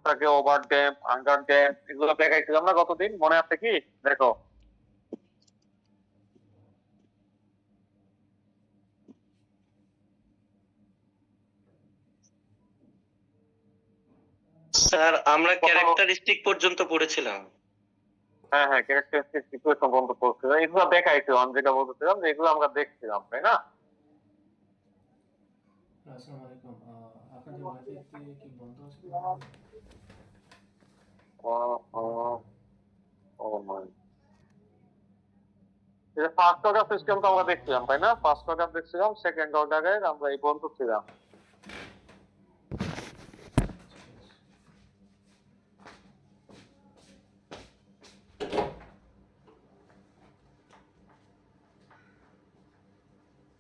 থাকে over damp, under damp, এগুলো দেখাইছিলাম না গতদিন, মনে আছে কি? দেখো স্যার আমরা কত- ক্যারেক্টারিস্টিক পর্যন্ত পড়েছিলাম। হ্যাঁ হ্যাঁ, ক্যারেক্টারিস্টিক ইকুয়েশন বন্ধ করছিলাম, এগুলো দেখাইছিলাম, যেটা বলতেছিলাম যে এগুলো আমরা দেখছিলাম, তাই না? আসসালামু আলাইকুম। আপনাদের ওয়াইফাইতে কি বন্ধ আছে? ফার্স্ট অর্ডার সিস্টেম তো আমরা দেখছিলাম, তাই না? ফার্স্ট অর্ডার দেখছিলাম, সেকেন্ড অর্ডারে আমরা এই পর্যন্ত ছিলাম।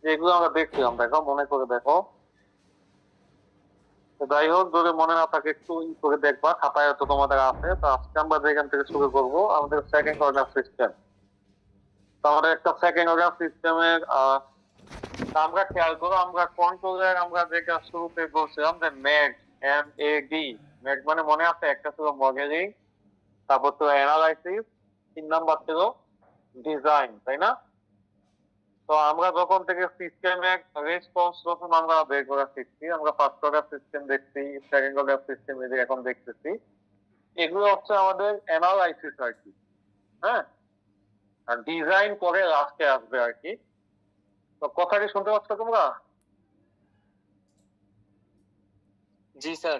এগুলো আমরা দেখছিলাম, দেখো মনে করে দেখো। যাই হোক, যদি মনে না থাকে একটু করে দেখবা, খাতায় তো তোমাদের আছে। তো আজকে আমরা যেখান থেকে শুরু করবো আমাদের সেকেন্ড অর্ডার সিস্টেম। তো আমাদের একটা সেকেন্ড অর্ডার সিস্টেমের আমরা খেয়াল করো, আমরা কন্ট্রোলের আমরা যেটা শুরুতে বলছিলাম যে ম্যাড, MAD, ম্যাড মানে মনে আছে একটা ছিল মডেলিং, তারপর তো অ্যানালাইসিস, 3 নাম্বার ছিল ডিজাইন, তাই না? তো আমরা যখন থেকে সিস্টেমের রেসপন্স যখন আমরা বের করা শিখছি, আমরা ফার্স্ট অর্ডার সিস্টেম দেখছি, সেকেন্ড অর্ডার সিস্টেম এখন দেখতেছি, এগুলো হচ্ছে আমাদের অ্যানালাইসিস আর কি। হ্যাঁ, আর ডিজাইন করে লাস্টে আসবে আর কি। তো কথা কি শুনতে পাচ্ছ তোমরা? জি স্যার।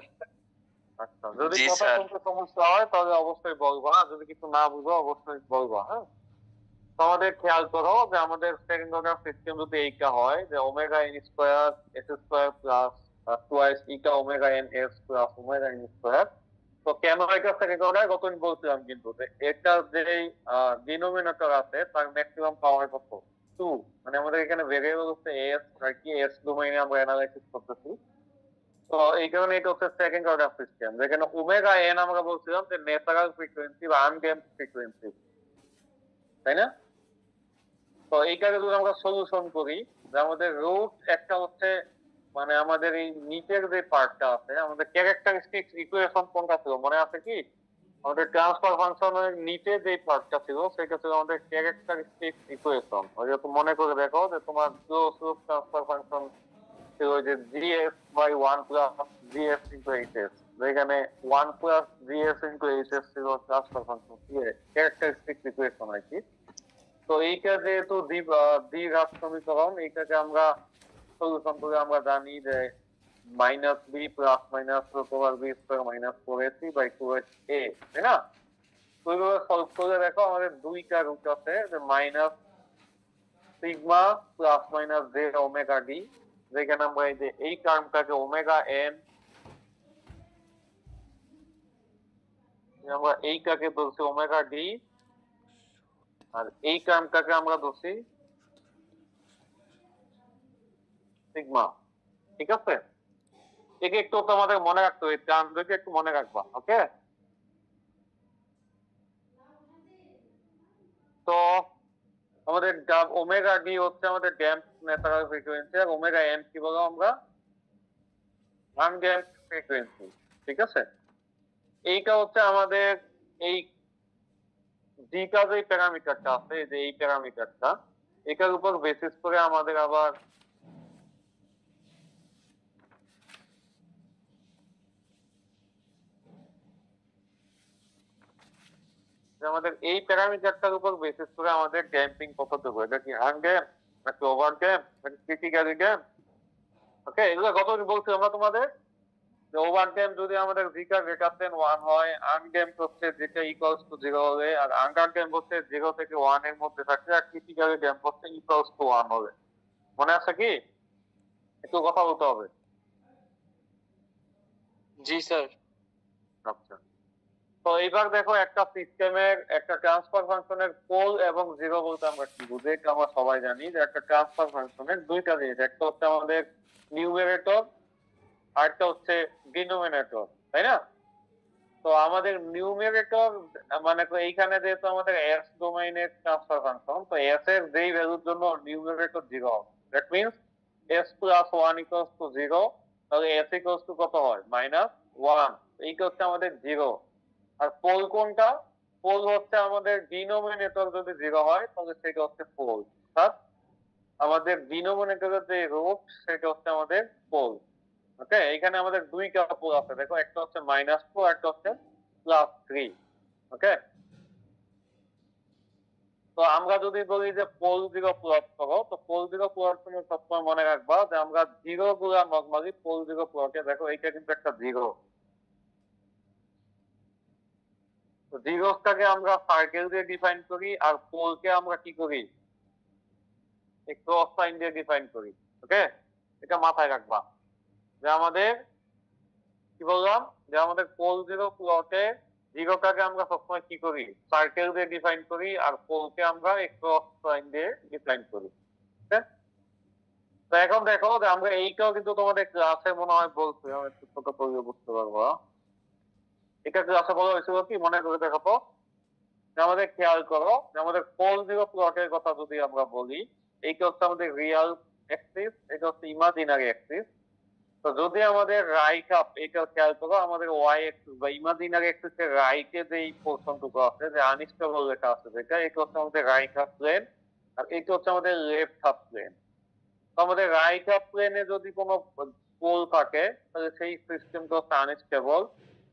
আচ্ছা, যদি জি, কথা স্যার। শুনতে সমস্যা হয় তাহলে অবশ্যই বলবা, যদি কিছু না বুঝো অবশ্যই বলবা। হ্যাঁ, তো আমাদের খেয়াল করো যে আমাদের সেকেন্ড অর্ডার সিস্টেম যদি এইটা হয় যে omega n square s square plus twice eta omega n s plus omega n square. তো কেন এটা সেকেন্ড অর্ডার গতদিন বলছিলাম কিন্তু যে এটার যে ডিনোমিনেটর আছে তার ম্যাক্সিমাম পাওয়ার কত? 2। মানে আমাদের এখানে ভেরিয়েবল হচ্ছে এস আর কি, এস ডোমেইনে আমরা অ্যানালাইসিস করতেছি। তো এই কারণে এটা হচ্ছে সেকেন্ড অর্ডার সিস্টেম, যেখানে ওমেগা এন আমরা বলছিলাম যে ন্যাচারাল ফ্রিকোয়েন্সি বা আনড্যাম্পড ফ্রিকোয়েন্সি, তাই না? তো এইটাকে যদি আমরা সলিউশন করি, যে আমাদের রুট একটা হচ্ছে মানে আমাদের এই নিচের যে পার্টটা আছে, আমাদের ক্যারেক্টারিস্টিক ইকুয়েশন কোনটা ছিল মনে আছে কি? আমাদের ট্রান্সফার ফাংশনের নিচে যে পার্টটা ছিল সেটা ছিল আমাদের ক্যারেক্টারিস্টিক ইকুয়েশন। ওই যে তুমি মনে করে দেখো যে তোমার ক্লোজ লুপ ট্রান্সফার ফাংশন ছিল যে GS by 1 plus GS into HS, যেখানে 1 প্লাস জিএস ইনটু এইচএস ছিল ট্রান্সফার ফাংশন ক্যারেক্টারিস্টিক ইকুয়েশন আর কি। তো এইটা যেহেতু দ্বিঘাত সমীকরণ, এইটাকে আমরা সলিউশন করে আমরা জানি যে minus B plus minus root over B square minus 4ac by 2a, তাই না? তো এইভাবে সলভ করে দেখো, আমাদের দুইটা রুট আছে যে minus sigma plus minus J omega D, যেখানে আমরা এই যে এই টার্মটাকে ওমেগা এন, আমরা এইটাকে বলছি ওমেগা ডি, আর এই টার্মটাকে আমরা ধরছি সিগমা। ঠিক আছে, একে একটু তোমাদের মনে রাখতে হবে, টার্মটাকে একটু মনে রাখবা। ওকে, তো আমাদের ওমেগা ডি হচ্ছে আমাদের ড্যাম্প ন্যাচারাল ফ্রিকোয়েন্সি, আর ওমেগা এন কি বলো আমরা? আনড্যাম্প ফ্রিকোয়েন্সি। ঠিক আছে, এইটা হচ্ছে আমাদের এই ডিটা যে প্যারামিটারটা আছে, এই যে এই প্যারামিটারটা, এটার উপর বেসিস করে আমাদের আবার আমাদের এই প্যারামিটারটার উপর বেসিস করে আমাদের ড্যাম্পিং কত দেবো, এটা কি আনড্যাম্প নাকি ওভার ড্যাম্প নাকি ক্রিটিক্যালি ড্যাম্প? ওকে, এগুলো কত বলছি আমরা তোমাদের যে ওভার ড্যাম্প যদি আমাদের ভিকা গ্রেটার দেন 1 হয়, আনড্যাম্প হচ্ছে যেটা ইকুয়ালস টু 0 হবে, আর আন্ডার ড্যাম্প হচ্ছে 0 থেকে 1 এর মধ্যে থাকবে, আর ক্রিটিক্যালি ড্যাম্প হচ্ছে ইকুয়ালস টু 1 হবে। মনে আছে কি? একটু কথা বলতে হবে। জি স্যার। আচ্ছা, তো এইবার দেখো একটা সিস্টেমের একটা ট্রান্সফার ফাংশনের পোল এবং জিরো বলতে আমরা কি বুঝি, এটা আমরা সবাই জানি যে একটা ট্রান্সফার ফাংশনের দুইটা জিনিস, একটা হচ্ছে আমাদের নিউমেরেটর আর একটা হচ্ছে ডিনোমিনেটর, তাই না? তো আমাদের নিউমেরেটর মানে এইখানে যেহেতু আমাদের এস ডোমেইনের ট্রান্সফার ফাংশন, তো এস এর যেই ভ্যালুর জন্য নিউমেরেটর 0 হবে, that means s plus 1 equals to 0, তাহলে s ইকুয়ালস টু কত হয়? -1। এইটা হচ্ছে আমাদের জিরো। আর পোল কোনটা? পোল হচ্ছে আমাদের ডিনোমিনেটর যদি জিরো হয় তাহলে সেটা হচ্ছে পোল, অর্থাৎ আমাদের ডিনোমিনেটরের যে রুট সেটা হচ্ছে আমাদের পোল। ওকে, এখানে আমাদের দুইটা পোল আছে, দেখো একটা হচ্ছে -2 আর একটা হচ্ছে +3। ওকে, তো আমরা যদি বলি যে পোল জিরো প্লট করো, তো পোল জিরো প্লট তুমি সবসময় মনে রাখবা যে আমরা জিরো গুলা নর্মালি পোল জিরো প্লটে, দেখো এইটা কিন্তু একটা জিরো, তো জিরোসটাকে আমরা সার্কেল দিয়ে ডিফাইন করি আর পোলকে আমরা কি করি, এই ক্রস সাইন দিয়ে ডিফাইন করি। ওকে, এটা মাথায় রাখবা যে আমাদের কি বললাম, যে আমাদের পোল জিরো প্লটে জিরোটাকে আমরা সবসময় কি করি, সার্কেল দিয়ে ডিফাইন করি আর পোলকে আমরা এই ক্রস সাইন দিয়ে ডিফাইন করি। ওকে, তো এখন দেখো যে আমরা এইটাও কিন্তু তোমাদের ক্লাসে মনে হয় বলছি, আমি একটু ছোট করে বুঝতে পারবো। এটা ক্লাসে বলা হয়েছিল কি, মনে করে দেখো তো, যে আমাদের খেয়াল করো যে আমাদের পোল জিরো প্লটের কথা যদি আমরা বলি, এইটা হচ্ছে আমাদের রিয়াল অ্যাক্সিস, এটা হচ্ছে ইমাজিনারি অ্যাক্সিস। তো যদি আমাদের রাইট আপ, এটা খেয়াল করো, আমাদের ওয়াই অ্যাক্সিস বা ইমাজিনারি অ্যাক্সিসের রাইটে যে পোর্শনটুকু আছে, যে আনস্টেবল লেখা আছে যেটা, এটা হচ্ছে আমাদের রাইট হাফ প্লেন আর এটা হচ্ছে আমাদের লেফট হাফ প্লেন। তো আমাদের রাইট হাফ প্লেনে যদি কোনো পোল থাকে তাহলে সেই সিস্টেমটা হচ্ছে আনস্টেবল।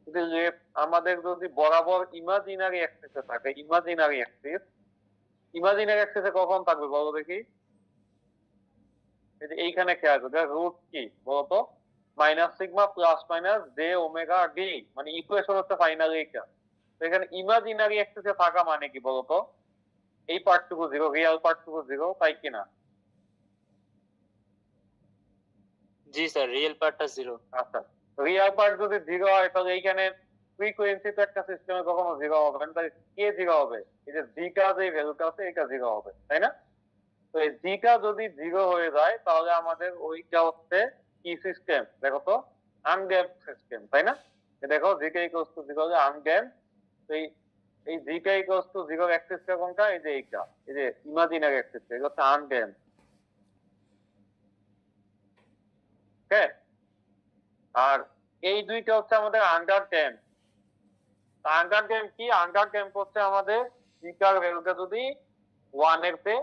যদি লেফট, আমাদের যদি বরাবর ইমাজিনারি অ্যাক্সিসে থাকে, ইমাজিনারি অ্যাক্সিসে কখন থাকবে বলো দেখি, এই যে এইখানে খেয়াল করবে রুট কি বলতো, -σ + j ওমেগা d, মানে ইকুয়েশন হচ্ছে ফাইনাল এইটা। তো এখানে ইমাজিনারি অ্যাক্সিসে থাকা মানে কি বলতো, এই পার্টটুকু জিরো, রিয়াল পার্টটুকু জিরো, তাই কিনা? জি স্যার, রিয়েল পার্টটা জিরো। আচ্ছা, রিয়াল পার্ট যদি জিরো হয় তাহলে এইখানে ফ্রিকোয়েন্সি তো একটা সিস্টেমে কখনো জিরো হবে না, তাহলে কে জিরো হবে? এই যে জিটা যে ভ্যালুটা আছে এটা জিরো হবে, তাই না? তো এই জিটা যদি জিরো হয়ে যায় তাহলে আমাদের ওইটা হচ্ছে কি সিস্টেম, দেখো তো, আনড্যাম্পড সিস্টেম, তাই না? দেখো জিটা ইকুয়ালস টু জিরো হলে আনড্যাম্পড। তো এই জিটা ইকুয়ালস টু জিরো অ্যাক্সিসটা কোনটা, এই যে এইটা, এই যে ইমাজিনারি অ্যাক্সিসটা, এটা হচ্ছে আনড্যাম্পড। ওকে, আর এই দুইটা হচ্ছে আমাদের আন্ডার ড্যাম্প। আন্ডার ড্যাম্প কি, আন্ডার ড্যাম্প হচ্ছে আমাদের জিটার ভ্যালুটা যদি 1 এর চেয়ে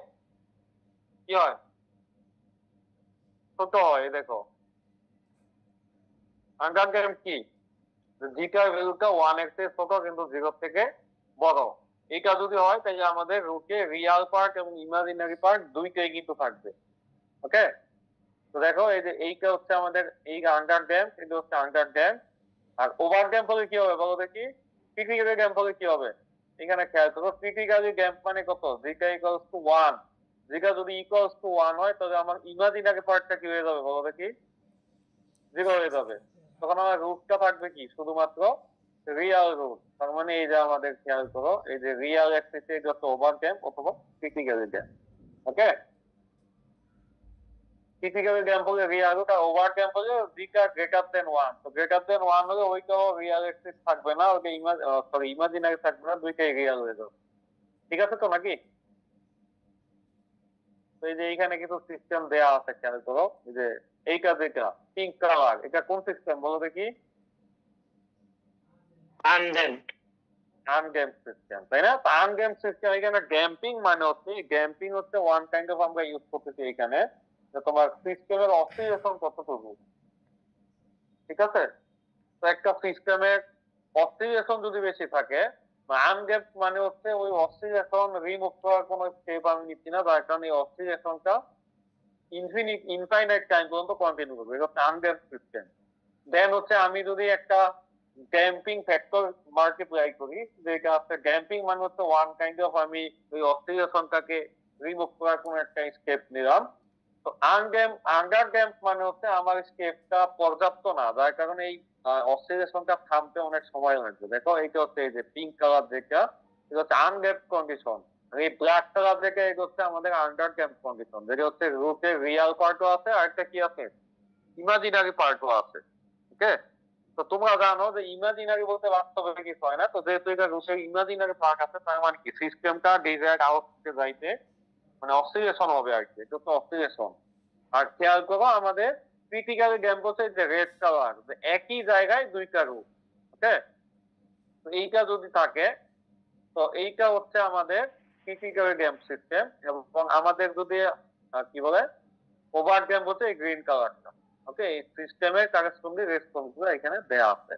কি হয়, ছোট হয়। দেখো আন্ডার ড্যাম্প কি, জিটার ভ্যালুটা 1 এর চেয়ে ছোট কিন্তু 0 থেকে বড়। এটা যদি হয় তাহলে আমাদের রুটে রিয়াল পার্ট এবং ইমাজিনারি পার্ট দুইটাই কিন্তু থাকবে। ওকে, তো দেখো এই যে এইটা হচ্ছে আমাদের এই আন্ডার ড্যাম্প, এটা হচ্ছে আন্ডার ড্যাম্প। আর ওভার ড্যাম্প হলে কি হবে বলো দেখি, ক্রিটিক্যালি ড্যাম্প হলে কি হবে, এখানে খেয়াল করো, ক্রিটিক্যালি ড্যাম্প মানে কত, জিটা ইকুয়ালস টু 1। জিটা যদি ইকুয়ালস টু 1 হয় তাহলে আমার ইমাজিনারি পার্টটা কি হয়ে যাবে বলো দেখি, 0 হয়ে যাবে। তখন আমার রুটটা থাকবে কি, শুধুমাত্র রিয়াল রুট। তার মানে এই যে আমাদের খেয়াল করো, এই যে রিয়াল অ্যাক্সিসে এটা হচ্ছে ওভার ড্যাম্প অথবা ক্রিটিক্যালি ড্যাম্প। ওকে, ক্রিটিক্যালি ড্যাম্প হলে রিয়াল রুট, আর ওভার ড্যাম্প হলে জিটা গ্রেটার দেন 1। তো গ্রেটার দেন 1 হলে ওইটাও রিয়াল অ্যাক্সিস থাকবে না, ওইটা ইমাজিনারি থাকবে না, দুইটাই রিয়াল হয়ে যাবে। ঠিক আছে তো নাকি? তো এই যে এইখানে কিছু সিস্টেম দেয়া আছে, খেয়াল করো, এই যে এইটা যেটা পিঙ্ক কালার, এটা কোন সিস্টেম বলো দেখি, আনড্যাম্পড। আনড্যাম্প সিস্টেম, তাই না? তো আনড্যাম্প সিস্টেম, এখানে ড্যাম্পিং মানে হচ্ছে, ড্যাম্পিং হচ্ছে ওয়ান কাইন্ড অফ, আমরা ইউজ করতেছি এখানে যে তোমার সিস্টেমের অসিলেশন কতটুকু। ঠিক আছে, তো একটা সিস্টেমের অসিলেশন যদি বেশি থাকে, আনড্যাম্প মানে হচ্ছে ওই অসিলেশন রিমুভ করার কোনো স্টেপ আমি নিচ্ছি না, যার কারণে এই অসিলেশনটা ইনফাইনাইট টাইম পর্যন্ত কন্টিনিউ করবে, এটা হচ্ছে আনড্যাম্প সিস্টেম। দেন হচ্ছে আমি যদি একটা ড্যাম্পিং ফ্যাক্টর মাল্টিপ্লাই করি, যেটা হচ্ছে ড্যাম্পিং মানে হচ্ছে ওয়ান কাইন্ড অফ, আমি ওই অসিলেশনটাকে রিমুভ করার কোন একটা স্টেপ নিলাম। তো আন্ডার ড্যাম্প মানে হচ্ছে আমার স্টেপটা পর্যাপ্ত না, যার কারণে এই অসিলেশনটা থামতে অনেক সময় লাগবে। দেখো এইটা হচ্ছে এই যে পিঙ্ক কালার যেটা, এটা হচ্ছে আনড্যাম্প কন্ডিশন। এই ব্ল্যাক কালার যেটা, এটা হচ্ছে আমাদের আন্ডার ড্যাম্প কন্ডিশন, যেটা হচ্ছে রুটের রিয়াল পার্টও আছে আর একটা কি আছে, ইমাজিনারি পার্টও আছে। ওকে, তো তোমরা জানো যে ইমাজিনারি বলতে বাস্তবে কিছু হয় না, তো যেহেতু এটা রুটের ইমাজিনারি পার্ট আছে, তার মানে কি সিস্টেমটা ডিজায়ার্ড আউটপুটে যাইতে মানে অসিলেশন হবে আর কি, এটা হচ্ছে অসিলেশন। আর খেয়াল করো আমাদের ক্রিটিক্যালি ড্যাম্প হচ্ছে যে রেড কালার, একই জায়গায় দুইটা রুট। ওকে, তো এইটা যদি থাকে তো এইটা হচ্ছে আমাদের ক্রিটিক্যাল ড্যাম্প সিস্টেম, এবং আমাদের যদি কি বলে ওভার ড্যাম্প হচ্ছে এই গ্রিন কালারটা। ওকে, এই সিস্টেমের কারেসপন্ডিং রেসপন্স গুলো এখানে দেয়া আছে।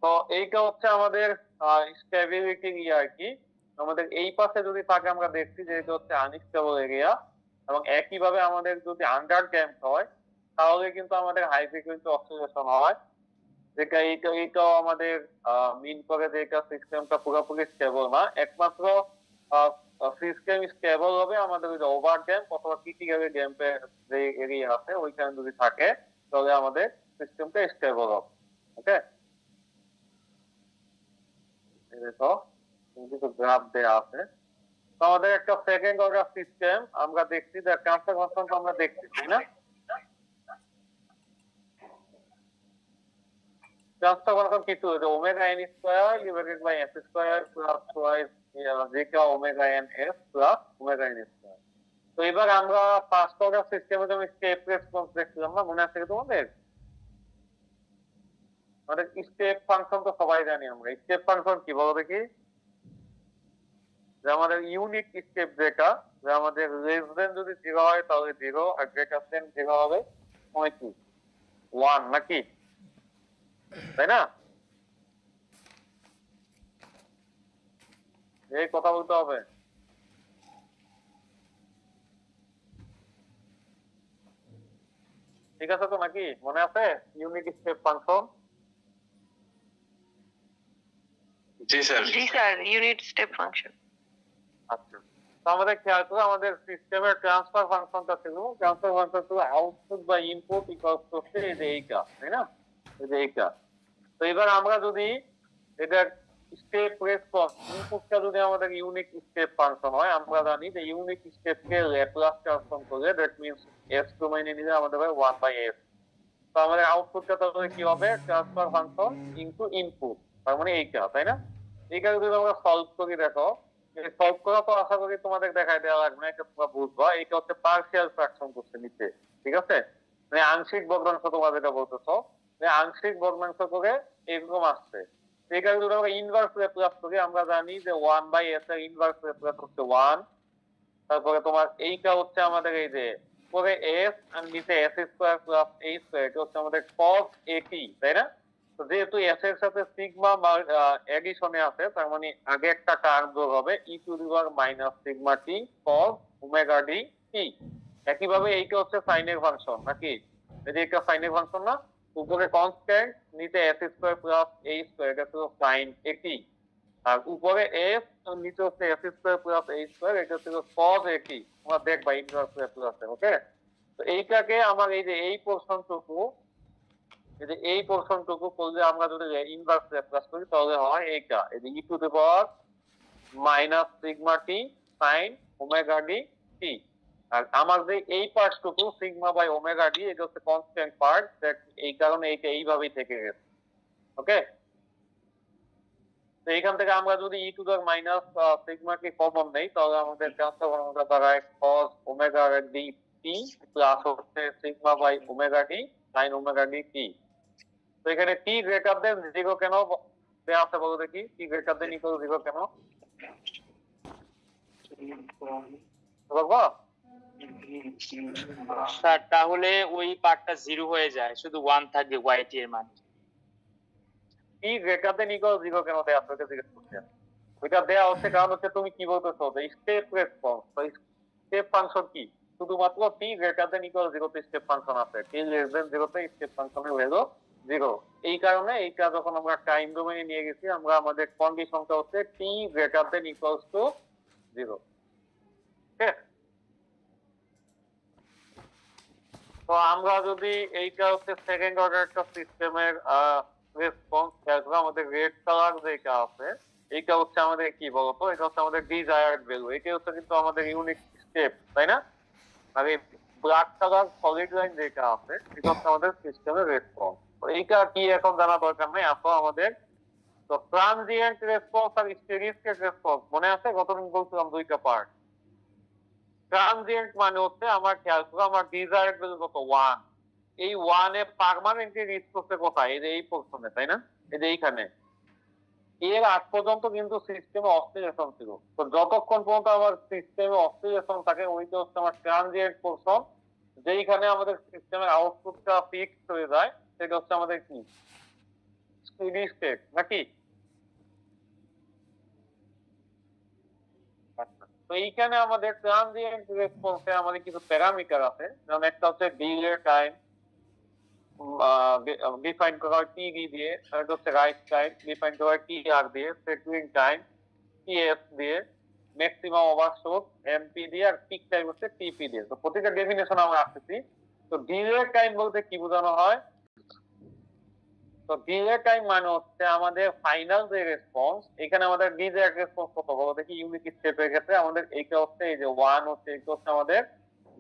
তো এইটা হচ্ছে আমাদের স্টেবিলিটি আর কি। আমাদের এই পাশে যদি থাকে আমরা দেখছি যে এটা হচ্ছে আনস্টেবল এরিয়া, এবং একইভাবে আমাদের যদি আন্ডার ড্যাম্প হয় তাহলে কিন্তু আমাদের হাই ফ্রিকোয়েন্সি অক্সিলেশন হয়, যেটা এইটাও আমাদের মিন করে যে এটা সিস্টেমটা পুরোপুরি স্টেবল না। একমাত্র সিস্টেম স্টেবল হবে আমাদের ওই ওভার ড্যাম্প অথবা ক্রিটিক্যাল ড্যাম্পের যে এরিয়া আছে ওইখানে যদি থাকে তাহলে আমাদের সিস্টেমটা স্টেবল হবে। ওকে, দেখো কিছু গ্রাফ দেয়া আছে। তো আমাদের একটা সেকেন্ড অর্ডার সিস্টেম আমরা দেখছি, যে ট্রান্সফার ফাংশন আমরা দেখছি, তাই না? ট্রান্সফার ফাংশন কিছু যে omega n square divided by s square plus twice zeta omega n s plus omega n square. তো এবার আমরা ফার্স্ট অর্ডার সিস্টেমে যেমন স্টেপ রেসপন্স দেখছিলাম না, মনে আছে কি তোমাদের? আমাদের স্টেপ ফাংশন তো সবাই জানি আমরা। স্টেপ ফাংশন কি বলো দেখি? যে আমাদের ইউনিট স্টেপ যেটা, যে আমাদের লেস দেন যদি 0 হয় তাহলে 0, আর গ্রেটার দেন 0 হবে 1 নাকি, তাই না? এই কথা বলতে হবে। ঠিক আছে তো নাকি, মনে আছে ইউনিট স্টেপ ফাংশন? জি স্যার, ইউনিট স্টেপ ফাংশন। আচ্ছা, তো আমাদের খেয়াল করে আমাদের সিস্টেমের ট্রান্সফার ফাংশনটা ছিল, ট্রান্সফার ফাংশন ছিল আউটপুট বা ইনপুট ইকুয়ালস করছে এই যে এইটা, তাই না? এই যে এইটা। তো এবার আমরা যদি এটা স্টেপ রেসপন্স ইনপুটটা যদি আমাদের ইউনিট স্টেপ ফাংশন হয়, আমরা জানি যে ইউনিট স্টেপকে ল্যাপ্লাস ট্রান্সফর্ম করলে দ্যাট মিন্স এস ডোমেইনে নিলে আমাদের হয় 1/s। তো আমাদের আউটপুটটা তাহলে কি হবে? ট্রান্সফার ফাংশন ইনটু ইনপুট, তার মানে এইটা, তাই না? এইটা যদি আমরা সলভ করি, দেখো সলভ করা তো আশা করি তোমাদের দেখাই দেওয়া লাগবে না, এটা তোমরা বুঝবা। এটা হচ্ছে পার্সিয়াল ফ্র্যাকশন করছে নিচে, ঠিক আছে? মানে আংশিক ভগ্নাংশ তোমরা যেটা বলতেছো, আংশিক ভগ্নাংশ করে এরকম আসছে। এইটা যদি আমরা ইনভার্স ল্যাপ্লাস করি, আমরা জানি যে 1/s এর ইনভার্স ল্যাপ্লাস হচ্ছে 1। তারপরে তোমার এইটা হচ্ছে আমাদের এই যে পরে s আর নিচে s square plus a square, এটা হচ্ছে আমাদের cos at, তাই না? তো যেহেতু s এর সাথে সিগমা এডিশনে আছে, তার মানে আগে একটা টার্ম যোগ হবে e to the power minus sigma t cos omega d t। একইভাবে এইটা হচ্ছে সাইনের ফাংশন নাকি, এই যে এটা সাইনের ফাংশন না, উপরে কনস্ট্যান্ট নিচে s square plus a square, এটা হচ্ছে সাইন at, আর উপরে s নিচে হচ্ছে s square plus a square, এটা হচ্ছে cos at। তোমরা দেখবা ইনভার্স ল্যাপ্লাস। ওকে, তো এইটাকে আমার এই যে এই পোরশনটুকু, এই যে এই পোরশনটুকু করলে আমরা যদি ইনভার্স ল্যাপ্লাস করি তাহলে হয় এইটা, এই যে e to the power minus sigma t sin omega d t। আর আমার যে এই পার্টটুকু সিগমা বাই ওমেগা d, এটা হচ্ছে কনস্ট্যান্ট পার্ট, এই কারণে এইটা এইভাবেই থেকে গেছে। ওকে, তো এইখান থেকে আমরা যদি e to the power minus sigma কে কমন নেই তাহলে আমাদের ট্রান্সফার ফর্মুলা দাঁড়ায় cos omega d t plus হচ্ছে sigma by omega d sin omega d t। তো এখানে t গ্রেটার দেন 0 কেন দেয়া আছে বলো দেখি? t গ্রেটার দেন ইকুয়াল 0 কেন? স্যার তাহলে ওই পার্টটা 0 হয়ে যায়, শুধু 1 থাকবে yt এর মান। t গ্রেটার দেন ইকুয়াল 0 কেন দেয়া আছে? জিজ্ঞেস করছি। ওইটা দেয়া হচ্ছে কারণ হচ্ছে তুমি কি বলতেছো যে স্টেপ রেসপন্স, স্টেপ ফাংশন কি শুধুমাত্র t গ্রেটার দেন ইকুয়াল 0 তে স্টেপ ফাংশন আছে, t লেস দেন 0 তে স্টেপ ফাংশনের ভ্যালু 0। এই কারণে এইটা যখন আমরা টাইম ডোমেইনে নিয়ে গেছি, আমরা আমাদের কন্ডিশনটা হচ্ছে t greater than equals to 0। ঠিক, তো আমরা যদি এইটা হচ্ছে সেকেন্ড অর্ডার একটা সিস্টেমের রেসপন্স দেখবো, আমাদের রেড কালার যেটা আছে এইটা হচ্ছে আমাদের কি বলতো, এটা হচ্ছে আমাদের ডিজায়ার্ড ভ্যালু, এটা হচ্ছে কিন্তু আমাদের ইউনিট স্টেপ, তাই না? আর এই ব্ল্যাক কালার সলিড লাইন যেটা আছে এটা হচ্ছে আমাদের সিস্টেমের রেসপন্স। এইটা কি এখন জানা দরকার নেই, আসো আমাদের তো ট্রানজিয়েন্ট রেসপন্স আর স্টেডি স্টেট রেসপন্স মনে আছে গতদিন বলছিলাম দুইটা পার্ট। ট্রানজিয়েন্ট মানে হচ্ছে আমার খেয়াল করো আমার ডিজায়ার্ড ভ্যালু কত 1, এই 1 এ পার্মানেন্টলি রিচ করতে কোথায় এই যে এই পোরশনে, তাই না, এই যে এইখানে। এর আগ পর্যন্ত কিন্তু সিস্টেমে অসিলেশন ছিল, তো যতক্ষণ পর্যন্ত আমার সিস্টেমে অসিলেশন থাকে ওইটা হচ্ছে আমার ট্রানজিয়েন্ট পোরশন। যেইখানে আমাদের সিস্টেমের আউটপুটটা ফিক্সড হয়ে যায় সেটা হচ্ছে আমাদের কি স্টেডি স্টেট নাকি। তো এইখানে আমাদের ট্রানজিয়েন্ট রেসপন্সে আমাদের কিছু প্যারামিটার আছে, যেমন একটা হচ্ছে ডিলে টাইম ডিফাইন করা হয় টি দিয়ে, একটা হচ্ছে রাইট টাইম ডিফাইন করা হয় টি আর দিয়ে, সেটলিং টাইম টিএস দিয়ে, ম্যাক্সিমাম ওভারশুট এমপি দিয়ে, আর পিক টাইম হচ্ছে টিপি দিয়ে। তো প্রতিটা ডেফিনেশন আমরা আসতেছি। তো ডিলে টাইম বলতে কি বোঝানো হয়? তো ডিলে টাইম মানে হচ্ছে আমাদের ফাইনাল যে রেসপন্স, এখানে আমাদের ডিজায়ার্ড রেসপন্স কত বলো দেখি ইউনিট স্টেপের ক্ষেত্রে আমাদের এইটা হচ্ছে এই যে 1 হচ্ছে, এইটা হচ্ছে আমাদের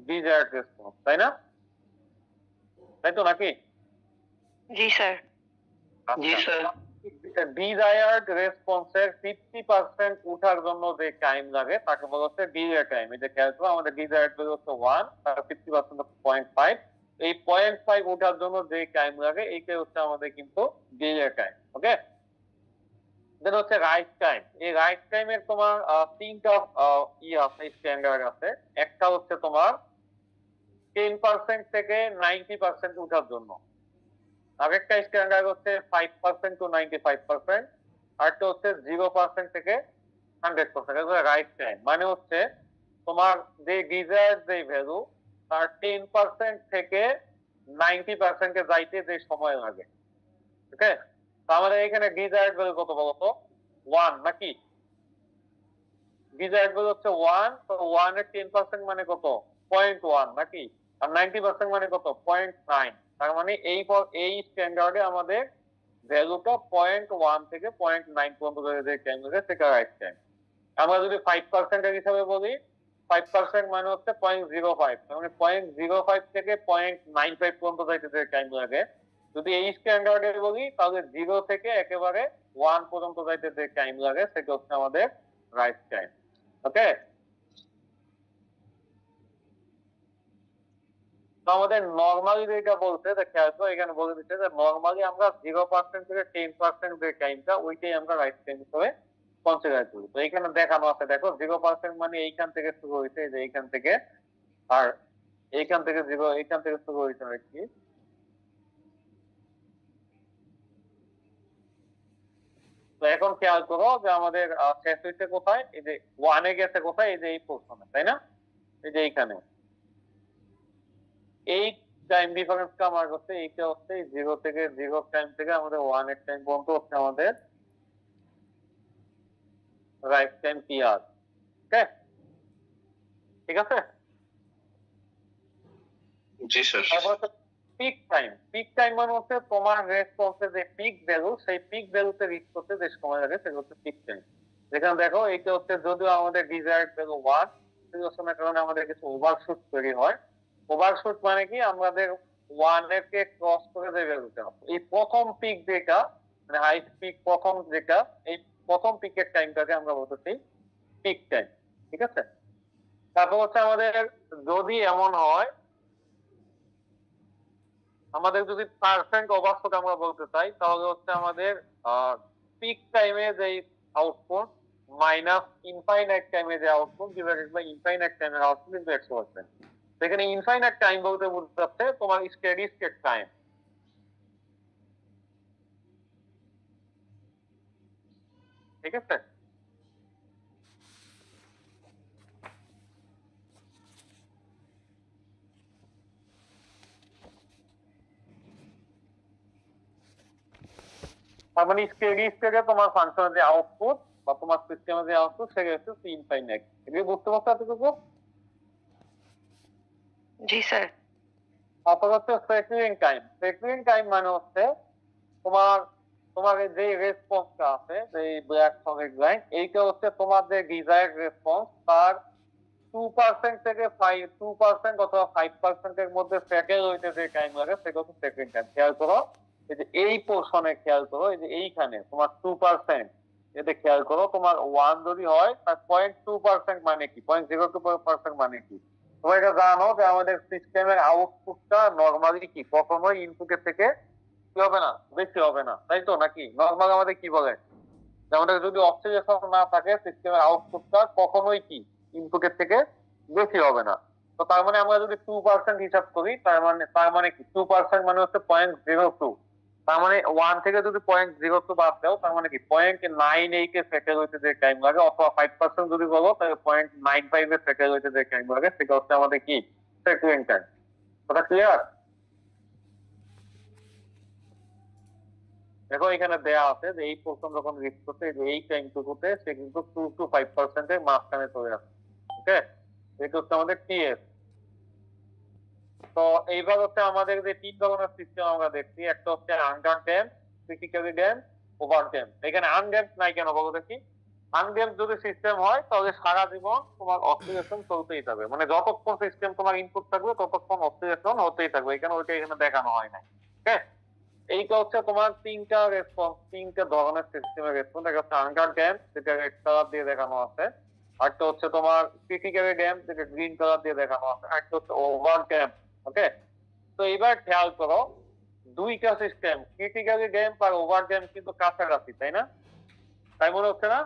ডিজায়ার্ড রেসপন্স, তাই না? তাই তো নাকি? जी सर। জি স্যার। ডিজায়ার্ড রেসপন্সের 50% উঠার জন্য যে টাইম লাগে তাকে বলা হচ্ছে ডিলে টাইম। এটা খেয়াল করো আমাদের ডিজায়ার্ড ভ্যালু হচ্ছে 1, তার 50% হচ্ছে 0.5। এই 0.5 উঠার জন্য যে টাইম লাগে এইটাই হচ্ছে আমাদের কিন্তু ডিলে টাইম। ওকে, দেন হচ্ছে রাইট টাইম। এই রাইট টাইমের তোমার তিনটা আছে, স্ট্যান্ডার্ড আছে। একটা হচ্ছে তোমার 10% থেকে 90% উঠার জন্য, আরেকটা স্ট্যান্ডার্ড হচ্ছে 5% টু 95%, আরেকটা হচ্ছে 0% থেকে 100%। এগুলো রাইট টাইম মানে হচ্ছে তোমার যে ডিজায়ার্ড যে ভ্যালু তার 10% থেকে 90% এ যাইতে যে সময় লাগে। ওকে, তো আমাদের এখানে ডিজায়ার্ড ভ্যালু কত বলতো 1 নাকি? ডিজায়ার্ড ভ্যালু হচ্ছে 1, তো 1 এর 10% মানে কত 0.1 নাকি? আর 90% মানে কত 0.9। তার মানে এই স্ট্যান্ডার্ডে আমাদের ভ্যালুটা 0.1 থেকে 0.9 পর্যন্ত যে টাইম লাগে সেটা রাইট টাইম। আমরা যদি 5% এর হিসাবে বলি 5% মানে হচ্ছে 0.05, মানে 0.05 থেকে 0.95 পর্যন্ত যাইতে যে টাইম লাগে। যদি এই স্ট্যান্ডার্ডে বলি তাহলে 0 থেকে একেবারে 1 পর্যন্ত যাইতে যে টাইম লাগে সেটা হচ্ছে আমাদের রাইট টাইম। ওকে, আমাদের নরমালি যেটা বলতে খেয়াল করো এখানে বলে দিচ্ছে যে নরমালি আমরা 0% থেকে 10% যে টাইমটা ওইটাই আমরা রাইট টাইম হিসেবে কনসিডার করি। তো এখানে দেখানো আছে, দেখো 0% মানে এইখান থেকে শুরু হয়েছে, যে এইখান থেকে, আর এইখান থেকে 0, এইখান থেকে শুরু হয়েছে আর কি। তো এখন খেয়াল করো যে আমাদের শেষ হয়েছে কোথায়, এই যে 1 এ গেছে কোথায়, এই যে এই পোরশনে, তাই না, এই যে এইখানে। এই টাইম ডিফারেন্সটা আমার কাছে এইটা হচ্ছে 0 থেকে 0 টাইম থেকে আমাদের 1 এর টাইম পর্যন্ত হচ্ছে আমাদের রাইট টাইম পিআর। ওকে, ঠিক আছে। জি স্যার। তারপর পিক টাইম। পিক টাইম মানে হচ্ছে তোমার রেসপন্সের যে পিক ভ্যালু, সেই পিক ভ্যালুতে রিচ করতে যে সময় লাগে সেটা হচ্ছে পিক টাইম। যেখানে দেখো এইটা হচ্ছে যদিও আমাদের ডিজায়ার্ড ভ্যালু 1, সিচুয়েশনের কারণে আমাদের কিছু ওভারশুট তৈরি হয়। ওভারশুট মানে কি আমাদের 1 এর কে ক্রস করে যে ভ্যালুটা, এই প্রথম পিক যেটা মানে হাই পিক প্রথম যেটা, এই প্রথম পিকের টাইমটাকে আমরা বলতেছি পিক টাইম। ঠিক আছে, তারপর হচ্ছে আমাদের যদি এমন হয় আমাদের যদি পার্সেন্ট ওভারশুট আমরা বলতে চাই তাহলে হচ্ছে আমাদের পিক টাইমে যে আউটপুট মাইনাস ইনফাইনাইট টাইমে যে আউটপুট ডিভাইডেড বাই ইনফাইনাইট টাইমের আউটপুট ইনটু 100%। এখানে ইনফাইনাইট টাইম বলতে বোঝাচ্ছে তোমার স্টেডি স্টেট টাইম। ঠিক আছে, তার মানে স্টেডি স্টেটে তোমার ফাংশনের যে আউটপুট বা তোমার সিস্টেমের যে আউটপুট সেটা হচ্ছে ইনফাইনাইট। এগুলো বুঝতে পারছো এতটুকু? जी सर। তারপর হচ্ছে সেটলিং টাইম। সেটলিং টাইম মানে হচ্ছে তোমার যে রেসপন্সটা আছে, যে ব্ল্যাক সলিড লাইন, এইটা হচ্ছে তোমার যে ডিজায়ার্ড রেসপন্স তার 2% থেকে 2% অথবা 5% এর মধ্যে সেটেল হইতে যে টাইম লাগে সেটা হচ্ছে সেটলিং টাইম। খেয়াল করো এই যে এই পোর্শনে খেয়াল করো, এই যে এইখানে তোমার 2%, এতে খেয়াল করো তোমার 1 যদি হয় তার 0.2% মানে কি, 0.02% মানে কি? তোমরা এটা জানো যে আমাদের সিস্টেমের আউটপুটটা নরমালি কি কখনোই ইনপুটের থেকে কি হবে না, বেশি হবে না, তাই তো নাকি? নরমাল আমাদের কি বলে যে আমাদের যদি অসিলেশন না থাকে সিস্টেমের আউটপুটটা কখনোই কি ইনপুটের থেকে বেশি হবে না। তো তার মানে আমরা যদি 2% হিসাব করি তার মানে কি 2% মানে হচ্ছে 0.02, তার মানে 1 থেকে যদি 0.02 বাদ দাও তার মানে কি 0.98 এ সেটেল হইতে যে টাইম লাগে, অথবা 5% যদি বলো তাহলে 0.95 এ সেটেল হইতে যে টাইম লাগে, সেটা হচ্ছে আমাদের কি সেটেলিং টাইম। কথা ক্লিয়ার? দেখো এখানে দেয়া আছে যে এই পোর্শন যখন রিচ করছে এই টাইমটুকুতে সে কিন্তু 2 to 5% এর মাঝখানে চলে আসে। ওকে, এটা হচ্ছে আমাদের টিএস। তো এইবার হচ্ছে আমাদের যে 3 ধরনের সিস্টেম আমরা দেখছি, একটা হচ্ছে undamped, critically damped, over damped. এখানে আনড্যাম্পড নাই কেন বলো দেখি? আনড্যাম্পড যদি সিস্টেম হয় তাহলে সারা জীবন তোমার অসিলেশন চলতেই থাকবে, মানে যতক্ষণ সিস্টেম তোমার ইনপুট থাকবে ততক্ষণ অসিলেশন হতেই থাকবে। এখানে ওইটা এখানে দেখানো হয় না। ওকে, এইটা হচ্ছে তোমার তিনটা রেসপন্স, তিনটা ধরনের সিস্টেমের রেসপন্স। একটা হচ্ছে আনড্যাম্পড, যেটা রেড কালার দিয়ে দেখানো আছে। আরেকটা হচ্ছে তোমার ক্রিটিক্যালি ড্যাম্পড, যেটা গ্রিন কালার দিয়ে দেখানো আছে। আরেকটা হচ্ছে ওভার ড্যাম্পড। ওকে, তো এবার খেয়াল করো দুইটা সিস্টেম ক্রিটিক্যালি ড্যাম্প আর ওভার ড্যাম্প কিন্তু কাছাকাছি, তাই না? তাই মনে হচ্ছে না?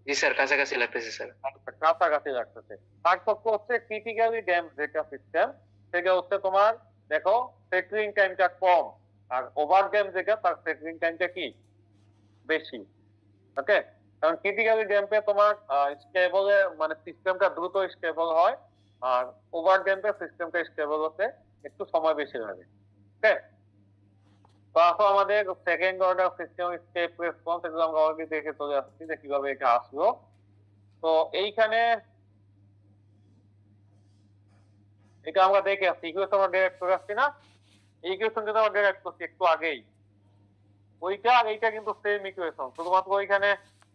জি স্যার, কাছাকাছি লাগতেছে স্যার। কাছাকাছি লাগতেছে। পার্থক্য হচ্ছে ক্রিটিক্যালি ড্যাম্প যেটা সিস্টেম সেটা হচ্ছে তোমার দেখো সেটলিং টাইমটা কম, আর ওভার ড্যাম্প যেটা তার সেটলিং টাইমটা কি বেশি। ওকে, কারণ ক্রিটিক্যালি ড্যাম্পে তোমার স্টেবলে মানে সিস্টেমটা দ্রুত স্টেবল হয়, আর ওভার ড্যাম্পে সিস্টেমটা স্টেবল হতে একটু সময় বেশি লাগে। ওকে, তো আসো আমাদের second order system step response, এগুলো আমরা অলরেডি দেখে চলে আসছি যে কিভাবে এটা আসলো। তো এইখানে এটা আমরা দেখে আসছি, ইকুয়েশন আমরা ডিরেক্ট করে আসছি না? এই ইকুয়েশন যেটা আমরা ডিরেক্ট করছি একটু আগেই, ওইটা আর এইটা কিন্তু সেম ইকুয়েশন, শুধুমাত্র ওইখানে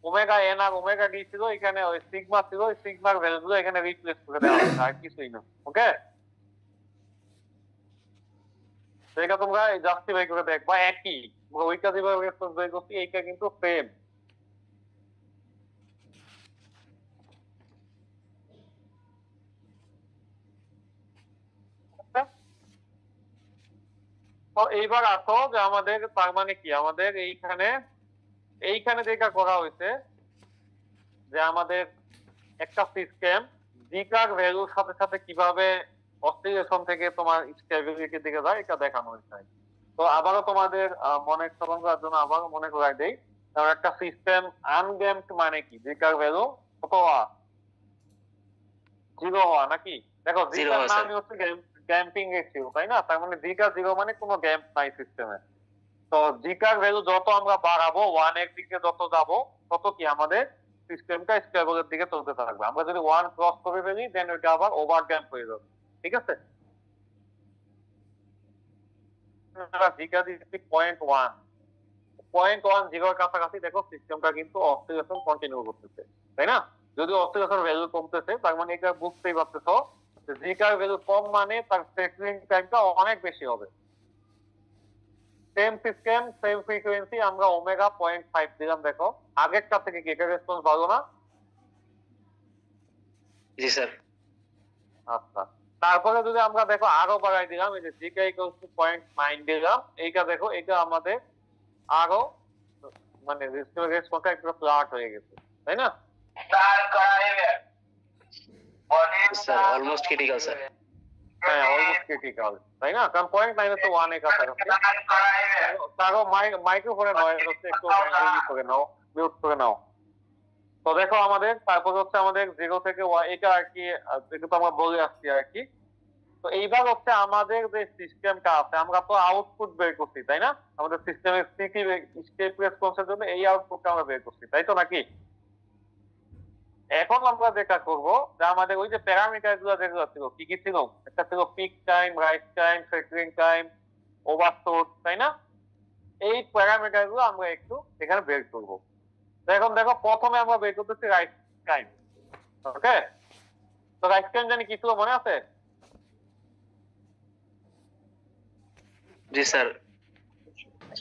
ওমেগা এন আর ওমেগা ডি ছিল, এখানে ওই সিগমা ছিল, ওই সিগমার ভ্যালুগুলো এখানে রিপ্লেস করে দেওয়া হয়েছে, আর কিছুই না। ওকে, এটা তোমরা জাস্টিফাই করে দেখবা একই, ওইটা যেভাবে রেসপন্স বের করছি এইটা কিন্তু সেম। তো এইবার আসো যে আমাদের তার মানে কি আমাদের এইখানে যেটা করা হয়েছে যে আমাদের একটা সিস্টেম জিকার ভ্যালুর সাথে সাথে কিভাবে অসিলেশন থেকে তোমার স্টেবিলিটির দিকে যায় এটা দেখানো হয়েছে। তো আবারও তোমাদের মনে স্মরণ করার জন্য আবারও মনে করাই দেই, কারণ একটা সিস্টেম আনড্যাম্পড মানে কি জিকার ভ্যালু কত হওয়া, 0 হওয়া নাকি? দেখো জিকার নামই হচ্ছে ড্যাম্পিং রেশিও, তাই না? তার মানে জিকার 0 মানে কোনো ড্যাম্প নাই সিস্টেমে। তো জিকার ভ্যালু যত আমরা বাড়াবো 1 এর দিকে যত যাবো তত কি আমাদের সিস্টেমটা স্টেবলের দিকে চলতে থাকবে। আমরা যদি 1 ক্রস করে ফেলি দেন ওইটা আবার ওভার ড্যাম্প হয়ে যাবে। ঠিক আছে, জিকা দিচ্ছি 0.1 জিরোর কাছাকাছি, দেখো সিস্টেমটা কিন্তু অসিলেশন কন্টিনিউ করতেছে, তাই না? যদি অসিলেশন ভ্যালু কমতেছে তার মানে এটা বুঝতেই পারতেছো যে জিকার ভ্যালু কম মানে তার সেটলিং টাইমটা অনেক বেশি হবে। সেম সিস্টেম সেম ফ্রিকোয়েন্সি, আমরা ওমেগা 0.5 দিলাম, দেখো আগেরটা থেকে কি এটা রেসপন্স ভালো না? জি স্যার। আচ্ছা, তারপরে যদি আমরা দেখো আরো বাড়াই দিলাম, এই যে জিকা ইকুয়ালস টু 0.9 দিলাম, এইটা দেখো এটা আমাদের আরো মানে রেসপন্সটা একটু ফ্ল্যাট হয়ে গেছে, তাই না? Sir almost critical sir. হ্যাঁ অলমোস্ট ক্রিটিক্যাল, তাই না? কারণ 0.9 তো 1 এর কাছাকাছি। তারও মাইক্রোফোনে নয়েজ হচ্ছে, একটু করে নাও, মিউট করে নাও। তো দেখো আমাদের তারপর হচ্ছে আমাদের 0 থেকে এটা আর কি এটা তো আমরা বলে আসছি আর কি। তো এইবার হচ্ছে আমাদের যে সিস্টেমটা আছে আমরা তো আউটপুট বের করছি, তাই না? আমাদের সিস্টেমের স্টেপ রেসপন্সের জন্য এই আউটপুটটা আমরা বের করছি, তাই তো নাকি? এখন আমরা যেটা করব যে আমাদের ওই যে প্যারামিটার গুলো যেগুলো ছিল কি কি ছিল, একটা ছিল peak time, right time, settling time, overshot, তাই না? এই প্যারামিটার গুলো আমরা একটু এখানে বের করব। এখন দেখো প্রথমে আমরা বের করতেছি রাইট টাইম। ওকে, তো রাইট টাইম জানি কি ছিল মনে আছে? জি স্যার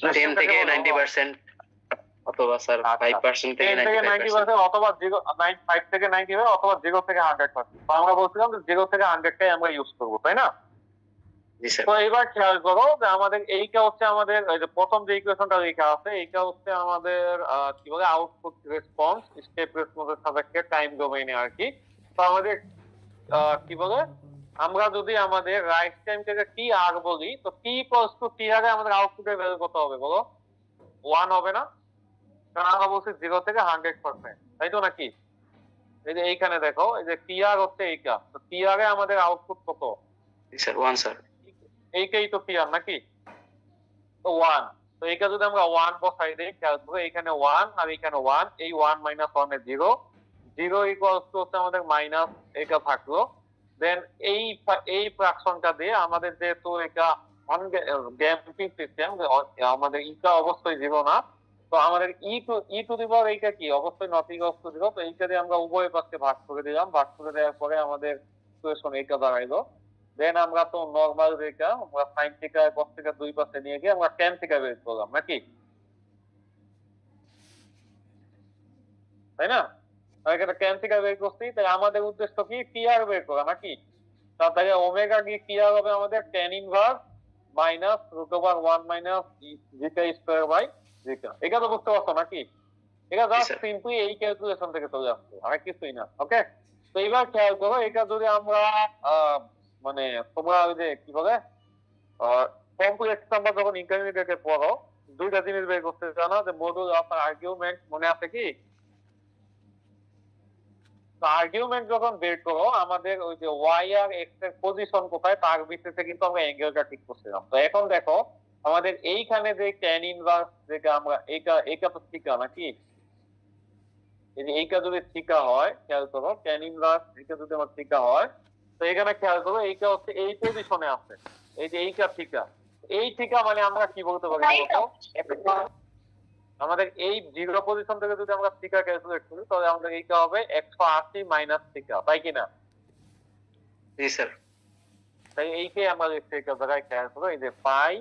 10 থেকে 90% অথবা স্যার 5% থেকে 10 থেকে 95%। 90% অথবা 5 থেকে 90 হবে অথবা 0 থেকে 100%। তো আমরা বলছিলাম যে 0 থেকে 100টাই আমরা ইউজ করব, তাই না? জি স্যার তো এবার খেয়াল করো যে আমাদের এইটা হচ্ছে আমাদের এই যে প্রথম যে ইকুয়েশনটা লেখা আছে এইটা হচ্ছে আমাদের কি বলে আউটপুট রেসপন্স, স্টেপ রেসপন্সের সাপেক্ষে টাইম ডোমেইনে আর কি। তো আমাদের কি বলে আমরা যদি আমাদের রাইট টাইম থেকে টি আর বলি, তো টি ইকুয়ালস টু টি আগে আমাদের আউটপুটের ভ্যালু কত হবে বলো? 1 হবে না? কারণ আমরা বলছি 0 থেকে 100%, তাই তো নাকি? এই যে এইখানে দেখো এই যে টি আর হচ্ছে এইটা, তো টি আগে আমাদের আউটপুট কত? জি স্যার 1 স্যার এইটাই তো টি আর নাকি? তো 1, তো এইটা যদি আমরা 1 বসাই দেই, খেয়াল করো এখানে 1 আর এখানে 1, এই 1 মাইনাস 1 এর 0, 0 ইকুয়ালস টু হচ্ছে আমাদের মাইনাস এটা থাকলো। দেন এই ফ্র্যাকশনটা দিয়ে আমাদের যেহেতু এটা ড্যাম্পিং সিস্টেম, আমাদের ইটা অবশ্যই 0 না, তো আমাদের ই টু দি পাওয়ার এইটা কি অবশ্যই নট ইকুয়ালস টু 0, তো এইটা দিয়ে আমরা উভয় পাশে ভাগ করে দিলাম, ভাগ করে দেওয়ার পরে আমাদের ইকুয়েশন এইটা দাঁড়াইলো। দেন আমরা তো নরমাল রেখা আমরা সাইন থিটা কস থিটা দুই পাশে নিয়ে গিয়ে আমরা ট্যান থিটা বের করলাম নাকি, তাই না? আর এখানে ট্যান থিটা বের করছি, তাই আমাদের উদ্দেশ্য কি টি আর বের করা নাকি? তাহলে ওমেগা কি টি আর হবে আমাদের tan inverse minus root over 1 minus zeta square by zeta. এটা তো বুঝতে পারছো নাকি? এটা জাস্ট সিম্পলি এই ক্যালকুলেশন থেকে চলে আসছে, আর কিছুই না। ওকে, তো এবার খেয়াল করো এটা যদি আমরা মানে তোমরা ওই যে কি বলে কমপ্লেক্স নাম্বার যখন ইন্টারমিডিয়েটে পড়ো, দুইটা জিনিস বের করতে জানো যে মডুল অফ আর্গুমেন্ট, মনে আছে কি? তো আর্গুমেন্ট যখন বের করো আমাদের ওই যে ওয়াই আর এক্স এর পজিশন কোথায় তার ভিত্তিতে কিন্তু আমরা অ্যাঙ্গেলটা ঠিক করছিলাম। তো এখন দেখো আমাদের এইখানে যে ট্যান ইনভার্স যেটা আমরা এইটা তো থিটা নাকি, এই যে এইটা যদি থিটা হয়, খেয়াল করো ট্যান ইনভার্স এইটা যদি আমার থিটা হয়, তো এখানে খেয়াল করো এইটা হচ্ছে এই পজিশনে আছে, এই যে এইটা থিটা, এই থিটা মানে আমরা কি বলতে পারি বলতো? আমাদের এই 0 পজিশন থেকে যদি আমরা থিটা ক্যালকুলেট করি তাহলে আমাদের এইটা হবে 180 মাইনাস থিটা, তাই কিনা? জি স্যার তাই এইটাই আমরা লিখছি এটা জায়গায়, খেয়াল করো এই যে পাই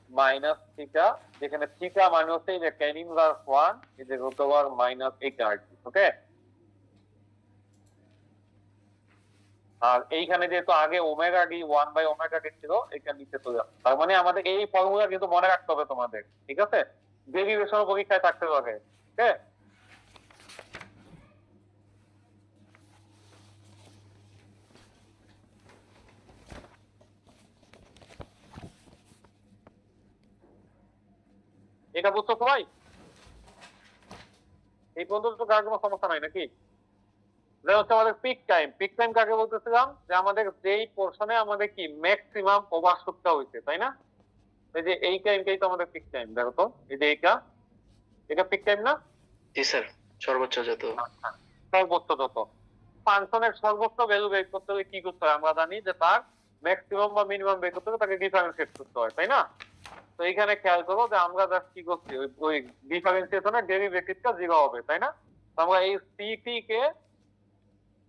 মাইনাস থিটা, যেখানে থিটা মানে হচ্ছে এই যে tan ইনভার্স 1 এই যে রুট ওভার মাইনাস এইটা আর কি। ওকে, আর এইখানে যেহেতু আগে omega D 1 by omega D ছিল, এটা নিচে চলে যাচ্ছে। তার মানে আমাদের এই ফর্মুলা কিন্তু মনে রাখতে হবে তোমাদের, ঠিক আছে? ডেরিভেশন পরীক্ষায় থাকতে পারে। ওকে, এটা বুঝছো সবাই? এই পর্যন্ত তো কার কোনো সমস্যা নাই নাকি? যেটা হচ্ছে আমাদের পিক টাইম, পিক টাইম কাকে বলতেছিলাম? যে আমাদের যেই পোর্শনে আমাদের কি ম্যাক্সিমাম ওভারশুটটা হইছে, তাই না? এই যে এই টাইমটাই তো আমাদের পিক টাইম। দেখো তো এই যে এটা পিক টাইম না? জি স্যার সর্বোচ্চ যত সর্বোচ্চ যত ফাংশনের সর্বোচ্চ ভ্যালু বের করতে হলে কি করতে হয়? আমরা জানি যে তার ম্যাক্সিমাম বা মিনিমাম বের করতে হলে তাকে ডিফারেন্সিয়েট করতে হয়, তাই না? তো এইখানে খেয়াল করো যে আমরা জাস্ট কি করছি, ওই ডিফারেন্সিয়েশনের ডেরিভেটিভটা 0 হবে, তাই না? তো আমরা এই সিটি কে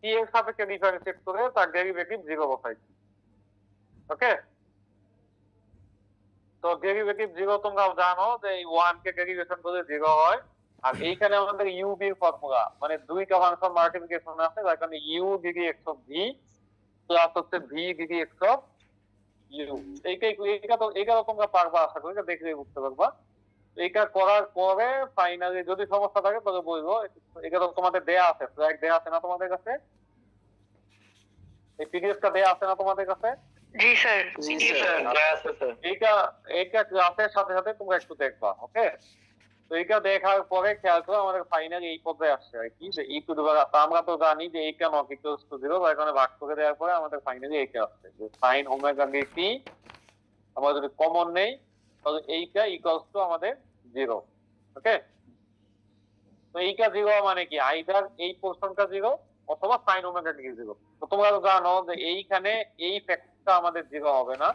টি এর সাপেক্ষে ডিফারেন্সিয়েট করে তার ডেরিভেটিভ 0 বসাইছি। ওকে, তো ডেরিভেটিভ 0 তোমরা জানো যে এই 1 কে ডেরিভেশন করে 0 হয়। আর এইখানে আমাদের ইউবি এর ফর্মুলা, মানে দুইটা ফাংশন মাল্টিপ্লিকেশন আছে, যার কারণে u degree x of v plus হচ্ছে v degree x of u. এইটা তোমরা পারবা, আশা করি এটা দেখলেই বুঝতে পারবা। এইটা করার পরে ফাইনালি যদি সমস্যা থাকে তবে বলবো। এটা তো তোমাদের দেয়া আছে, স্লাইড দেয়া আছে না তোমাদের কাছে? এই পিডিএফটা দেয়া আছে না তোমাদের কাছে? জি স্যার। জি স্যার এইটা ক্লাসের সাথে সাথে তোমরা একটু দেখবা। ওকে, তো এইটা দেখার পরে খেয়াল করো আমাদের ফাইনালি এই পর্যায়ে আসছে আর কি, যে ই টু দি পাওয়ার, আমরা তো জানি যে এইটা নট ইকুয়ালস টু 0, তার কারণে ভাগ করে দেওয়ার পরে আমাদের ফাইনালি এইটা আসছে যে sin ওমেগা টি। আমরা যদি কমন নেই তাহলে এইটা ইকুয়ালস টু আমাদের 0। ওকে, তো এইটা 0 মানে কি আইদার এই পোরশনটা 0 অথবা sin ওমেগা টি 0। তো তোমরা তো জানো যে এইখানে এই ফ্যাক্টরটা আমাদের 0 হবে না,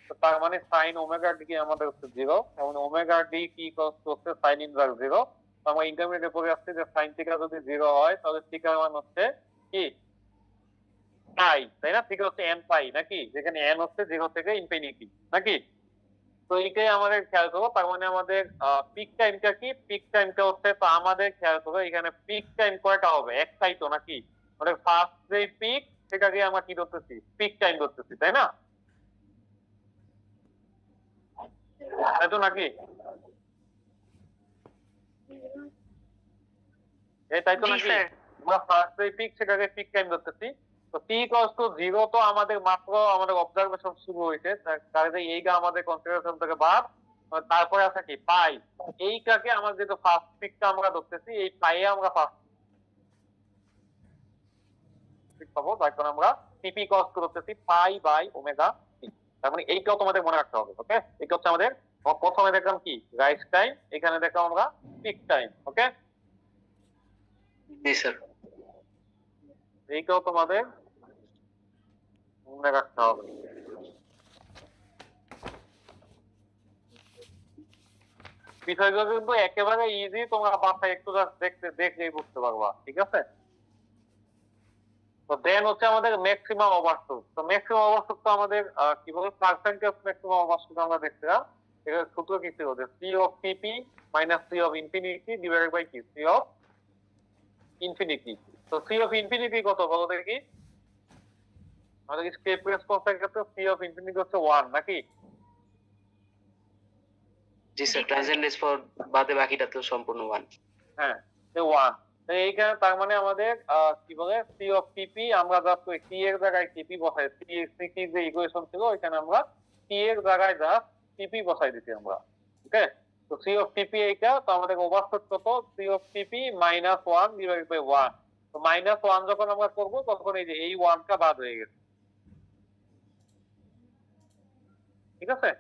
তো তার মানে sin ওমেগা টি কি আমাদের হচ্ছে 0, এবং ওমেগা টি কি ইকুয়ালস টু হচ্ছে sin ইনভার্স 0। তো আমরা ইন্টারমিডিয়েটে পড়ে আসছে যে sin থিটা যদি 0 হয় তাহলে থিটার মান হচ্ছে কি পাই, তাই না? থিটা হচ্ছে n পাই নাকি, যেখানে n হচ্ছে 0 থেকে ইনফিনিটি নাকি। তো তো এইটাই আমাদের খেয়াল করবো। তার মানে আমাদের পিক টাইমটা কি, পিক টাইমটা হচ্ছে, তো আমাদের খেয়াল করবো এখানে পিক টাইম কয়টা হবে, একটাই তো নাকি, মানে ফার্স্ট যে পিক সেটাকে আমরা কি ধরতেছি, পিক টাইম ধরতেছি, তাই না? তাই তো নাকি, তাই তো জি নাকি, স্যার। আমরা ফার্স্ট যে পিক সেটাকে পিক টাইম ধরতেছি। তো t equals to 0 তো আমাদের মাত্র আমাদের অবজারভেশন শুরু হয়েছে, তাহলে এইটা আমাদের কনসিডারেশন থেকে বাদ। তারপরে আছে কি পাই, এইটাকে আমরা যেহেতু ফার্স্ট পিকটা আমরা ধরতেছি, এই পাইয়ে আমরা ফার্স্ট পিক পাবো, তার কারণে আমরা tp equals to ধরতেছি পাই বাই ওমেগা t। তার মানে এইটাও তোমাদের মনে রাখতে হবে। ওকে, এটা হচ্ছে আমাদের প্রথমে দেখলাম কি রাইজ টাইম, এখানে দেখলাম আমরা পিক টাইম। ওকে, জি স্যার। এইটাও তোমাদের মনে রাখতে হবে। বিষয়গুলো কিন্তু একেবারে ইজি, তোমরা বাসায় একটু জাস্ট দেখলেই বুঝতে পারবা, ঠিক আছে? তো দেন হচ্ছে আমাদের ম্যাক্সিমাম ওভারশুট। তো ম্যাক্সিমাম ওভারশুট তো আমাদের কি বলে পার্সেন্টেজ ম্যাক্সিমাম ওভারশুট আমরা দেখছিলাম। এটা সূত্র কি ছিল, যে c of tp minus c of infinity divided by কি c of infinity। তো c of infinity কত বলো দেখি, আমাদের স্টেপ রেসপন্সের ক্ষেত্রে c of infinity হচ্ছে 1 নাকি? জি স্যার, ট্রানজিয়েন্ট রেসপন্স বাদে বাকিটা তো সম্পূর্ণ 1। হ্যাঁ, 1। তো এইখানে তার মানে আমাদের কি বলে c of tp আমরা জাস্ট ওই t এর জায়গায় tp বসাই, c যে ইকুয়েশন ছিল ওইখানে আমরা t এর জায়গায় জাস্ট tp বসাই দিছি আমরা। ওকে, তো c of tp এইটা, তো আমাদের ওভারশুট কত, c of tp -1 divided by 1। তো -1 যখন আমরা করব তখন এই যে এই 1 টা বাদ হয়ে গেছে, ঠিক আছে?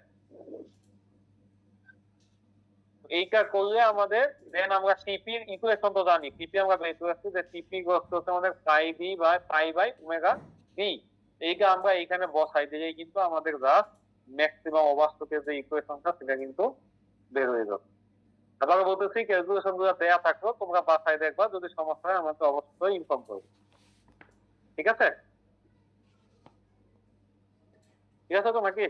এইটা করলে আমাদের দেন আমরা টিপি এর ইকুয়েশন তো জানি, টিপি আমরা বের করেছি যে টিপি হচ্ছে আমাদের pi B by pi by omega B. এইটা আমরা এখানে বসাই দিলেই কিন্তু আমাদের জাস্ট ম্যাক্সিমাম ওভারশুটের যে ইকুয়েশনটা সেটা কিন্তু বের হয়ে যাবে। আবার বলতেছি ক্যালকুলেশন গুলো দেয়া থাকলো, তোমরা বাসায় দেখবা, যদি সমস্যা হয় আমাকে অবশ্যই ইনফর্ম করবে, ঠিক আছে? ঠিক আছে তো নাকি?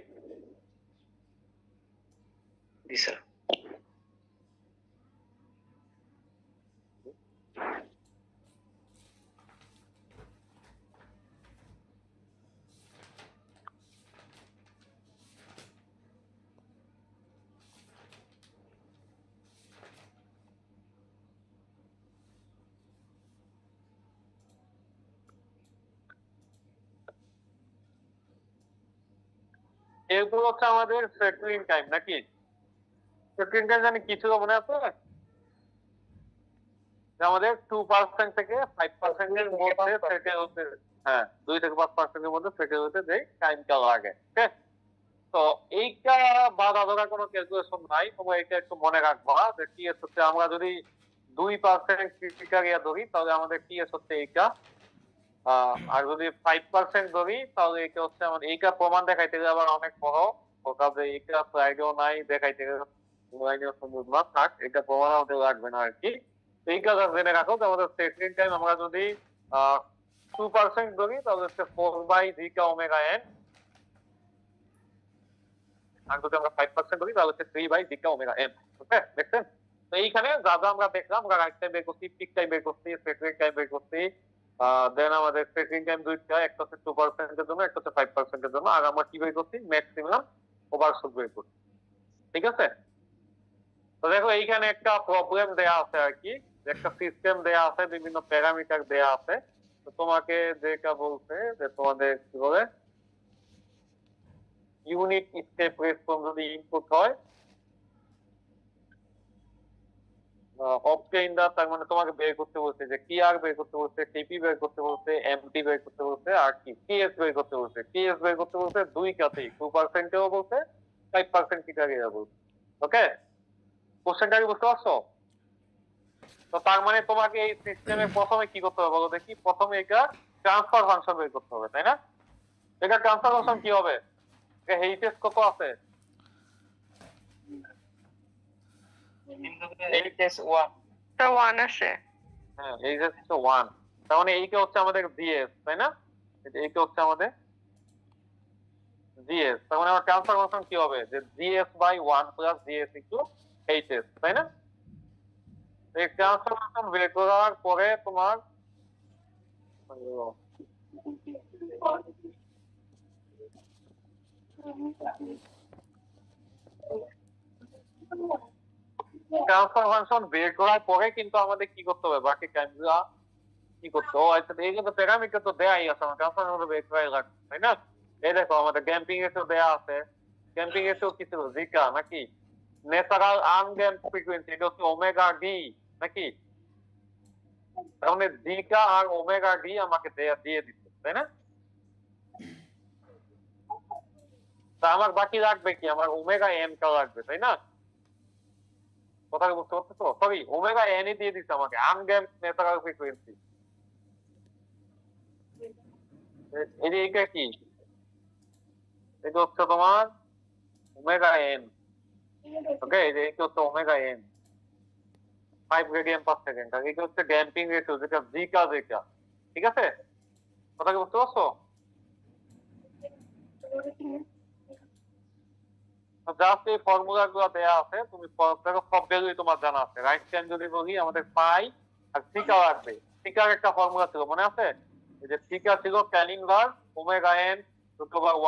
জি স্যার। এরপর হচ্ছে আমাদের সেটলিং টাইম নাকি? সেটলিং টাইম জানি কিছু মনে আছে, আমাদের 2% থেকে 5% এর মধ্যে সেটেল হতে, হ্যাঁ 2 থেকে 5% এর মধ্যে সেটেল হতে যে টাইমটা লাগে। ঠিক আছে, তো এইটা বাদ আলাদা কোনো ক্যালকুলেশন নাই, তোমরা এটা একটু মনে রাখবা যে টিএস হচ্ছে, আমরা যদি 2% ক্রিটিক্যাল ধরি তাহলে আমাদের টিএস হচ্ছে এইটা, আর যদি 5% ধরি তাহলে এটা হচ্ছে আমাদের, এইটা প্রমাণ দেখাইতে গেলে আবার অনেক বড়, ওখানে এইটা স্লাইডও নাই দেখাইতে গেলে সম্ভব না, থাক এটা প্রমাণ আমাদের লাগবে না আর কি। এই কথা জেনে রাখো যে আমাদের সেটলিং টাইম আমরা যদি 2% ধরি তাহলে হচ্ছে 4/d ওমেগা n, আর যদি আমরা 5% ধরি তাহলে হচ্ছে 3/d ওমেগা n। ওকে, দেখছেন? তো এইখানে যা যা আমরা দেখলাম, আমরা রাইট টাইম বের করছি, পিক টাইম বের করছি, সেটলিং টাইম বের করছি, দেন আমাদের সেটলিং টাইম দুইটা, একটা হচ্ছে 2% এর জন্য, একটা হচ্ছে 5% এর জন্য, আর আমরা কি বের করছি, ম্যাক্সিমাম ওভারশুট বের করছি। ঠিক আছে, তো দেখো এইখানে একটা প্রবলেম দেয়া আছে আর কি, একটা সিস্টেম দেয়া আছে, বিভিন্ন প্যারামিটার দেয়া আছে। তো তোমাকে যেটা বলছে যে তোমাদের কি বলে, ইউনিট স্টেপ রেসপন্স যদি ইনপুট হয় অবটেইন দা, তার মানে তোমাকে বের করতে বলছে যে কি আর বের করতে বলছে, টিপি বের করতে বলছে, এমটি বের করতে বলছে, আর কি টিএস বের করতে বলছে। টিএস বের করতে বলছে দুই কাতেই, 2% এও বলছে, 5% কিটারিয়া বলছে। ওকে, কোশ্চেনটা কি বুঝতে পারছো? তো তার মানে তোমাকে এই সিস্টেমে প্রথমে কি করতে হবে বলো দেখি, প্রথমে এটা ট্রান্সফার ফাংশন বের করতে হবে, তাই না? এটা ট্রান্সফার ফাংশন কি হবে, এটা এইচএস কত আছে, এইচএস 1। তো 1 আছে। হ্যাঁ এইচএস হচ্ছে 1, তার মানে এইটা হচ্ছে আমাদের ডিএস, তাই না? এইটা হচ্ছে আমাদের জিএস, তার মানে আমার ট্রান্সফার ফাংশন কি হবে যে GS by 1 plus GS into HS, তাই না? এই ট্রান্সফার ফাংশন বের করার পরে তোমার ট্রান্সফার ফাংশন বের করার পরে কিন্তু আমাদের কি করতে হবে, বাকি টাইমগুলো কি করতে হবে? আচ্ছা, এই কিন্তু প্যারামিটার তো দেয়াই আছে, আমার ট্রান্সফার ফাংশন বের করাই লাগবে, তাই না? এই দেখো আমাদের ড্যাম্পিং রেশিও দেয়া আছে, ড্যাম্পিং রেশিও কি ছিল, জিকা নাকি ন্যাচারাল আনড্যাম্প ফ্রিকোয়েন্সি, এটা হচ্ছে ওমেগা ডি নাকি? তার মানে জিকা আর ওমেগা ডি আমাকে দিয়ে দিচ্ছে, তাই না? তা আমার বাকি রাখবে কি, আমার ওমেগা এন টা লাগবে, তাই না? কথা বুঝতে পারছো? সরি, ওমেগা এন ই দিয়ে দিচ্ছে আমাকে, আনড্যাম্প ন্যাচারাল ফ্রিকোয়েন্সি। এটা কি, এটা হচ্ছে তোমার ওমেগা এন। ওকে, এটা হচ্ছে omega n 5 radian per second, আর এটা হচ্ছে ড্যাম্পিং রেশিও, যেটা জিকা যেটা, ঠিক আছে? কথা কি বুঝতে পারছো? জাস্ট এই ফর্মুলা গুলো দেয়া আছে, তুমি সব ভ্যালুই তোমার জানা আছে। রাইট হ্যান্ড যদি বলি আমাদের পাই আর থিকা লাগবে। থিকার একটা ফর্মুলা ছিল, মনে আছে? এই যে থিকা ছিল tan inverse omega n √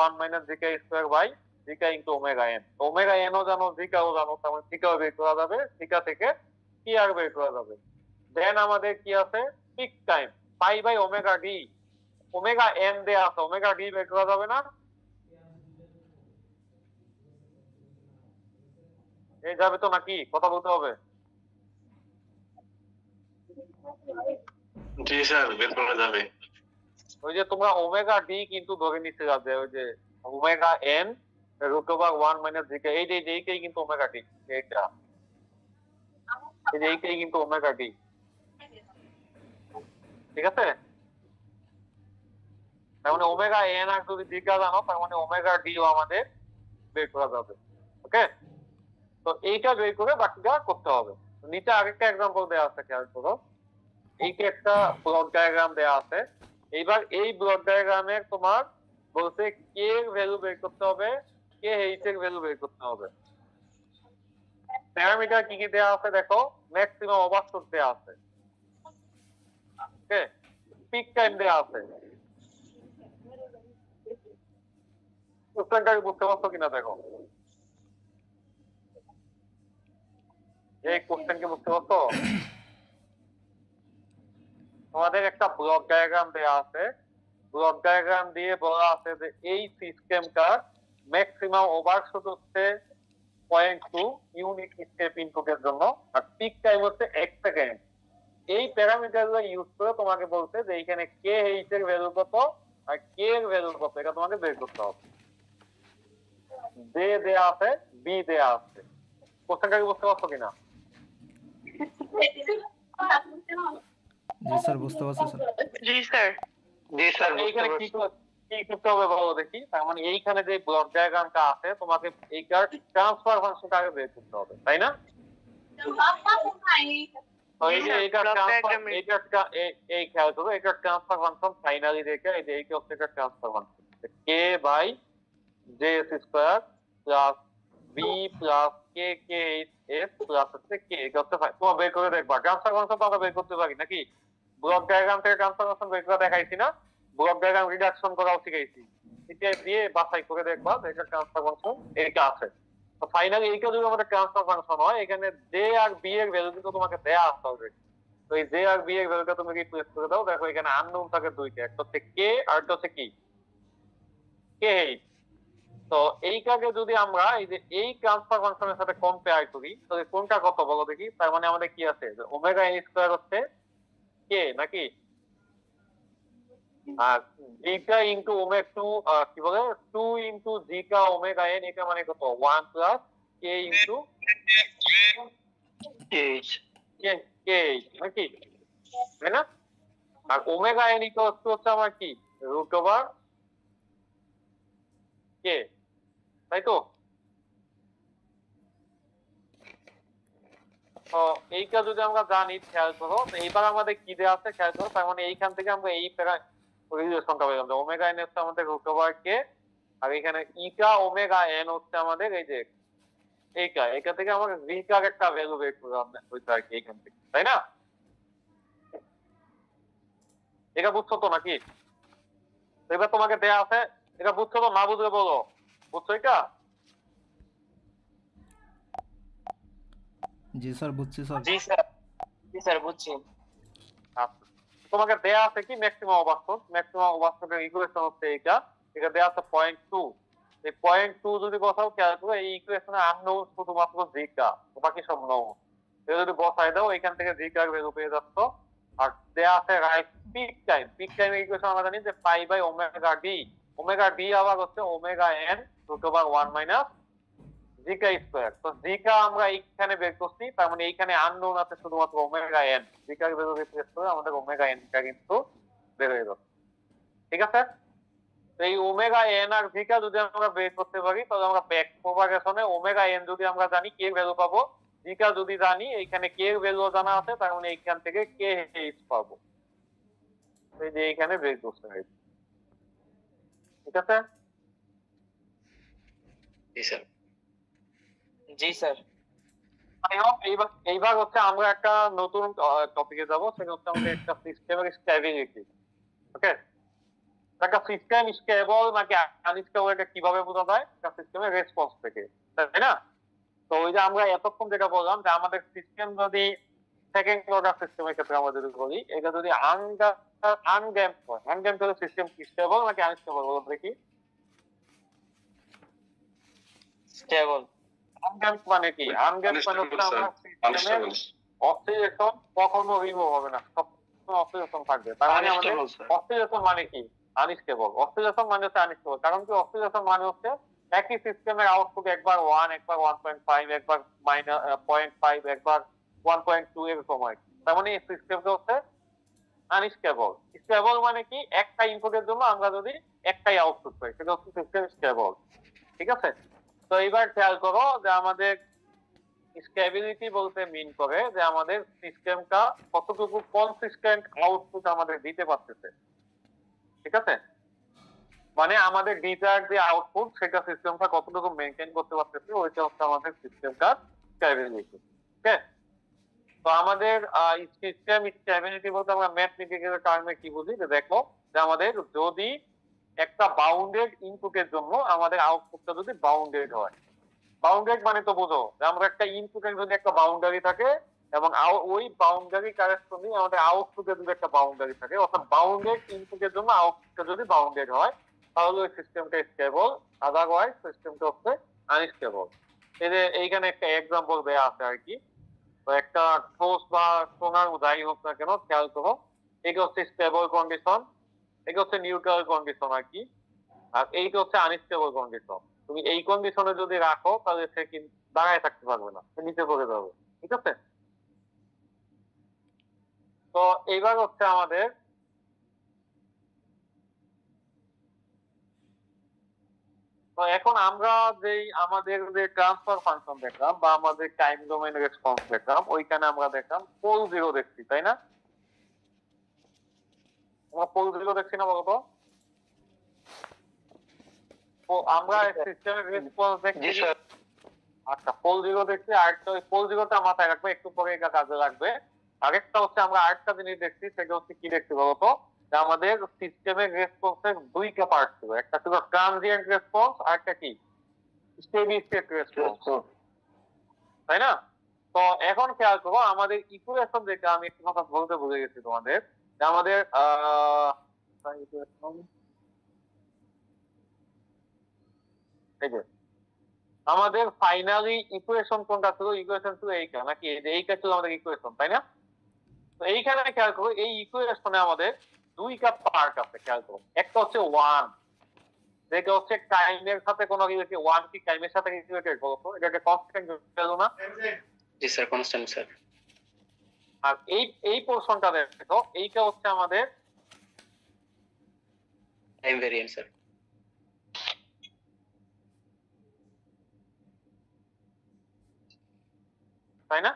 1 - zeta square by zeta into omega n। Omega n ও জানো, জিকাও জানো, তার মানে থিকাও বের করা যাবে, থিকা থেকে কি আর বের করা যাবে। দেন আমাদের কি আছে, peak time pi by omega D. Omega n দেয়া আছে, ওমেগা ডি বের করা যাবে না? এই যাবে তো নাকি, কথা বলতে হবে। জি স্যার, বের করা যাবে। ওই যে তোমরা ওমেগা ডি কিন্তু ধরে নিতে যাবে, ওই যে ওমেগা n √ 1 - জিকা, এইটাই কিন্তু ওমেগা ডি, এইটা এইটাই কিন্তু ওমেগা ডি, ঠিক আছে? তার মানে ওমেগা n আর যদি জিকা জানো, তার মানে ওমেগা ডি ও আমাদের বের করা যাবে। ওকে, তো এইটা বের করে বাকিটা করতে হবে। নিচে আরেকটা এক্সাম্পল দেওয়া আছে, খেয়াল করো। এইটা একটা ব্লক ডায়াগ্রাম দেওয়া আছে। এইবার এই ব্লক ডায়াগ্রামে তোমার বলছে কে এর ভ্যালু বের করতে হবে, কে এইচ এর ভ্যালু বের করতে হবে। প্যারামিটার কি কি দেওয়া আছে দেখো, ম্যাক্সিমাম ওভারশুট দেওয়া আছে, ওকে, পিক টাইম দেওয়া আছে। কোশ্চেনটা বুঝতে পারছো কিনা দেখো, এই কোশ্চেনকে বুঝতে পারছো? তোমাদের একটা ব্লক ডায়াগ্রাম দেওয়া আছে, ব্লক ডায়াগ্রাম দিয়ে বলা আছে যে এই সিস্টেমটার ম্যাক্সিমাম ওভারশুট হচ্ছে 0.2 ইউনিট স্টেপ ইনপুটের জন্য, আর পিক টাইম হচ্ছে 1 সেকেন্ড। এই প্যারামিটারগুলো ইউজ করে তোমাকে বলতে যে এইখানে কে এইচ এর ভ্যালু কত আর কে এর ভ্যালু কত, এটা তোমাকে বের করতে হবে। জে দেয়া আছে, বি দেয়া আছে। কোশ্চেনটা কি বুঝতে পারছো কিনা? জি স্যার, বুঝতে পারছি স্যার। জি স্যার। জি স্যার, এইখানে কি করতে হবে বলো দেখি। তার মানে এইখানে যে ব্লক ডায়াগ্রামটা আছে, তোমাকে এইটার ট্রান্সফার ফাংশনটা আগে বের করতে হবে, তাই না? তো এই যে এইটা ট্রান্সফার, এই খেয়াল করো, এটা ট্রান্সফার ফাংশন ফাইনালি দেখে এই যে এইটা হচ্ছে একটা transfer function, K by J S square plus B plus K K S plus হচ্ছে কে, এটা হচ্ছে তোমার বের করে দেখবা। ট্রান্সফার ফাংশন তো আমরা বের করতে পারি নাকি? ব্লক ডায়াগ্রাম থেকে ট্রান্সফার ফাংশন বের করে দেখাইছি না, ব্লক ডায়াগ্রাম রিডাকশন করাও শিখাইছি। এটা দিয়ে বাছাই করে দেখবা যে এটা ট্রান্সফার ফাংশন এইটা আছে। তো ফাইনালি এইটা যদি আমাদের ট্রান্সফার ফাংশন হয়, এখানে জে আর বি এর ভ্যালু কিন্তু তোমাকে দেয়া আছে অলরেডি। তো এই জে আর বি এর ভ্যালুটা তুমি রিপ্লেস করে দাও, দেখো এখানে আননোন থাকে দুইটা, একটা হচ্ছে কে আর একটা হচ্ছে কি, কে এইচ। তো এইটাকে যদি আমরা এই যে এই ট্রান্সফার ফাংশনের সাথে কম্পেয়ার করি, তাহলে কোনটা কত বলো দেখি। তার মানে আমাদের কি আছে, যে ওমেগা এন স্কয়ার হচ্ছে কে নাকি, আর জিকা ইনটু ওমেগা 2 কি বলে 2 ইনটু জিকা ওমেগা এন, এটা মানে কত 1 প্লাস কে ইনটু এইচ কে নাকি, তাই না? আর ওমেগা এন হচ্ছে আমার কি √ কে, তাই তো? তো এইটা যদি আমরা জানি, খেয়াল করো, তো এইবার আমাদের কি দেওয়া আছে খেয়াল করো। তার মানে এইখান থেকে আমরা এই রিলেশনটা পেলাম যে ওমেগা এন হচ্ছে আমাদের √ কে, আর এখানে ইকা ওমেগা এন হচ্ছে আমাদের এই যে এইটা থেকে আমাকে ভিকার একটা ভ্যালু বের করে হইতে আর কি এখান থেকে, তাই না? এটা বুঝছো তো নাকি? এবার তোমাকে দেয়া আছে, এটা বুঝছো তো? না বুঝলে বলো, বুঝছো এটা? জি স্যার, বুঝছি স্যার। জি স্যার, জি স্যার বুঝছি। আচ্ছা, তোমাকে দেয়া আছে কি ম্যাক্সিমাম অবাস্তবের ইকুয়েশন হচ্ছে এইটা। এটা দেয়া আছে 0.2। এই 0.2 যদি বসাও খেয়াল করো, এই ইকুয়েশনে আননোন শুধুমাত্র জিকা, বাকি সব নোন। এটা যদি বসাই দাও এখান থেকে জিকার ভ্যালু পেয়ে যাচ্ছ। আর দেয়া আছে রাইট পিক টাইম ইকুয়েশন আমরা জানি যে পাই বাই ওমেগা ডি আবার হচ্ছে omega N √1 minus Zika square. তো জিকা আমরা এইখানে বের করছি, তার মানে এইখানে আননোন আছে শুধুমাত্র ওমেগা এন। জিকার ভ্যালু রিপ্লেস করে আমাদের ওমেগা এন টা কিন্তু বের হয়ে যাবে। ঠিক আছে? এই ওমেগা এন আর জিকা যদি আমরা বের করতে পারি তাহলে আমরা ব্যাক প্রপাগেশনে ওমেগা এন যদি আমরা জানি কে ভ্যালু পাবো, জিকা যদি জানি এইখানে কে ভ্যালু জানা আছে, তার মানে এইখান থেকে কে এইচ পাবো। এই যে এইখানে বের করতে হবে। ঠিক আছে? জি স্যার। জি স্যার। এইবার হচ্ছে আমরা একটা নতুন টপিকে যাব, সেটা হচ্ছে আমাদের একটা সিস্টেমের স্টেবিলিটি। ওকে, একটা সিস্টেম স্টেবল নাকি আনস্টেবল এটা কিভাবে বোঝা যায়? একটা সিস্টেমের রেসপন্স থেকে, তাই না? তো ওই যে আমরা এতক্ষণ যেটা বললাম যে আমাদের সিস্টেম যদি সেকেন্ড অর্ডার সিস্টেমের ক্ষেত্রে আমরা যদি বলি, এটা যদি আনড্যাম্প হয়, আনড্যাম্প হলে সিস্টেম কি স্টেবল নাকি আনস্টেবল বলো দেখি? স্টেবল। আনড্যাম্প মানে কি? আনড্যাম্প মানে হচ্ছে আমরা সিস্টেমের অসিলেশন কখনো রিমুভ হবে না, সবসময় অসিলেশন থাকবে। তার মানে আমাদের অসিলেশন মানে কি? আনস্টেবল। অসিলেশন মানে হচ্ছে আনস্টেবল। কারণ কি? অসিলেশন মানে হচ্ছে একই সিস্টেমের আউটপুট একবার 1, একবার 1.5, একবার -0.5, একবার 1.2 এরকম হয়। তার মানে এই সিস্টেমটা হচ্ছে আনস্টেবল। স্টেবল মানে কি? একটা ইনপুটের জন্য আমরা যদি একটাই আউটপুট পাই, সেটা হচ্ছে সিস্টেম স্টেবল। ঠিক আছে? তো এবার খেয়াল করো যে আমাদের স্টেবিলিটি বলতে মিন করে যে আমাদের সিস্টেমটা কতটুকু কনসিস্টেন্ট আউটপুট আমাদের দিতে পারতেছে। ঠিক আছে? মানে আমাদের ডিজায়ার্ড যে আউটপুট সেটা সিস্টেমটা কতটুকু মেইনটেইন করতে পারতেছে, ওইটা হচ্ছে আমাদের সিস্টেমটার স্টেবিলিটি। ওকে, তো আমাদের সিস্টেম স্টেবিলিটি বলতে আমরা ম্যাথমেটিক্যাল টার্মে কি বুঝি? যে দেখো যে আমাদের যদি একটা বাউন্ডেড ইনপুটের জন্য আমাদের আউটপুটটা যদি বাউন্ডেড হয়, বাউন্ডেড মানে তো বুঝো যে আমরা একটা ইনপুটের যদি একটা বাউন্ডারি থাকে এবং ওই বাউন্ডারি কারেসপন্ডিং আমাদের আউটপুটের যদি একটা বাউন্ডারি থাকে, অর্থাৎ বাউন্ডেড ইনপুটের জন্য আউটপুটটা যদি বাউন্ডেড হয় তাহলে ওই সিস্টেমটা স্টেবল, আদারওয়াইজ সিস্টেমটা হচ্ছে আনস্টেবল। এই যে এইখানে একটা এক্সাম্পল দেয়া আছে আর কি। তো একটা ঠোস বা সোনার যাই হোক না কেন, খেয়াল করো এটা হচ্ছে স্টেবল কন্ডিশন, এটা হচ্ছে নিউট্রাল কন্ডিশন আর কি, আর এইটা হচ্ছে আনস্টেবল কন্ডিশন। তুমি এই কন্ডিশনে যদি রাখো তাহলে সে কিন্তু দাঁড়ায় থাকতে পারবে না, সে নিচে পড়ে যাবে। ঠিক আছে? তো এইবার হচ্ছে আমাদের তো এখন আমরা আমাদের যে ট্রান্সফার ফাংশন দেখলাম বা আমাদের টাইম ডোমেইন রেসপন্স দেখলাম, ওইখানে আমরা দেখলাম পোল জিরো দেখছি, তাই না? আমরা পোল জিরো দেখছি না বলতো? আমরা সিস্টেমের রেসপন্স দেখছি। আচ্ছা, পোল জিরো দেখছি। আরেকটা ওই পোল জিরোটা মাথায় রাখবে, একটু পরে এটা কাজে লাগবে। আরেকটা হচ্ছে আমরা আরেকটা জিনিস দেখছি, সেটা হচ্ছে কি দেখছি বলতো? যে আমাদের সিস্টেমের রেসপন্সের দুইটা পার্ট ছিল, একটা ছিল ট্রানজিয়েন্ট রেসপন্স আর একটা কি স্টেডি স্টেট রেসপন্স, তাই না? তো এখন খেয়াল করো আমাদের ইকুয়েশন দেখে আমি একটা কথা বলতে ভুলে গেছি তোমাদের, যে আমাদের এই যে আমাদের ফাইনালি ইকুয়েশন কোনটা ছিল? ইকুয়েশন ছিল এইটা নাকি? এইটা ছিল আমাদের ইকুয়েশন, তাই না? তো এইখানে খেয়াল করো এই ইকুয়েশনে আমাদের দুইটা পার্ট আছে, খেয়াল করো। একটা হচ্ছে 1, যেটা হচ্ছে টাইমের সাথে কোনো রিলেটেড। 1 কি টাইমের সাথে রিলেটেড বলতো? এটা একটা কনস্ট্যান্ট ভ্যালু না? জি স্যার, কনস্ট্যান্ট স্যার। আর এই পোরশনটা দেখো, এইটা হচ্ছে আমাদের টাইম ভেরিয়েন্ট স্যার। তাই না?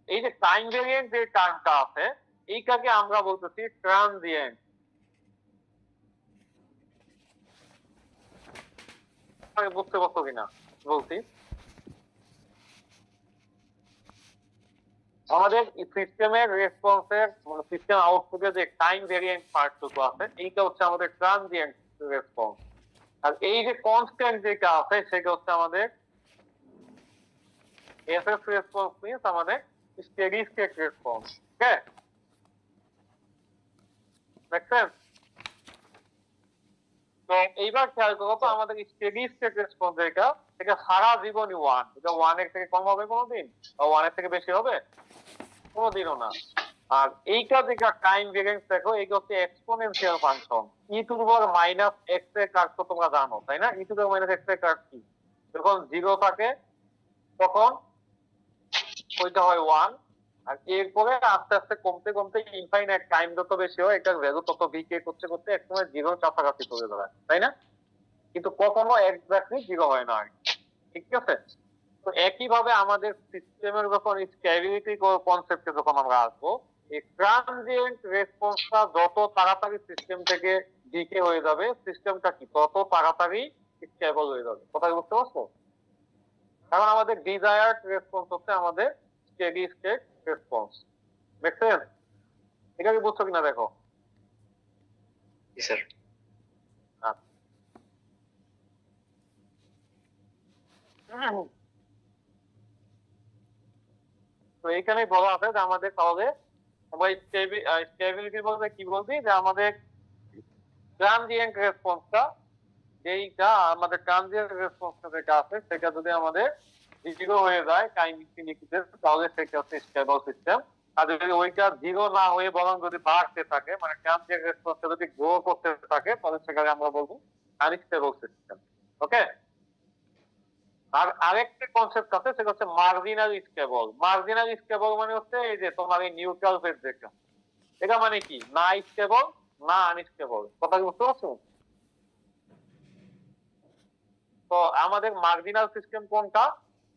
এই যে টাইম ভেরিয়েন্ট যে টার্মটা আছে, এইটাকে আমরা বলতেছি ট্রানজিয়েন্ট। বুঝতে পারছো কিনা বলছি? আমাদের সিস্টেমের রেসপন্সের মানে সিস্টেম আউটপুটে যে টাইম ভেরিয়েন্ট পার্টটুকু আছে এইটা হচ্ছে আমাদের ট্রানজিয়েন্ট রেসপন্স, আর এই যে কনস্ট্যান্ট যেটা আছে সেটা হচ্ছে আমাদের এসএস রেসপন্স মিন্স আমাদের স্টেডি স্টেট রেসপন্স। ওকে, দেখছেন? তো এইবার খেয়াল করো তো আমাদের স্টেডি স্টেট রেসপন্স এটা সারা জীবনই ওয়ান, এটা ওয়ানের থেকে কম হবে কোনোদিন, বা ওয়ানের থেকে বেশি হবে কোনোদিনও না। আর এইটা যেটা টাইম ভেরিয়েন্স দেখো এইটা হচ্ছে exponential function. E to the power minus x এর কাজ তো তোমরা জানো তাই না? E to the power minus x এর কাজ কি? যখন জিরো থাকে তখন ওইটা হয় ওয়ান, আর এরপরে আস্তে আস্তে কমতে কমতে ইনফাইনাইট টাইম যত বেশি হয় এটার ভ্যালু তত ডিকে করতে করতে একসময় জিরোর কাছাকাছি চলে যায় তাই না? কিন্তু কখনো এক্স্যাক্টলি জিরো হয় না, ঠিক আছে? তো একইভাবে আমাদের সিস্টেমের যখন স্টেবিলিটি কনসেপ্টে যখন আমরা আসবো, এই ট্রানজিয়েন্ট রেসপন্সটা যত তাড়াতাড়ি সিস্টেম থেকে ডিকে হয়ে যাবে সিস্টেমটা কি তত তাড়াতাড়ি স্টেবল হয়ে যাবে। কথা বুঝতে পারছো? কারণ আমাদের ডিজায়ার্ড রেসপন্স হচ্ছে আমাদের স্টেডি স্টেট রেসপন্স। দেখছেন? এটা কি বুঝছো কিনা দেখো? জি স্যার। তো এইখানেই বলা আছে যে আমাদের তাহলে আমরা স্টেবিলিটি বলতে কি বলছি, যে আমাদের ট্রানজিয়েন্ট রেসপন্সটা যেইটা আমাদের ট্রানজিয়েন্ট রেসপন্সটা যেটা আছে সেটা যদি আমাদের জিরো হয়ে যায় টাইম ইনফিনিটিতে তাহলে সেটা হচ্ছে স্টেবল সিস্টেম। আর যদি ওইটা জিরো না হয়ে বরং যদি বাড়তে থাকে মানে ট্রানজিয়েন্ট রেসপন্সটা যদি গ্রো করতে থাকে তাহলে সেখানে আমরা বলবো আনস্টেবল সিস্টেম। ওকে, আর আরেকটা কনসেপ্ট আছে সেটা হচ্ছে মার্জিনাল স্টেবল। মার্জিনাল স্টেবল মানে হচ্ছে এই যে তোমার এই নিউট্রাল ফেজ যেটা, এটা মানে কি না স্টেবল না আনস্টেবল। কথা বুঝতে পারছো? তো আমাদের মার্জিনাল সিস্টেম কোনটা?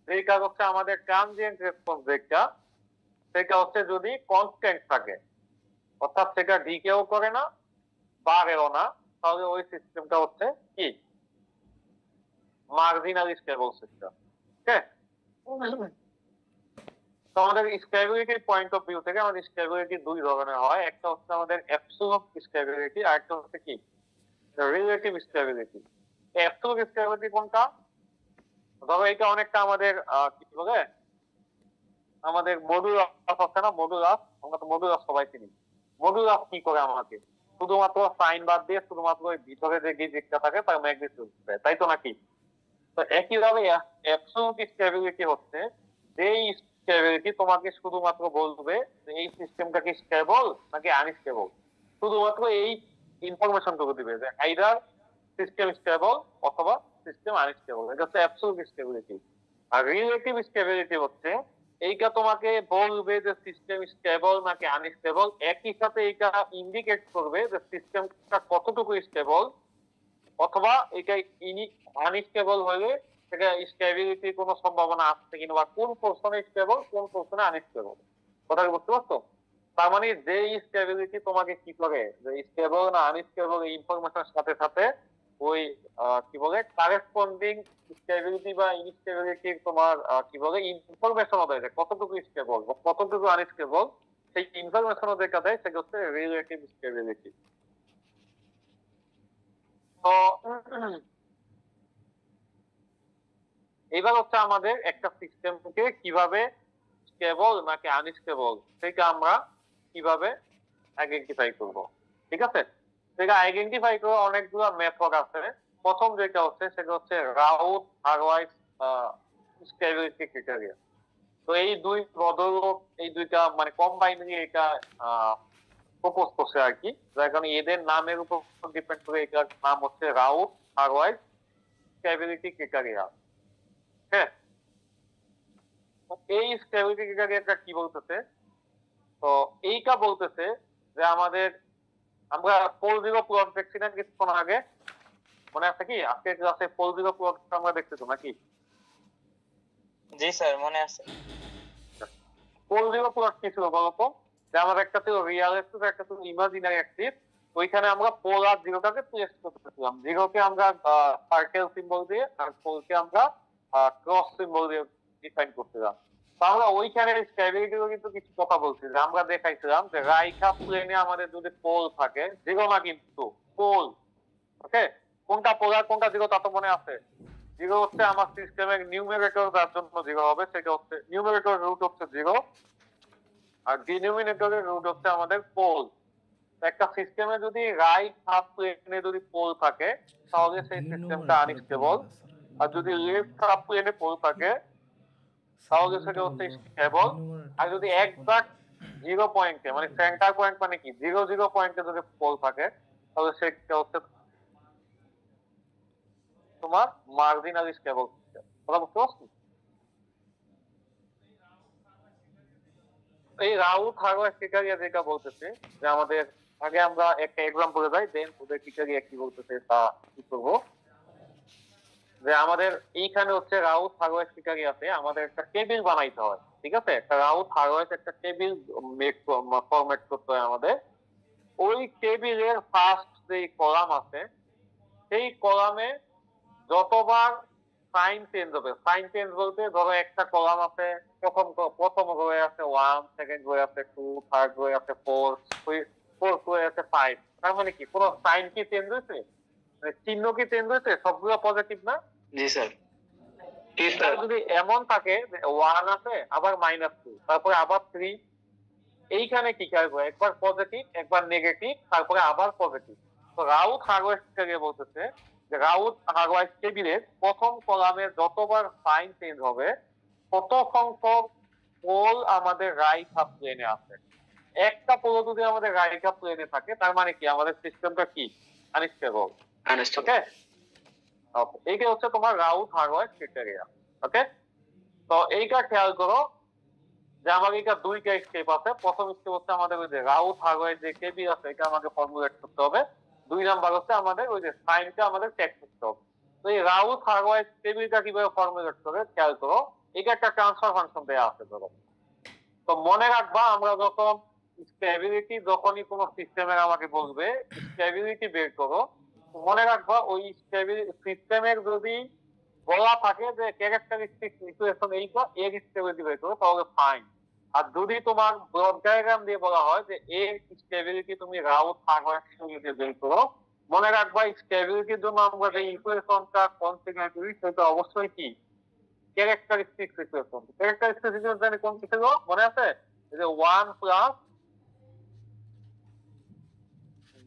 যেটা হচ্ছে আমাদের ট্রানজিয়েন্ট রেসপন্স যেটা সেটা হচ্ছে যদি কনস্ট্যান্ট থাকে, অর্থাৎ সেটা ডিকেও করে না বাড়েও না, তাহলে ওই সিস্টেমটা হচ্ছে কি মার্জিনাল স্টেবল সিস্টেম। ওকে, তো আমাদের স্টেবিলিটির পয়েন্ট অফ ভিউ থেকে আমাদের স্টেবিলিটি দুই ধরনের হয়, একটা হচ্ছে আমাদের অ্যাবসোলুট স্টেবিলিটি আর একটা হচ্ছে কি রিলেটিভ স্টেবিলিটি। অ্যাবসোলুট স্টেবিলিটি কোনটা? ধরো এটা অনেকটা আমাদের কি বলে আমাদের মডুলাস আছে না, মডুলাস, আমরা তো মডুলাস সবাই চিনি। মডুলাস কি করে আমাকে শুধুমাত্র সাইন বাদ দিয়ে শুধুমাত্র ওই ভিতরে যে ডিজিটটা থাকে তার ম্যাগনিটিউড দেয়, তাই তো নাকি? তো একইভাবে অ্যাবসোলুট স্টেবিলিটি হচ্ছে যেই স্টেবিলিটি তোমাকে শুধুমাত্র বলবে যে এই সিস্টেমটা কি স্টেবল নাকি আনস্টেবল, শুধুমাত্র এই ইনফরমেশনটুকু দিবে যে আইদার সিস্টেম স্টেবল অথবা সিস্টেম আনস্টেবল। এটা হচ্ছে অ্যাবসোলুট স্টেবিলিটি। আর রিলেটিভ স্টেবিলিটি হচ্ছে এইটা তোমাকে বলবে যে সিস্টেম স্টেবল নাকি আনস্টেবল, একই সাথে এটা ইন্ডিকেট করবে যে সিস্টেমটা কতটুকু স্টেবল, অথবা এটা আনস্টেবল হলে সেটা স্টেবিলিটির কোনো সম্ভাবনা আছে কিনা, বা কোন পোর্শনে স্টেবল কোন পোর্শনে আনস্টেবল। কথা বুঝতে পারছো? তার মানে যে স্টেবিলিটি তোমাকে কি করে যে স্টেবল না আনস্টেবল এই ইনফরমেশনের সাথে সাথে ওই কি বলে কারেসপন্ডিং স্টেবিলিটি বা ইনস্টেবিলিটির তোমার কি বলে ইনফরমেশনও দেয় কতটুকু স্টেবল বা কতটুকু আনস্টেবল, সেই ইনফরমেশনও দেখা দেয় সেটা হচ্ছে রিলেটিভ স্টেবিলিটি। তো এবার হচ্ছে আমাদের একটা সিস্টেমকে কিভাবে স্টেবল নাকি আনস্টেবল সেটা আমরা কিভাবে আইডেন্টিফাই করব। ঠিক আছে, সেটা আইডেন্টিফাই করার অনেকগুলো মেথড আছে। প্রথম যেটা হচ্ছে সেটা হচ্ছে রাউথ হারওয়াইজ স্টেবিলিটি ক্রাইটেরিয়া। তো এই দুই ভদ্রলোক এই দুইটা মানে কম্বাইনারি এটা প্রপোজ করছে আর কি, যার কারণে এদের নামের উপর ডিপেন্ড করে এটার নাম হচ্ছে রাউথ হারওয়াইজ স্টেবিলিটি ক্রাইটেরিয়া। হ্যাঁ, এই স্টেবিলিটি ক্রাইটেরিয়াটা কি বলতেছে? তো এইটা বলতেছে যে আমাদের আমরা 4-0 প্লট দেখছি না কিছুক্ষণ আগে, মনে আছে কি? আজকে ক্লাসে 4-0 প্লট আমরা দেখতেছি নাকি? জি স্যার মনে আছে। 4-0 প্লট কি ছিল বলতো? যে আমাদের একটা ছিল রিয়েল অ্যাক্সিস একটা ছিল ইমাজিনারি অ্যাক্সিস, ওইখানে আমরা পোল আর জিরোটাকে প্লেস করতেছিলাম। জিরোকে আমরা সার্কেল সিম্বল দিয়ে আর পোলকে আমরা ক্রস সিম্বল দিয়ে ডিফাইন করছিলাম। তো আমরা ওইখানে স্টেবিলিটিরও কিন্তু কিছু কথা বলছি, যে আমরা দেখাইছিলাম যে রাইট হাফ প্লেনে আমাদের যদি পোল থাকে, জিরো না কিন্তু পোল, ওকে, কোনটা পোল আর কোনটা জিরো তা তো মনে আছে। জিরো হচ্ছে আমার সিস্টেমের নিউমেরেটর, যার জন্য জিরো হবে সেটা হচ্ছে নিউমেরেটর রুট হচ্ছে জিরো, আর ডিনোমিনেটরের রুট হচ্ছে আমাদের পোল। একটা সিস্টেমে যদি রাইট হাফ প্লেনে যদি পোল থাকে তাহলে সেই সিস্টেমটা আনস্টেবল, আর যদি লেফট হাফ প্লেনে পোল থাকে তাহলে সেটা হচ্ছে স্টেবল। আর যদি এক্সাক্ট 0 পয়েন্টে মানে সেন্টার পয়েন্ট মানে কি 0 পয়েন্টে যদি পোল থাকে তাহলে সেটা হচ্ছে তোমার মার্জিনালি স্টেবল সিস্টেম। কথা বুঝতে পারছো? এই রাউথ হার্বার্ট ক্রাইটেরিয়া যেটা বলতেছে, যে আমাদের আগে আমরা একটা এক্সাম্পলে যাই, দেন ওদের ক্রাইটেরিয়া কি বলতেছে তা কি করব। যে আমাদের এইখানে হচ্ছে রাউথ হার্বার্ট ক্রাইটেরিয়াতে আমাদের একটা টেবিল বানাইতে হয়, ঠিক আছে? একটা রাউথ হার্বার্ট একটা টেবিল ফরম্যাট করতে হয় আমাদের। ওই টেবিলের ফার্স্ট যে কলাম আছে সেই কলামে যতবার সাইন চেঞ্জ হবে, সাইন চেঞ্জ বলতে ধরো একটা কলাম আছে, প্রথম রোয়ে আছে 1, সেকেন্ড রোয়ে আছে 2, থার্ড রোয়ে আছে 4, ফোর্থ রোয়ে আছে 5। তার মানে কি কোনো সাইন কি চেঞ্জ হয়েছে, মানে চিহ্ন কি চেঞ্জ হয়েছে? সবগুলো পজিটিভ না? জি স্যার। যদি এমন থাকে যে 1 আছে আবার -2 তারপরে আবার 3, এইখানে কি করবো, একবার পজিটিভ একবার নেগেটিভ তারপরে আবার পজিটিভ। তো রাউথ হার্বার্ট ক্রাইটেরিয়া বলতেছে যে রাউথ হার্বার্ট টেবিলের প্রথম কলামে যতবার সাইন চেঞ্জ হবে তত সংখ্যক পোল আমাদের রাইট হাফ প্লেনে আছে। একটা পোল যদি আমাদের রাইট হাফ প্লেনে থাকে তার মানে কি আমাদের সিস্টেমটা কি আনস্টেবল। ওকে, এইটা হচ্ছে তোমার রাউথ হার্বার্ট ক্রাইটেরিয়া। ওকে, তো এইটা খেয়াল করো যে আমার এটা দুইটা স্টেপ আছে। প্রথম স্টেপ হচ্ছে আমাদের ওই যে রাউথ হার্বার্ট যে টেবিল আছে এটা আমাকে ফর্মুলেট করতে হবে। 2 নাম্বার হচ্ছে আমাদের ওই যে সাইনটা আমাদের চেক করতে হবে। তো এই রাউথ হার্বার্ট টেবিলটা কিভাবে ফর্মুলেট করে খেয়াল করো। এটা একটা ট্রান্সফার ফাংশন দেয়া আছে ধরো। তো মনে রাখবা আমরা যখন স্টেবিলিটি যখনই কোনো সিস্টেমের আমাকে বলবে স্টেবিলিটি বের করো, মনে রাখবা ওই সিস্টেমের যদি বলা থাকে যে ক্যারেক্টারিস্টিক ইকুয়েশন এইটা এর স্টেবিলিটি বের করো তাহলে ফাইন। আর যদি তোমার ব্লক ডায়াগ্রাম দিয়ে বলা হয় যে এর স্টেবিলিটি তুমি রাউথ হার্বার্ট স্টেবিলিটি বের করো, মনে রাখবা স্টেবিলিটির জন্য আমরা যে ইকুয়েশনটা কনসিডার করি সেটা অবশ্যই কি ক্যারেক্টারিস্টিক ইকুয়েশন। ক্যারেক্টারিস্টিক ইকুয়েশন জানি কোন কি ছিল মনে আছে, যে 1 plus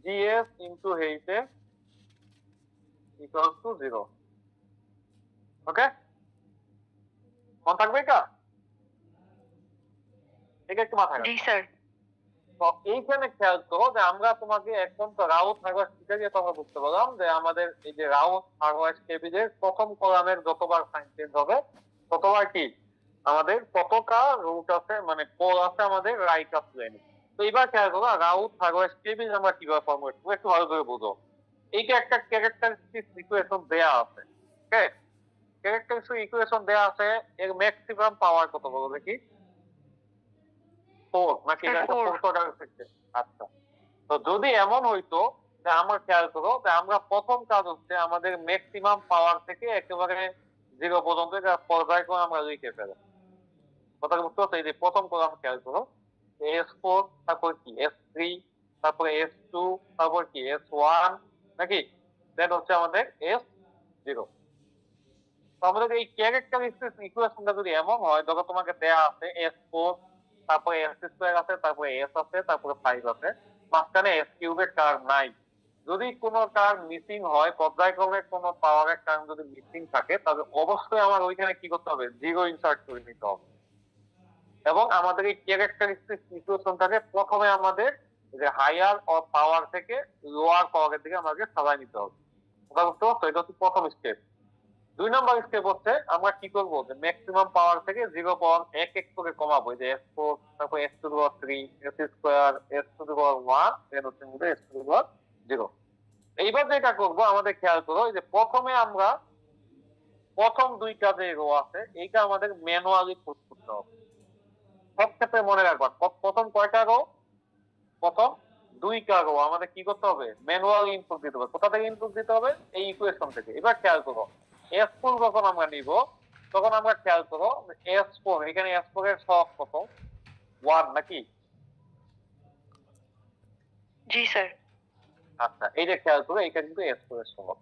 GS into H equals to 0। ওকে, মনে থাকবে এটা? এটা একটু মাথায় জি রাখো। স্যার। তো এইখানে খেয়াল করো যে আমরা তোমাকে এখন তো রাউথ হার্বার্ট ক্রাইটেরিয়া তো আমরা বুঝতে পারলাম যে আমাদের এই যে রাউথ হার্বার্ট টেবিলের প্রথম কলামের যতবার সাইন চেঞ্জ হবে ততবার কি আমাদের কতটা রুট আছে মানে পোল আছে আমাদের রাইট হাফ প্লেনে। তো এবার খেয়াল করো রাউথ হার্বার্ট টেবিল আমরা কিভাবে ফর্মুলেট করবো একটু ভালো করে বুঝো। এইটা একটা ক্যারেক্টারিস্টিক ইকুয়েশন দেয়া আছে। ওকে, ক্যারেক্টারিস্টিক ইকুয়েশন দেয়া আছে, এর ম্যাক্সিমাম পাওয়ার কত বলো দেখি? 4 নাকি? আচ্ছা, তো যদি এমন হইতো যে আমরা খেয়াল করো যে আমরা প্রথম কাজ হচ্ছে আমাদের ম্যাক্সিমাম পাওয়ার থেকে একেবারে 0 পর্যন্ত পর্যায়ক্রমে আমরা লিখে ফেলে। কথা বুঝতে পারছো? এই যে প্রথম কলাম খেয়াল করো S4, তারপর কি S3, তারপরে S2, তারপর কি S1 নাকি, দেন হচ্ছে আমাদের S0। তো আমাদের এই ক্যারেক্টারিস্টিক ইকুয়েশনটা যদি এমন হয় ধরো তোমাকে দেয়া আছে S4, তারপরে S2 আছে, তারপরে S আছে, তারপরে 5 আছে, মাঝখানে S কিউবের টার্ম নাই। যদি কোনো টার্ম মিসিং হয়, পর্যায়ক্রমে কোনো পাওয়ারের টার্ম যদি মিসিং থাকে তাহলে অবশ্যই আমার ওইখানে কি করতে হবে 0 ইনসার্ট করে নিতে হবে। এবং আমাদের এই ক্যারেক্টারিস্টিক ইকুয়েশনটাকে প্রথমে আমাদের যে হায়ার অর পাওয়ার থেকে লোয়ার পাওয়ারের দিকে আমাকে সাজায় নিতে হবে। কথা বুঝতে পারছো? এটা হচ্ছে প্রথম স্টেপ। 2 নম্বর স্টেপ হচ্ছে আমরা কি করব যে ম্যাক্সিমাম পাওয়ার থেকে 0 পাওয়ার এক এক করে কমাবো। যে S4, তারপর S2/3, S2, S2/1, দেন হচ্ছে S2/0। এইবার যেটা করবো আমাদের খেয়াল করো যে প্রথমে আমরা প্রথম 2টা যে রো আছে এইটা আমাদের ম্যানুয়ালি পুট করতে হবে। সব ক্ষেত্রে মনে রাখবা প্রথম কয়টা রো? প্রথম 2 উইকার রো আমাদের কি করতে হবে? ম্যানুয়াল ইনপুট দিতে হবে। কোথা থেকে ইনপুট দিতে হবে? এই ইকুয়েশন থেকে। এবার খেয়াল করো, S4 যখন আমরা নিব তখন আমরা খেয়াল করো S4, এখানে S4 এর সহগ কত? 1 নাকি? জি স্যার। আচ্ছা, এই যে খেয়াল করো, এইটা কিন্তু S4 এর সহগ।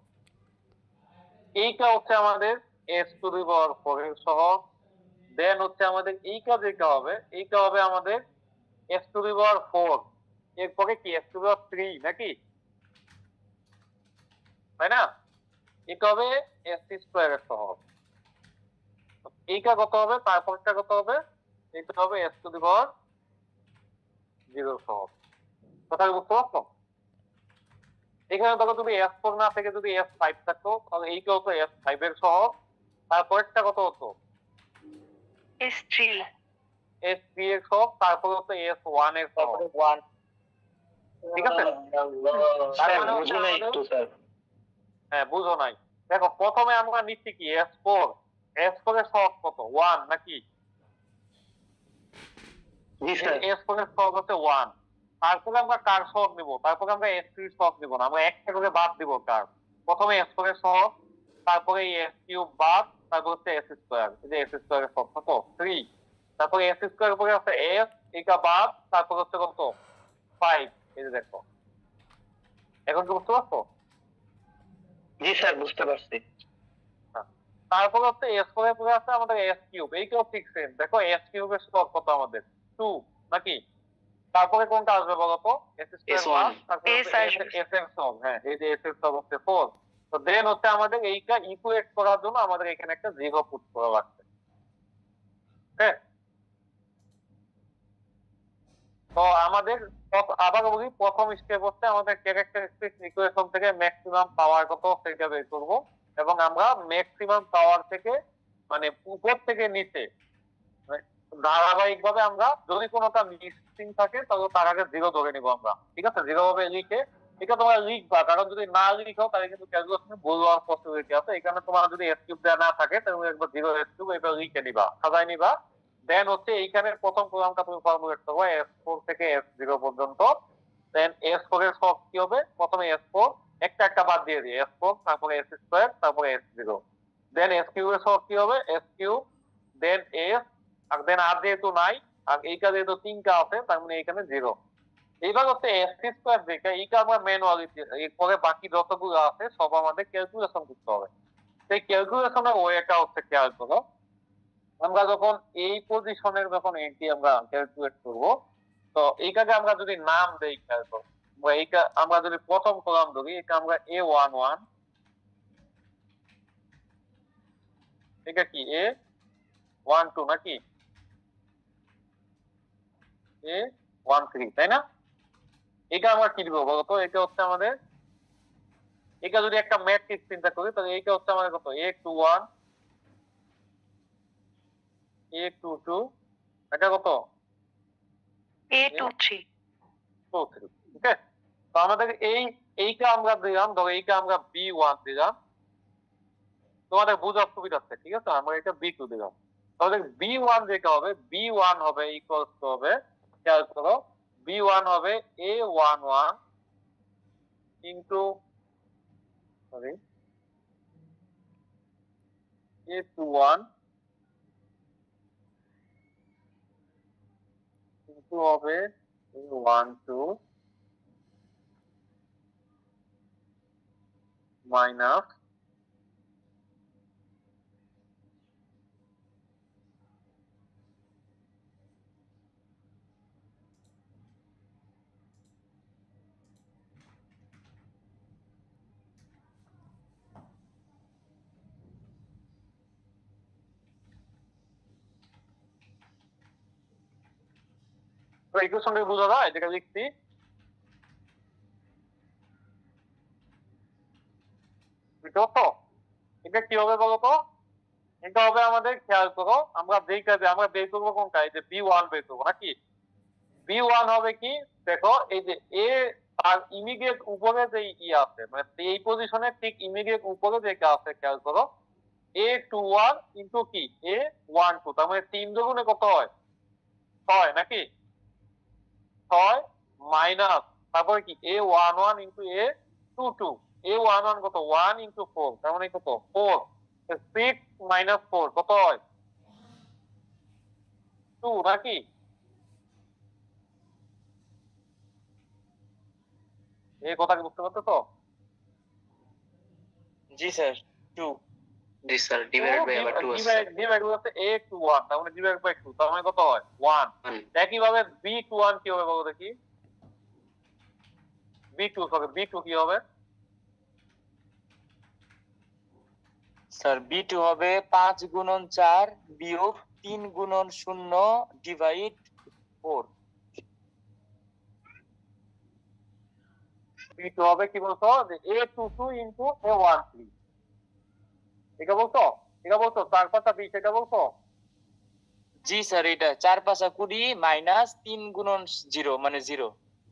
এইটা হচ্ছে আমাদের S4 এর সহগ। দেন হচ্ছে আমাদের এইটা যেটা হবে, এইটা হবে আমাদের S4, এরপরে কি S3 নাকি, তাই না? এটা হবে S2 এর সহগ। এইটা কত হবে? তারপরটা কত হবে? এটা হবে S0 সহগ। কথা বুঝতে পারছো? এখানে দেখো তুমি S4 না থেকে যদি S5 থাকতো তাহলে এইটা হতো S5 এর সহগ। তারপরটা কত হতো? S3 এর সহগ। তারপর হতো S1 এর সহগ। ঠিক আছে? বুঝি নাই একটু স্যার। হ্যাঁ, বুঝো নাই। দেখো প্রথমে আমরা নিচ্ছি কি S4 এর সহগ কত? 1 নাকি? জি স্যার। S4 এর সহগ হচ্ছে 1। তারপরে আমরা কার সহগ নিব? তারপরে আমরা S3 এর সহগ নিব না, আমরা একটা করে বাদ দিব কার। প্রথমে S4 এর সহগ, তারপরে S3 বাদ, তারপর হচ্ছে S2। এই যে S2 এর সহগ কত? 3। তারপরে S2 এর উপরে আছে S, এটা বাদ, তারপর হচ্ছে কত? 5। এই যে দেখো, এখন কি বুঝতে পারছো? জি স্যার, বুঝতে পারছি। তারপর হচ্ছে S4 এর উপরে আছে আমাদের S3। এইটাও ঠিক সেম। দেখো S3 এর সহগ কত আমাদের? 2 নাকি? তারপরে কোনটা আসবে বলতো? S1। তারপরে S এর সহগ, হ্যাঁ এই যে S এর সহগ হচ্ছে 4। তো দেন হচ্ছে আমাদের এইটা ইকুয়েট করার জন্য আমাদের এখানে একটা 0 পুট করা লাগবে। ওকে, তো আমাদের আবার বলি, প্রথম স্টেপ হচ্ছে আমাদের ক্যারেক্টারিস্টিক ইকুয়েশন থেকে ম্যাক্সিমাম পাওয়ার কত সেটা বের করব, এবং আমরা ম্যাক্সিমাম পাওয়ার থেকে মানে উপর থেকে নিচে ধারাবাহিক ভাবে আমরা যদি কোনোটা মিসিং থাকে তাহলে তার আগে 0 ধরে নিব আমরা। ঠিক আছে? 0 ভাবে লিখে এটা তোমরা লিখবা, কারণ যদি না লিখো তাহলে কিন্তু ক্যালকুলেশনে ভুল হওয়ার পসিবিলিটি আছে। এখানে তোমার যদি S3 দেওয়া না থাকে তাহলে একবার 0 S3 এটা লিখে নিবা, সাজাই নিবা। দেন হচ্ছে এইখানে প্রথম প্রোগ্রামটা তুমি ফর্মুলেট করবে S4 থেকে S0 পর্যন্ত। দেন S4 এর সহগ কি হবে? প্রথমে S4 একটা একটা বাদ দিয়ে দিই, S4 তারপরে S2 তারপরে S0। দেন S3 এর সহগ কি হবে? S3 দেন S, আর দেন আর যেহেতু নাই আর এইটা যেহেতু 3টা আছে তার মানে এখানে 0। এইবার হচ্ছে S2 যেটা, এইটা আমরা ম্যানুয়ালি, এরপরে বাকি যতগুলো আছে সব আমাদের ক্যালকুলেশন করতে হবে। সেই ক্যালকুলেশনের ওয়েটা হচ্ছে খেয়াল করো, আমরা যখন এই পজিশনের যখন এন্ট্রি আমরা ক্যালকুলেট করব, তো এইটাকে আমরা যদি নাম দেই, খেয়াল করো এইটা আমরা যদি প্রথম কলাম ধরি, এটা আমরা A11, এটা কি A12 নাকি A13, তাই না? এটা আমরা কি দিব বলতো? এটা হচ্ছে আমাদের, এটা যদি একটা ম্যাট্রিক্স চিন্তা করি তাহলে এইটা হচ্ছে আমাদের কত? A21, A22, এটা কত? A23 23। ওকে, তো আমাদের এইটা আমরা দিলাম, ধরো এইটা আমরা B1 দিলাম, তোমাদের বোঝার সুবিধার্থে। ঠিক আছে? আমরা এটা B2 দিলাম, তাহলে B1 যেটা হবে, B1 হবে ইকুয়ালস টু হবে, খেয়াল করো, B1 হবে A11 ইন্টু A21 ইন্টু হবে A12 মাইনাস ইকুয়েশনটা বোঝা যায় যেটা লিখছি? বুঝতে পারছো? এটা কি হবে বলতো? এটা হবে আমাদের, খেয়াল করো, আমরা যেই কাজে আমরা বের করবো কোনটা, এই যে B1 বের করবো নাকি? B1 হবে কি? দেখো এই যে এ আর ইমিডিয়েট উপরে যে আছে, মানে এই পজিশনে ঠিক ইমিডিয়েট উপরে যেটা আছে, খেয়াল করো, A21 ইন্টু কি A12, তার মানে 3 দুগুণে কত হয়? 6 নাকি? 6 মাইনাস তারপরে কি a11 ইন্টু a22, a11 কত 1 ইন্টু 4, তার মানে কত 4, 6 মাইনাস 4 কত হয় 2 নাকি? এই কথা কি বুঝতে পারছো তো? জি স্যার 2 জি স্যার ডিভাইডেড বাই আবার 2 আছে ডিভাইড করতে a21, তার মানে ডিভাইড বাই 2, তার মানে কত হয় 1। একই ভাবে b21 কি হবে বলো দেখি? b2 হবে, b2 কি হবে? স্যার b2 হবে 5 গুণন 4 বিয়োগ 3 গুণন 0 ডিভাইড 4। b2 হবে কি বলছো যে a22 ইনটু a13, এটা বলছো? এটা বলছো 4 5 20, এটা বলছো? জি স্যার এটা 4 5 20 মাইনাস 3 গুণন 0 মানে 0।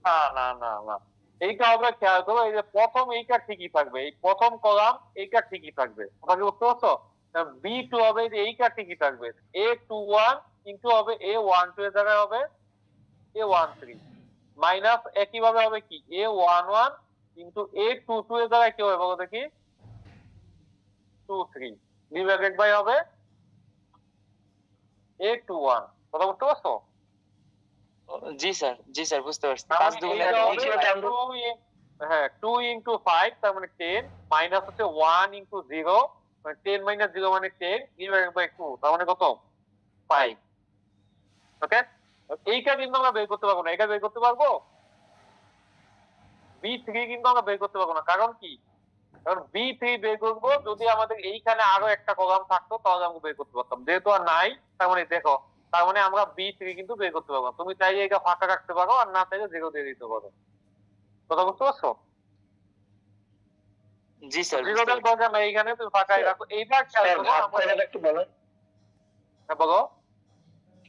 না না না না, এইটা হবে খেয়াল করো, এই যে প্রথম এইটা ঠিকই থাকবে, এই প্রথম কলাম এইটা ঠিকই থাকবে, কথা কি বুঝতে পারছো? b2 হবে যে এইটা ঠিকই থাকবে, a21 ইনটু হবে a12 এর জায়গায় হবে a13 মাইনাস একই ভাবে হবে কি a11 ইনটু a22 এর জায়গায় কি হবে বলো দেখি 23 ডিভাইডেড বাই হবে a21, কথা বুঝতে পারছো? জি স্যার বুঝতে পারছি। তার 5 মানে দুগুণে এইটা হবে 20। হ্যাঁ 2 ইনটু 5 তার মানে 10 মাইনাস হচ্ছে 1 ইনটু 0 মানে 10 মাইনাস 0 মানে 10 ডিভাইডেড বাই 2, তার মানে কত 5। ওকে, এইটা কিন্তু আমরা বের করতে পারবো না, এটা বের করতে পারবো b3 কিন্তু আমরা বের করতে পারবো না, কারণ কি? কারণ b3 বের করবো যদি আমাদের এইখানে আরো একটা কলাম থাকতো তাহলে আমরা বের করতে পারতাম, যেহেতু আর নাই তার মানে দেখো, তার মানে আমরা b3 কিন্তু বের করতে পারবো না। তুমি চাইলে এটা ফাঁকা রাখতে পারো আর না চাইলে 0 দিয়ে দিতে পারো, কথা বুঝতে পারছো? জি স্যার 0 দেওয়ার দরকার নাই, এইখানে তুমি ফাঁকাই রাখো। এইবার খেয়াল করো আমরা একটু বলেন। হ্যাঁ বলো।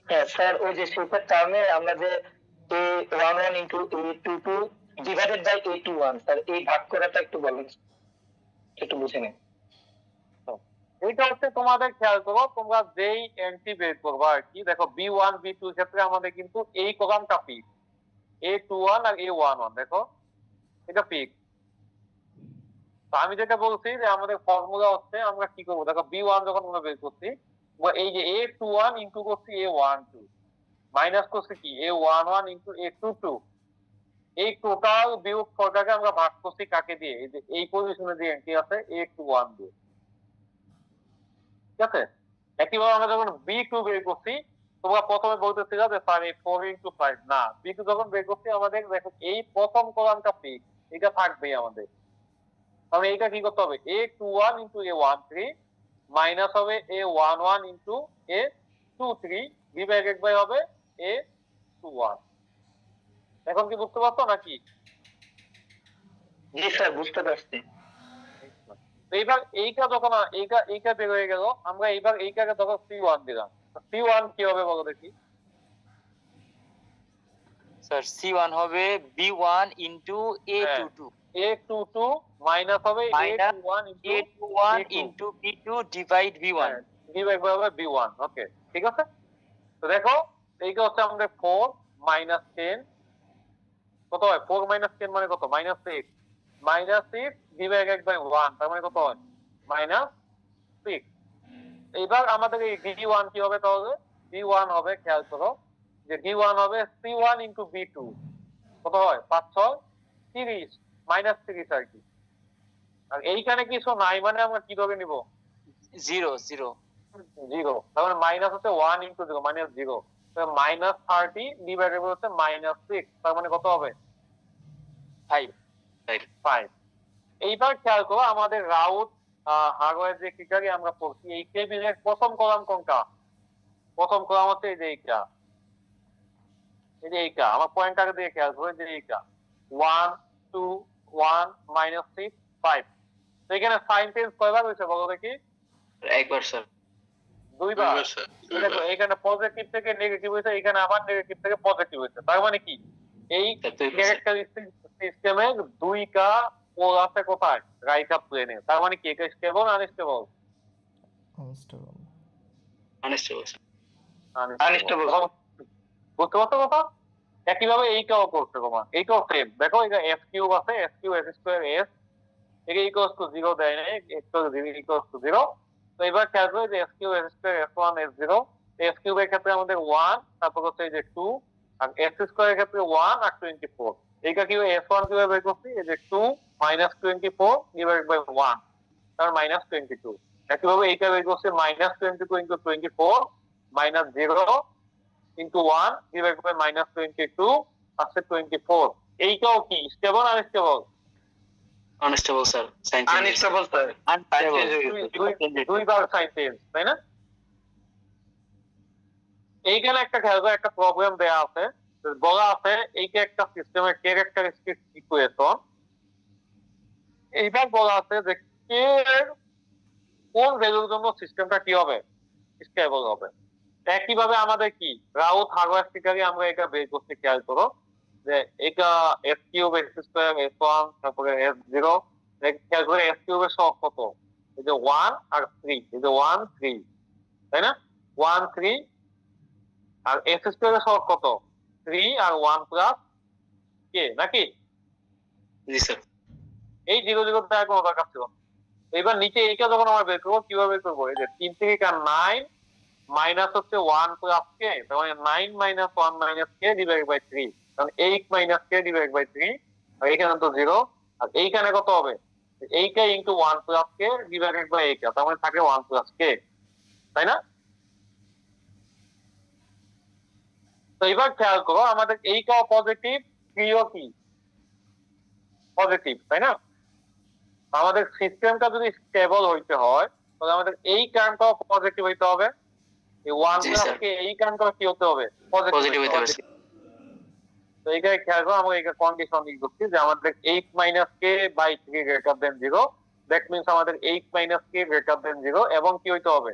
হ্যাঁ স্যার, ওই যে সুপার টার্মে আমরা যে a11 into a22 divided by a21, sir এই ভাগ করাটা একটু বলেন, একটু বুঝে নেন। এইটা হচ্ছে তোমাদের খেয়াল করো, তোমরা যেই এন্ট্রি বের করবা আর কি, দেখো b1 b2 এর ক্ষেত্রে আমাদের কিন্তু এই কলামটা ফিক্স, a21 আর a11 দেখো এটা ফিক্স। তো আমি যেটা বলছি যে আমাদের ফর্মুলা হচ্ছে আমরা কি করবো, দেখো b1 যখন আমরা বের করছি এই যে a21 ইনটু করছি a12 মাইনাস করছি কি a11 ইনটু a22, এই টোটাল বিয়োগ ফলটাকে আমরা ভাগ করছি কাকে দিয়ে, এই যে এই পজিশনে যে এন্ট্রি আছে a21 দিয়ে, ঠিক আছে? একইভাবে আমরা যখন b2 বের করছি তোমরা প্রথমে বলতেছিলা যে স্যার এই 4 ইনটু 5, না b2 যখন বের করছি আমাদের দেখো এই প্রথম কলামটা ফিক্স, এটা থাকবেই আমাদের, তাহলে এইটা কি করতে হবে a21 ইনটু a13 মাইনাস হবে a11 into a23 divided by হবে a21। এখন কি বুঝতে পারছো নাকি? জি স্যার বুঝতে পারছি। এইবার এইটা যখন এইটা বের হয়ে গেল, আমরা এইবার এইটাকে তখন c1 দিলাম, c1 কি হবে বলো দেখি? স্যার c1 হবে b1 into a22 a22 minus হবে a21 into b2 divide b1 divide by হবে b1। ওকে ঠিক আছে, তো দেখো এইটা হচ্ছে আমাদের 4 মাইনাস 10 কত হয়, 4 মাইনাস 10 মানে কত -6, -6 ডিভাইডেড বাই 1 তার মানে কত হয় -6। এইবার আমাদের এই d1 কি হবে, তাহলে d1 হবে খেয়াল করো যে d1 হবে c1 ইনটু b2 কত হয় 5 6 30 -30 আর কি, আর এইখানে কিছু নাই মানে আমরা কিভাবে নিব 0 0 0, তার মানে মাইনাস হচ্ছে 1 ইনটু 0 -0, -30 ডিভাইডেড বাই হচ্ছে -6 তার মানে কত হবে 5। এইবার খেয়াল করো আমাদের রাউট হার্ডওয়্যার যে কিটারি আমরা পড়ছি এই টেবিলের প্রথম কলাম কোনটা, প্রথম কলাম হচ্ছে এই যে এইটা, এই যে এইটা আমার পয়েন্টার দিয়ে খেয়াল করো যে এইটা 1 2 1 -6 5, তো এখানে সাইন চেঞ্জ কয়বার হয়েছে বলো দেখি? একবার স্যার, দুইবার। দেখো এখানে পজিটিভ থেকে নেগেটিভ হয়েছে, এখানে আবার নেগেটিভ থেকে পজিটিভ হয়েছে, তার মানে কি এই ক্যারেক্টারিস্টিক সিস্টেমে দুইটা পোল আছে কোথায়, রাইট আপ প্লেনে, তার মানে কি এটা স্টেবল আনস্টেবল? Unstable unstable. বুঝতে পারছো কথা? একইভাবে এইটাও করছে তোমার, এইটাও সেম। দেখো এটা এস কিউব আছে, S cube S square S, এটা ইকুয়ালস টু 0 দেয় নাই, ইকুয়ালস টু 0। তো এবার খেয়াল করো যে S cube S square S 1 S 0, S কিউবের ক্ষেত্রে আমাদের 1, তারপর হচ্ছে এই যে 2, আর এস স্কোয়ারের ক্ষেত্রে 1 আর 24। এইটা কি s1 কিভাবে বের করছি, এই যে 2 মাইনাস 24 ডিভাইডেড বাই 1, তার মাইনাস 22। একইভাবে এইটা বের করছি minus 22 into 24 minus 0 into 1 divided by minus 22 আছে 24। এইটাও কি স্টেবল আর stable? Unstable sir, sign change. Unstable sir, দুইবার সাইন চেঞ্জ, তাই না? এইখানে একটা খেয়াল করে, একটা প্রবলেম দেয়া আছে, বলা আছে এইটা একটা সিস্টেমের ক্যারেক্টারিস্টিক ইকুয়েশন। এইবার বলা আছে যে কে এর কোন ভ্যালুর জন্য সিস্টেমটা কি হবে, স্টেবল হবে। একইভাবে আমাদের কি রাউথ হার্ভার্সিকারি আমরা এটা বের করতে, খেয়াল করো যে এটা S cube S square S 1 তারপরে এস 0। খেয়াল করে এস কিউবের সহগ কত, এই যে 1 আর 3, এই যে 1 3, তাই না? 1 3। আর এস স্কোয়ারের সহগ কত, 3 আর 1 প্লাস কে, নাকি? জি স্যার। এই 0 0 দেওয়ার কোনো দরকার ছিল না। এবার নিচে এইটা যখন আমরা বের করবো, কিভাবে বের করবো, এই যে 3 থেকে 9 মাইনাস হচ্ছে 1 প্লাস কে, তার মানে 9 minus 1 minus K divide by 3, কারণ 8 মাইনাস কে ডিভাইড বাই 3, আর এখানে তো 0। আর এইখানে কত হবে, এইটা into 1 plus K divided by এইটা, তার মানে থাকে 1 প্লাস কে, তাই না? তো এবার খেয়াল করো আমাদের এইটাও পজিটিভ, থ্রিও কি পজিটিভ, তাই না? আমাদের সিস্টেমটা যদি স্টেবল হইতে হয় তাহলে আমাদের এই টার্মটাও পজিটিভ হইতে হবে, এই 1 প্লাস কে এই টার্মটাও কি হতে হবে, পজিটিভ হইতে হবে। তো এইটাই খেয়াল করো, আমরা এইটা কন্ডিশন ইউজ করছি যে আমাদের 8 minus K by 3 greater than 0, that means আমাদের 8 মাইনাস কে গ্রেটার দেন 0 এবং কি হইতে হবে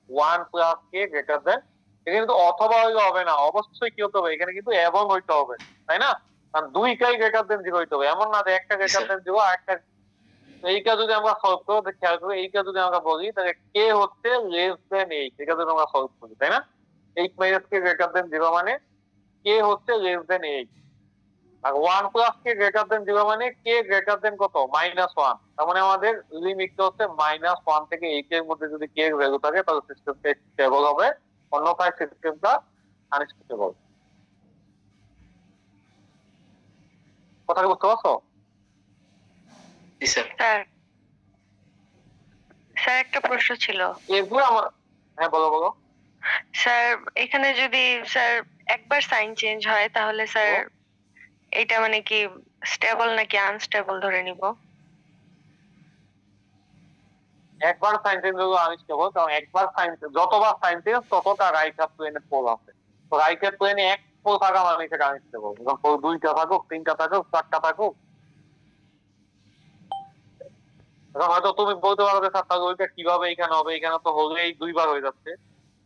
1 প্লাস কে গ্রেটার দেন। এখানে কিন্তু অথবা হইলে হবে না, অবশ্যই কি হতে হবে, এখানে কিন্তু এবং হইতে হবে, তাই না? কারণ দুইটাই গ্রেটার দেন 0 হইতে হবে, এমন না যে একটা গ্রেটার দেন 0 আর একটা। এইটা যদি আমরা সলভ করো, খেয়াল করো এইটা যদি আমরা বলি তাহলে কে হচ্ছে লেস দেন 8, এটা যদি আমরা সলভ করি, তাই না? 8 মাইনাস কে গ্রেটার দেন 0 মানে কে হচ্ছে লেস দেন 8, আর 1 প্লাস কে গ্রেটার দেন 0 মানে কে গ্রেটার দেন কত, -1। তার মানে আমাদের লিমিটটা হচ্ছে -1 থেকে 8 এর মধ্যে যদি কে এর ভ্যালু থাকে তাহলে সিস্টেমটা স্টেবল হবে, অন্যথায় সিস্টেমটা আনস্টেবল। কথাটা বুঝতে পারছো? জি স্যার। স্যার একটা প্রশ্ন ছিল। এরপর আমার, হ্যাঁ বলো বলো। স্যার এখানে যদি স্যার একবার সাইন চেঞ্জ হয় তাহলে স্যার এটা মানে কি স্টেবল নাকি আনস্টেবল ধরে নিব? একবার সাইন চেঞ্জ হলো আনস্টেবল, কারণ একবার সাইন যতবার সাইন চেঞ্জ ততটা রাইট হাফ প্লেনে পোল আছে। তো রাইট হাফ প্লেনে এক পোল থাকা মানে সেটা আনস্টেবল। যখন পোল 2টা থাকুক, 3টা থাকুক, 4টা থাকুক, এখন হয়তো তুমি বলতে পারো যে স্যার ওইটা কিভাবে এখানে হবে, এখানে তো হলেই 2বার হয়ে যাচ্ছে।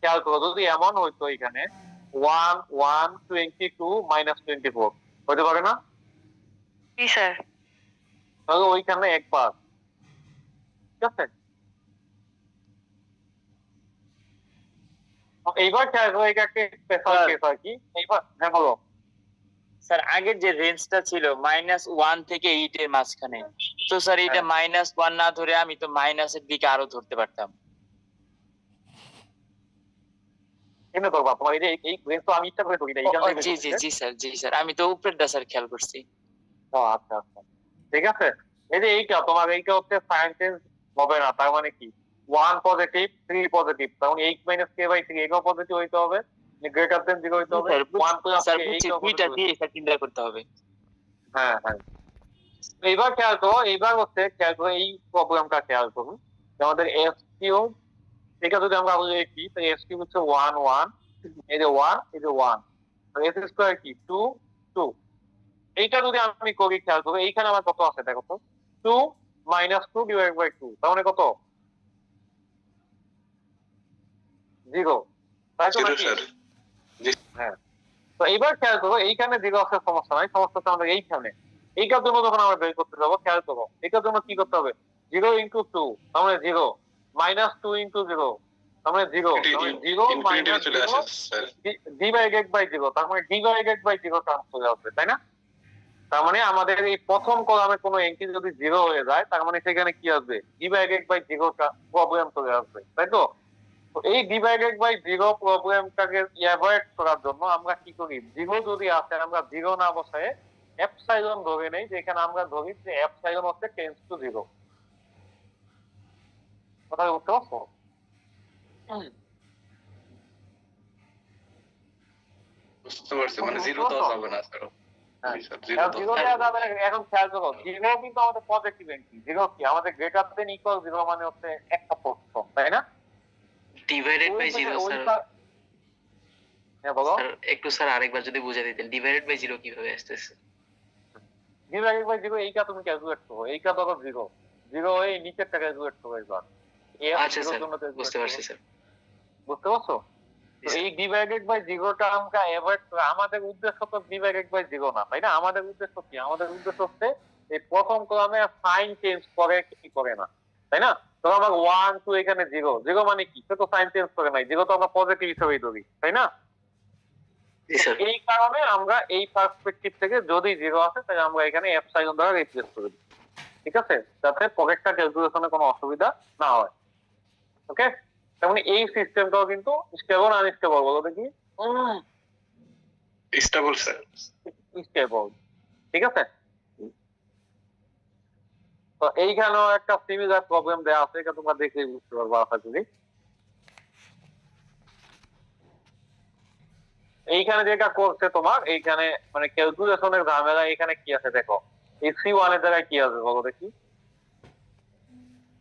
খেয়াল করো যদি এমন হইতো এখানে 1 1 22 মাইনাস 24 হইতে পারে না? জি স্যার। তাহলে ওইখানে একবার, ঠিক আছে? এইবার খেয়াল করো এটা একটা স্পেশাল কেস আর কি। এইবার হ্যাঁ বলো। স্যার আগের যে রেঞ্জটা ছিল -1 থেকে 8 এর মাঝখানে, তো স্যার এটা -1 না ধরে আমি তো মাইনাসের দিকে আরো ধরতে পারতাম। কেন করবা তোমার এই রেঞ্জ তো আমি ইচ্ছা করে ধরি না, এইখানে জি জি জি স্যার, জি স্যার, আমি তো উপরেরটা স্যার খেয়াল করছি। ও আচ্ছা আচ্ছা, ঠিক আছে। এই যে এইটা তোমার এইটা হচ্ছে সাইন চেঞ্জ হবে না, তার মানে কি 1 পজিটিভ 3 পজিটিভ, তখন 8 মাইনাস কে বাই 3 এটাও পজিটিভ হইতে হবে, গ্রেটার দেন 0 হইতে হবে, 1 প্লাস স্যার কে বুঝছি, এইটাও দুইটা দিয়ে এটা চিন্তা করতে হবে। হ্যাঁ হ্যাঁ। এইবার খেয়াল করো, এইবার হচ্ছে খেয়াল করো এই প্রবলেমটা খেয়াল করুন। আমাদের এস কিউব, এটা যদি আমরা বলি কি, তাহলে এস কিউব হচ্ছে 1 1, এই যে 1 এই যে 1, আর এস স্কয়ার কি 2 2। এইটা যদি আমি করি, খেয়াল করো এইখানে আমার কত আছে দেখো তো, 2 মাইনাস 2 ডিভাইড বাই 2, তার মানে কত 0, তাই তো নাকি? হ্যাঁ। তো এইবার খেয়াল করো এইখানে 0 আছে, সমস্যা নাই, সমস্যা হচ্ছে আমাদের এইখানে। এইটার জন্য যখন আমরা বের করতে যাবো, খেয়াল করো এটার জন্য কি করতে হবে, 0 ইন্টু 2 তার মানে 0, -2 ইন্টু 0 তার মানে zero, zero minus zero divided by zero, তার মানে ডিভাইডেড বাই জিরো টার্ম চলে আসবে, তাই না? তার মানে আমাদের এই প্রথম কলামে কোনো এন্ট্রি যদি জিরো হয়ে যায়, তার মানে সেখানে কি আসবে? ডিভাইডেড বাই জিরোটা প্রবলেম চলে আসবে, তাই তো? এই ডিভাইডেড বাই জিরো প্রবলেমটাকে অ্যাভয়েড করার জন্য আমরা কি করি? জিরো যদি আসে আমরা জিরো না বসায় এপসাইলন ধরে নেই, যেখানে আমরা ধরি যে এপসাইলন হচ্ছে টেন্ডস টু জিরো। কথা বুঝতে পারছো? বুঝতে পারছি, মানে জিরো তো যাবে না স্যার। জিরো দেওয়া যাবে না। এখন খেয়াল করো, জিরো কিন্তু আমাদের পজিটিভ এন্ট্রি। জিরো কি আমাদের গ্রেটার দেন ইকুয়াল জিরো, মানে হচ্ছে একটা পোজিশন, তাই না? Divided by zero sir. হ্যাঁ বলো। স্যার একটু স্যার আরেকবার যদি বুঝিয়ে দিতেন, ডিভাইডেড বাই জিরো কিভাবে আসতেছে? ডিভাইডেড বাই জিরো এইটা তুমি ক্যালকুলেট করো, এইটা ধরো জিরো, জিরো এই নিচেরটা ক্যালকুলেট করো এবার। আচ্ছা স্যার, বুঝতে পারছি স্যার। বুঝতে পারছো? তো এই ডিভাইডেড বাই জিরোটা আমরা অ্যাভয়েড করা, আমাদের উদ্দেশ্য তো ডিভাইডেড বাই জিরো না, তাই না? আমাদের উদ্দেশ্য কি? আমাদের উদ্দেশ্য হচ্ছে এই প্রথম কলামে সাইন চেঞ্জ করে কি করে না, তাই না? তো আমরা 1 2 এখানে 0, 0 মানে কি? সে তো সাইন চেঞ্জ করে নাই, 0 তো আমরা পজিটিভ হিসেবেই ধরি, তাই না? এই কারণে আমরা এই পার্সপেক্টিভ থেকে যদি 0 আসে তাহলে আমরা এখানে এপসাইলন দ্বারা রিপ্লেস করে দিই, ঠিক আছে? যাতে পকেটটা ক্যালকুলেশনে কোনো অসুবিধা না হয়। ওকে, তেমনি এই সিস্টেমটাও কিন্তু স্টেবল আনস্টেবল বলো দেখি। স্টেবল স্যার, স্টেবল, ঠিক আছে? তো এইখানেও একটা সিমিলার প্রবলেম দেওয়া আছে, এটা তোমরা দেখলেই বুঝতে পারবো আশা করি। এইখানে যেটা করছে তোমার, এইখানে মানে ক্যালকুলেশনের ঝামেলা এখানে কি আছে দেখো। এই C1 এর জায়গায় কি আছে বলো দেখি?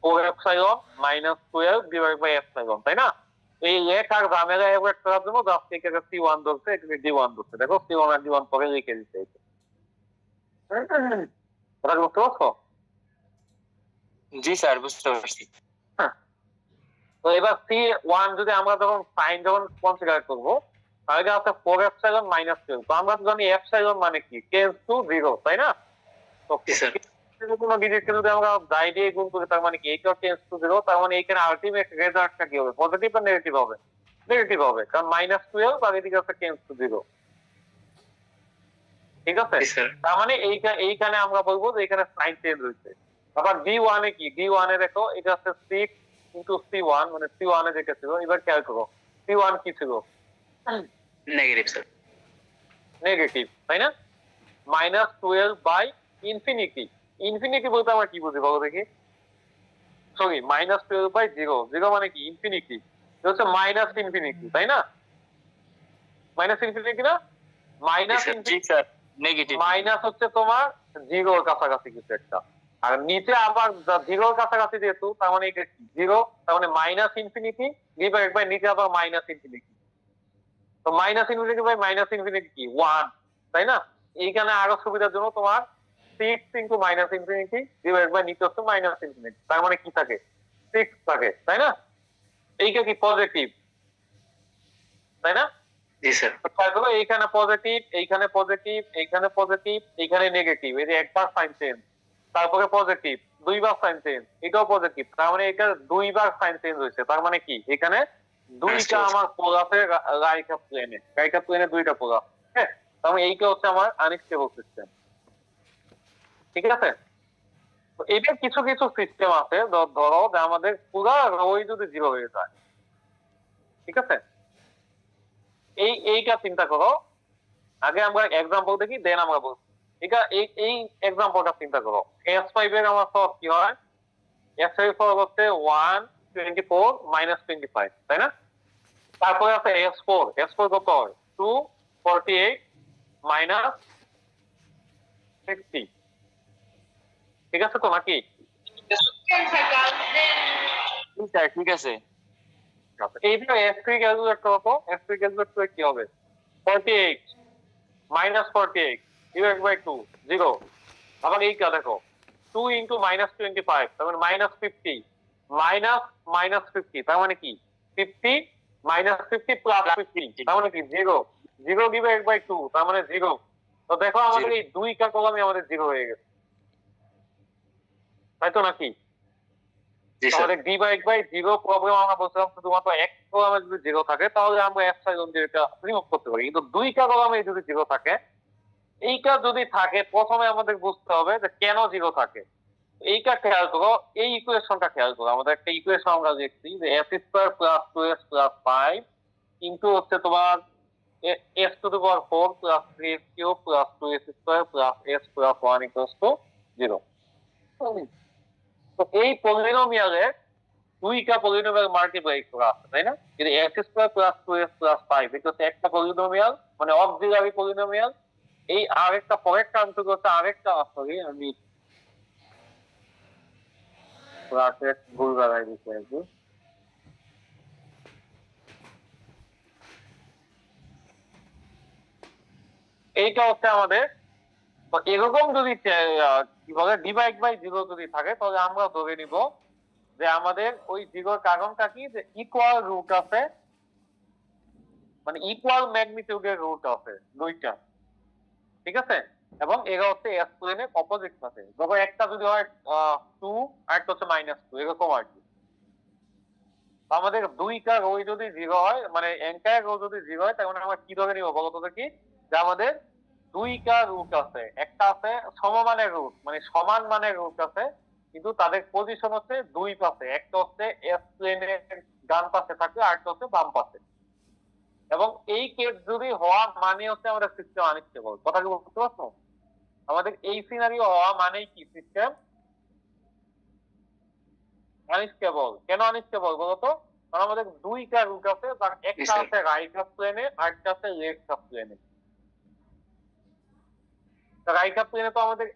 4 epsilon minus 12 divide by epsilon, তাই না? এই লেখার ঝামেলা অ্যাভয়েড করার জন্য জাস্ট এখানে C1 ধরছে, এখানে D1 ধরছে। দেখো C1 আর D1 পরে লিখে দিতে হইছে। এটা বুঝতে পারছো? জি স্যার, বুঝতে পারছি। তো এবার C1 যদি আমরা যখন সাইন যখন কনসিডার করবো, তাহলে আছে 4 এপসাইলন মাইনাস 12। তো আমরা তো জানি এপসাইলন মানে কি? টেন্ডস টু 0, তাই না? তো কোনো ডিজিটকে যদি আমরা যাই দিয়ে গুণ করি, তার মানে কি এইটাও টেন্ডস টু 0, তার মানে এইখানে আলটিমেট রেজাল্টটা কি হবে? পজিটিভ না নেগেটিভ হবে? নেগেটিভ হবে, কারণ -12 আর এদিকে আছে টেন্ডস টু 0, ঠিক আছে? তার মানে এইখানে আমরা বলবো যে এখানে সাইন চেঞ্জ হয়েছে। আবার D1 এ কি? D1 এ দেখো এটা আছে 6 ইনটু C1, মানে C1 এ যেটা ছিল, এবার খেয়াল করো C1 কি ছিল? নেগেটিভ স্যার, নেগেটিভ, তাই না? -12 বাই ইনফিনিটি। ইনফিনিটি বলতে আমরা কি বুঝি বলো দেখি? সরি, -12 বাই 0, 0 মানে কি? ইনফিনিটি। এটা হচ্ছে মাইনাস ইনফিনিটি, তাই না? মাইনাস ইনফিনিটি না? মাইনাস ইনফিনিটি নেগেটিভ, মাইনাস হচ্ছে তোমার 0 এর কাছাকাছি কিছু একটা, আর নিচে আবার 0 এর কাছাকাছি যেহেতু, তার মানে এটা কি? 0, তার মানে মাইনাস ইনফিনিটি ডিভাইড বাই নিচে আবার মাইনাস ইনফিনিটি। তো minus infinity by minus infinity কি? 1, তাই না? এইখানে আরো সুবিধার জন্য তোমার 6 into minus infinity divide by নিচে হচ্ছে মাইনাস ইনফিনিটি, তার মানে কি থাকে? 6 থাকে, তাই না? এইটা কি পজিটিভ, তাই না? জি স্যার। তারপরে এইখানে পজিটিভ, এইখানে পজিটিভ, এইখানে পজিটিভ, এইখানে নেগেটিভ, এই যে একবার সাইন চেঞ্জ, তারপরে পজিটিভ, দুইবার সাইন চেঞ্জ, এটাও পজিটিভ, তার মানে এটা দুইবার সাইন চেঞ্জ হয়েছে। তার মানে কি? এখানে দুইটা আমার পোল আছে রাইট প্লেনে দুইটা পোল আছে, হ্যাঁ? তার মানে এইটা হচ্ছে আমার আনস্টেবল সিস্টেম, ঠিক আছে? তো এটার কিছু কিছু সিস্টেম আছে, ধরো যে আমাদের পুরো ওই যদি 0 হয়ে যায়, ঠিক আছে? এইটা চিন্তা করো, আগে আমরা এক্সাম্পল দেখি, দেন আমরা বলবো। এই এক্সাম্পলটা চিন্তা করো। S5 এর আমার সব কি হয়? S5 হচ্ছে 124 মাইনাস 25, তাই না? তারপরে আছে S4 কত হয়? 248 মাইনাস 60, ঠিক আছে তো নাকি? ঠিক আছে। এইটা S3 ক্যালকুলেট করো তো। S3 ক্যালকুলেট করে কি হবে? 48 মাইনাস 48 ডিভাইড বাই 2, 0। আবার এইটা দেখো 2 ইনটু -25, তার মানে -50 মাইনাস 50, তার মানে কি? 50 -50 প্লাস 50, তার মানে কি? 0 0 ডিভাইড বাই 2, তার মানে 0। তো দেখো আমাদের এই দুইটা কলামে আমাদের 0 হয়ে গেছে, তাই তো নাকি? জি স্যার তাহলে ডিভাইড বাই জিরো প্রবলেম আমরা বলছিলাম শুধুমাত্র এক কলামে যদি জিরো থাকে তাহলে আমরা এপসাইলন এটা রিমুভ করতে পারি, কিন্তু দুইটা কলামে যদি জিরো থাকে, এইটা যদি থাকে প্রথমে আমাদের বুঝতে হবে যে কেন জিরো থাকে। এইটা খেয়াল করো, এই ইকুয়েশনটা খেয়াল করো। আমাদের একটা ইকুয়েশন আমরা দেখছি যে S square plus 2s plus 5 into হচ্ছে তোমার s two the power 4 plus 3s cube plus 2s square plus s plus 1 equals to 0। তো এই পলিনোমিয়ালে দুইটা পলিনোমিয়াল মাল্টিপ্লাই করা আছে, তাই না? কিন্তু s square plus 2s plus 5 এটা হচ্ছে একটা পলিনোমিয়াল, মানে অক্সিলারি পলিনোমিয়াল। এই আরেকটা পরেরটা অন্তর্গত হচ্ছে আরেকটা, সরি আমি ভুল বাড়াই দিচ্ছি আর কি। এইটা হচ্ছে আমাদের এরকম যদি কি বলে ডিভাইড বাই জিরো যদি থাকে তাহলে আমরা ধরে নিব যে আমাদের ওই জিরোর কারণটা কি, যে ইকুয়াল রুট আছে, মানে ইকুয়াল ম্যাগনিটিউডের রুট আছে দুইটা, ঠিক আছে? এবং এরা হচ্ছে এস প্লেনের অপোজিট পাশে। যখন একটা যদি হয় 2 আর একটা হচ্ছে -2 এরকম আর কি। আমাদের দুইটা রো যদি জিরো হয়, মানে এন্টায়ার রো যদি জিরো হয়, তার মানে আমরা কি ধরে নিব বলতো দেখি, যে আমাদের দুইটা রুট আছে, একটা আছে সমমানের রুট, মানে সমান মানের রুট আছে, কিন্তু তাদের পজিশন হচ্ছে দুই পাশে, একটা হচ্ছে এস প্লেনের ডান পাশে থাকে আর একটা হচ্ছে বাম পাশে। এবং এই কেস যদি হওয়া মানে হচ্ছে আমাদের সিস্টেম আনস্টেবল। কথা কি বুঝতে পারছো? আমাদের এই সিনারিও হওয়া মানেই কি সিস্টেম আনস্টেবল। কেন আনস্টেবল বলতো? কারণ আমাদের দুইটা রুট আছে, একটা আছে রাইট হাফ প্লেনে আর একটা আছে লেফট হাফ প্লেনে। রাইট হাফ প্লেনে তো আমাদের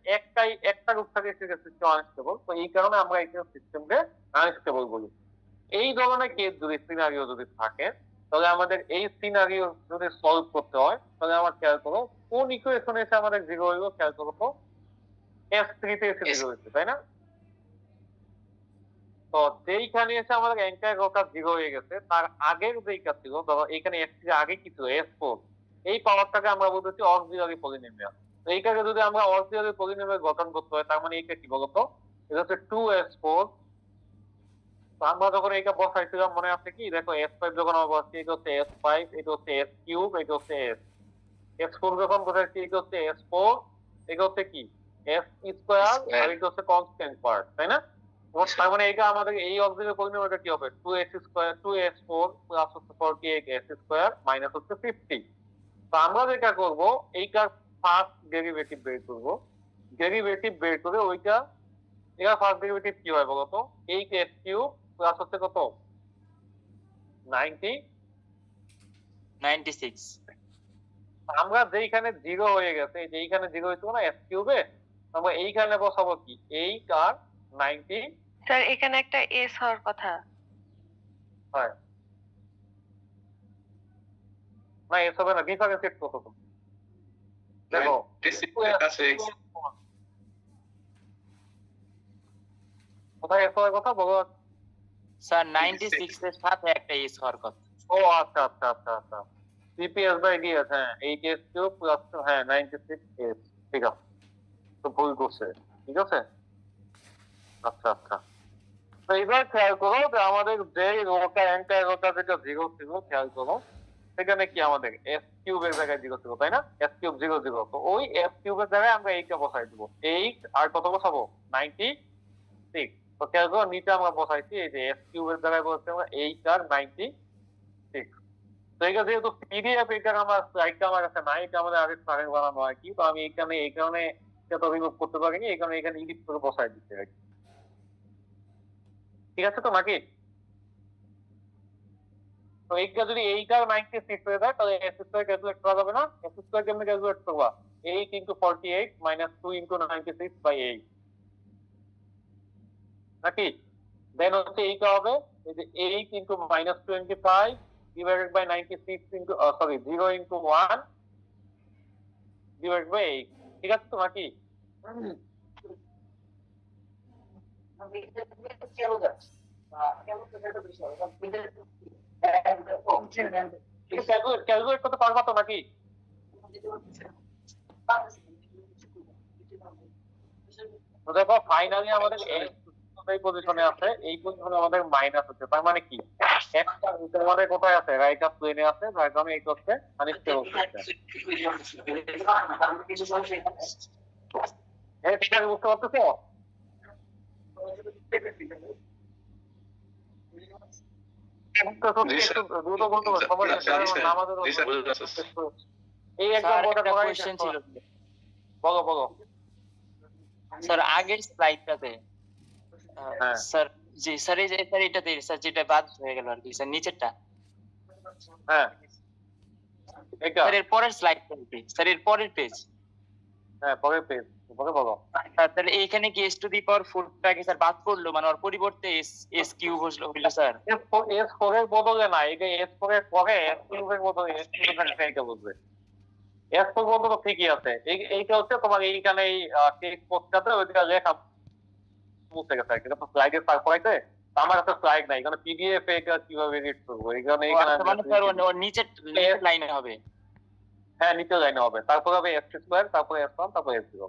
একটা রুট থাকে, সিস্টেম আনস্টেবল। তো এই কারণে আমরা এই সিস্টেমকে আনস্টেবল বলি। এই ধরনের কেস যদি সিনারিও যদি থাকে, তাহলে আমাদের এই সিনারিও যদি সলভ করতে হয়, তাহলে আমরা খেয়াল করো কোন ইকুয়েশনে এসে আমাদের জিরো হইব। খেয়াল করো তো S3 তে এসে জিরো হয়েছে, তাই না? তো যেইখানে এসে আমাদের এন্টায়ার রোটা জিরো হয়ে গেছে, তার আগের যেইটা ছিল, ধরো এখানে S3 আগে কি ছিল, S4, এই পাওয়ারটাকে আমরা বলতেছি অক্সিলারি পলিনোমিয়াল। তো এইটাকে যদি আমরা অক্সিলারি পলিনোমিয়াল গঠন করতে হয়, তার মানে এইটা কি বলতো, এটা হচ্ছে 2s4। আমরা যখন এইটা বসাইছিলাম মনে আছে কি, দেখো S5 যখন আমরা বসাচ্ছি, এটা হচ্ছে S5, এটা হচ্ছে S কিউব, এটা হচ্ছে S। S4 যখন বসাচ্ছি, এটা হচ্ছে S4, এটা হচ্ছে কি S স্কয়ার, আর এটা হচ্ছে কনস্ট্যান্ট পার্ট, তাই না? তার মানে এটা আমাদের এই অক্সিলারি পলিনোমিয়ালটা কি হবে, 2s স্কয়ার 2s4 প্লাস হচ্ছে 48s স্কয়ার মাইনাস হচ্ছে 50। তো আমরা যেটা করব, এইটার ফার্স্ট ডেরিভেটিভ বের করব। ডেরিভেটিভ বের করে ওইটা, এর ফার্স্ট ডেরিভেটিভ কি হয় বলতো, 8s কিউব প্লাস হচ্ছে কত 96। আমরা যেইখানে জিরো হয়ে গেছে, যেইখানে জিরো হইতো না s কিউবে, আমরা এইখানে বসাবো কি 8 আর 90। স্যার এখানে একটা এস হওয়ার কথা। হয় না, এস হবে না, ডিফারেন্সিয়েট কত তো দেখো 96 আছে কোথায় এস হওয়ার কথা বলো স্যার 96 এর সাথে একটা এস হওয়ার কথা। ও আচ্ছা আচ্ছা আচ্ছা আচ্ছা, CPS বাই DS, হ্যাঁ 8s কিউব প্লাস হ্যাঁ 96s, ঠিক আছে। তো ভুল করছে, ঠিক আছে। আচ্ছা আচ্ছা, তো এবার খেয়াল করো যে আমাদের যে রোটা এন্টায়ার রোটা যেটা জিরো ছিল, খেয়াল করো সেখানে কি আমাদের s কিউবের জায়গায় জিরো ছিল, তাই না? s কিউব 0 0, তো ওই s কিউবের জায়গায় আমরা 8টা বসাই দেবো। 8 আর কত বসাবো 96। তো খেয়াল করো নিচে আমরা বসাইছি এই যে s কিউবের জায়গায় বসাচ্ছি আমরা 8 আর 96। তো এটা যেহেতু পিডিএফ, এটা আমার স্লাইডটা আমার কাছে নাই, এটা আমাদের আগে স্যারের বানানো আর কি। তো আমি এই কারণে এটা তো রিমুভ করতে পারিনি, এই কারণে এখানে এডিট করে বসাই দিচ্ছি আর কি। ঠিক আছে তো নাকি? তো এইটা যদি 8 আর 96 হয়ে যায়, তাহলে s স্কয়ার ক্যালকুলেট করা যাবে না। s স্কয়ার কেমনে ক্যালকুলেট করবা, 8 × 48 - 2 × 96/8 নাকি? দেন হচ্ছে এইটা হবে এই যে 8 × -25 divided by 96 into 0 into 1 divided by 8, ঠিক আছে তো নাকি? ক্যালকুলেট করতে পারবা তো নাকি? তো দেখো ফাইনালি আমাদের এই পজিশনে আছে, এই পজিশনে আমাদের মাইনাস হচ্ছে, তার মানে কি একটা আমাদের কোথায় আছে, রাইট আপ প্লেনে আছে, যার কারণে এই হচ্ছে আনস্টেবল সিস্টেম। এটা বুঝতে পারতেছো? দ্রুত বলতে পারো, সবাই এই একদম কোয়েশ্চেন ছিল বলো বলো স্যার আগের স্লাইডটাতে স্যার জি স্যার এই যে স্যার এটাতে স্যার যেটা বাদ হয়ে গেল আর কি স্যার নিচেরটা হ্যাঁ এটা স্যার এর পরের স্লাইডটা কি স্যার এর পরের পেজ হ্যাঁ পরের পেজ পরে বলো তাহলে এইখানে কি s টু দি পাওয়ার 4 টাকে স্যার বাদ করলো মানে ওর পরিবর্তে s কিউব হলো স্যার s4 এর বদলে না, এটা s4 এর পরে s কিউব এর বদলে s কিউব এর এইটা বলবে, s4 বদলে ঠিকই আছে। এইটা হচ্ছে তোমার এইখানে এই টেক্সট বক্সটাতে ওইটা লেখা মুছে গেছে, এটা তো স্লাইডের তারপরে আমার কাছে স্লাইড নাই, এখানে পিডিএফ এ এটা কিভাবে এডিট করব, এখানে মানে স্যার ওর নিচের লাইনে হবে, হ্যাঁ নিচে লাইনে হবে, তারপর হবে s2 তারপরে s1 তারপর s0।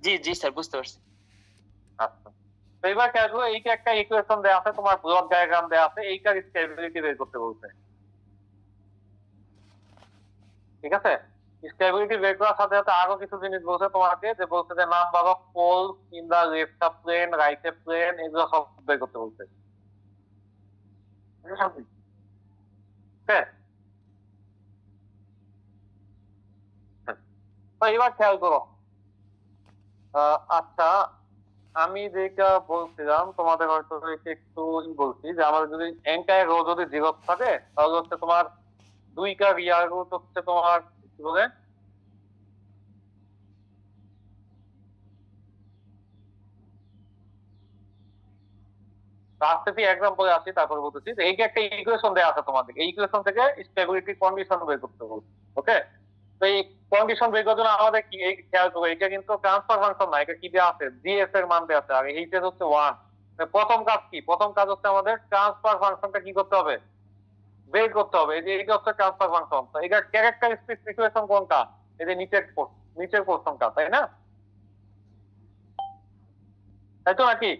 জি জি স্যার বুঝতে পারছি। আচ্ছা তো এবার কি আসলে এইটা একটা ইকুয়েশন দেয়া আছে, তোমার ব্লক ডায়াগ্রাম দেয়া আছে, এইটার স্টেবিলিটি বের করতে বলছে, ঠিক আছে? স্টেবিলিটি বের করার সাথে সাথে আরো কিছু জিনিস বলছে তোমাকে, যে বলছে যে number of poles in the left half plane, right half plane, এগুলো সব বের করতে বলছে। হ্যাঁ তো এবার খেয়াল করো, আচ্ছা আমি যেটা বলছিলাম তোমাদের হয়তো একটু বলছি যে আমাদের যদি এন্টায়ার রো যদি 0 থাকে তাহলে হচ্ছে তোমার 2টা রিয়াল রুট হচ্ছে তোমার কি বলে রাস্তাটি এক্সাম্পলে আসি, তারপর বলতেছি এই যে একটা ইকুয়েশন দেওয়া আছে তোমাদের, এই ইকুয়েশন থেকে স্টেবিলিটি কন্ডিশন বের করতে হবে, ওকে? তো এই কন্ডিশন বের করার জন্য আমাদের কি এই খেয়াল করবে, এটা কিন্তু ট্রান্সফার ফাংশন না, এটা কি দেওয়া আছে, জিএস এর মান দেওয়া আছে, আর এইটা হচ্ছে 1। প্রথম কাজ কি, প্রথম কাজ হচ্ছে আমাদের ট্রান্সফার ফাংশনটা কি করতে হবে, বের করতে হবে। এই যে এটা হচ্ছে ট্রান্সফার ফাংশন, তো এটা ক্যারেক্টারিস্টিক ইকুয়েশন কোনটা, এই যে নিচের পোরশনটা, তাই না? তাই তো নাকি?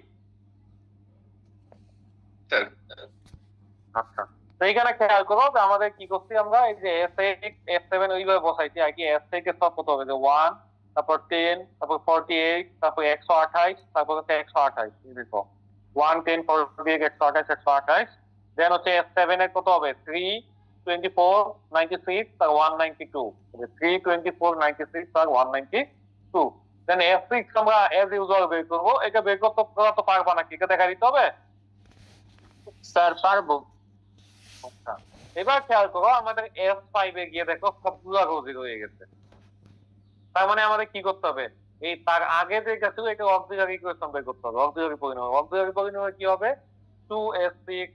আচ্ছা তো এখানে খেয়াল করো যে আমাদের কি করছি আমরা, এই যে s7 ওইভাবে বসাইছি আর কি, s থেকে সব কত হবে, যে 1 তারপর 10 তারপর 48 তারপর 128 তারপর হচ্ছে 128, দেখো 1 10 48 128 128, দেন হচ্ছে s7 এর কত হবে 3 24 96 আর 192, 3 24 96 আর 192, দেন s6 আমরা এজ ইউজুয়াল বের করবো। এটা বের করতে তো পারবা নাকি, এটা দেখা দিতে হবে স্যার পারবো। আচ্ছা এবার খেয়াল করো আমাদের S5 এ গিয়ে দেখো সবগুলো রোজির হয়ে গেছে, তার মানে আমাদের কি করতে হবে, এই তার আগে যে গেছিল এটা অক্সিলারি ইকুয়েশন বের করতে হবে, অক্সিলারি পলিনোমিয়াল কি হবে 2s6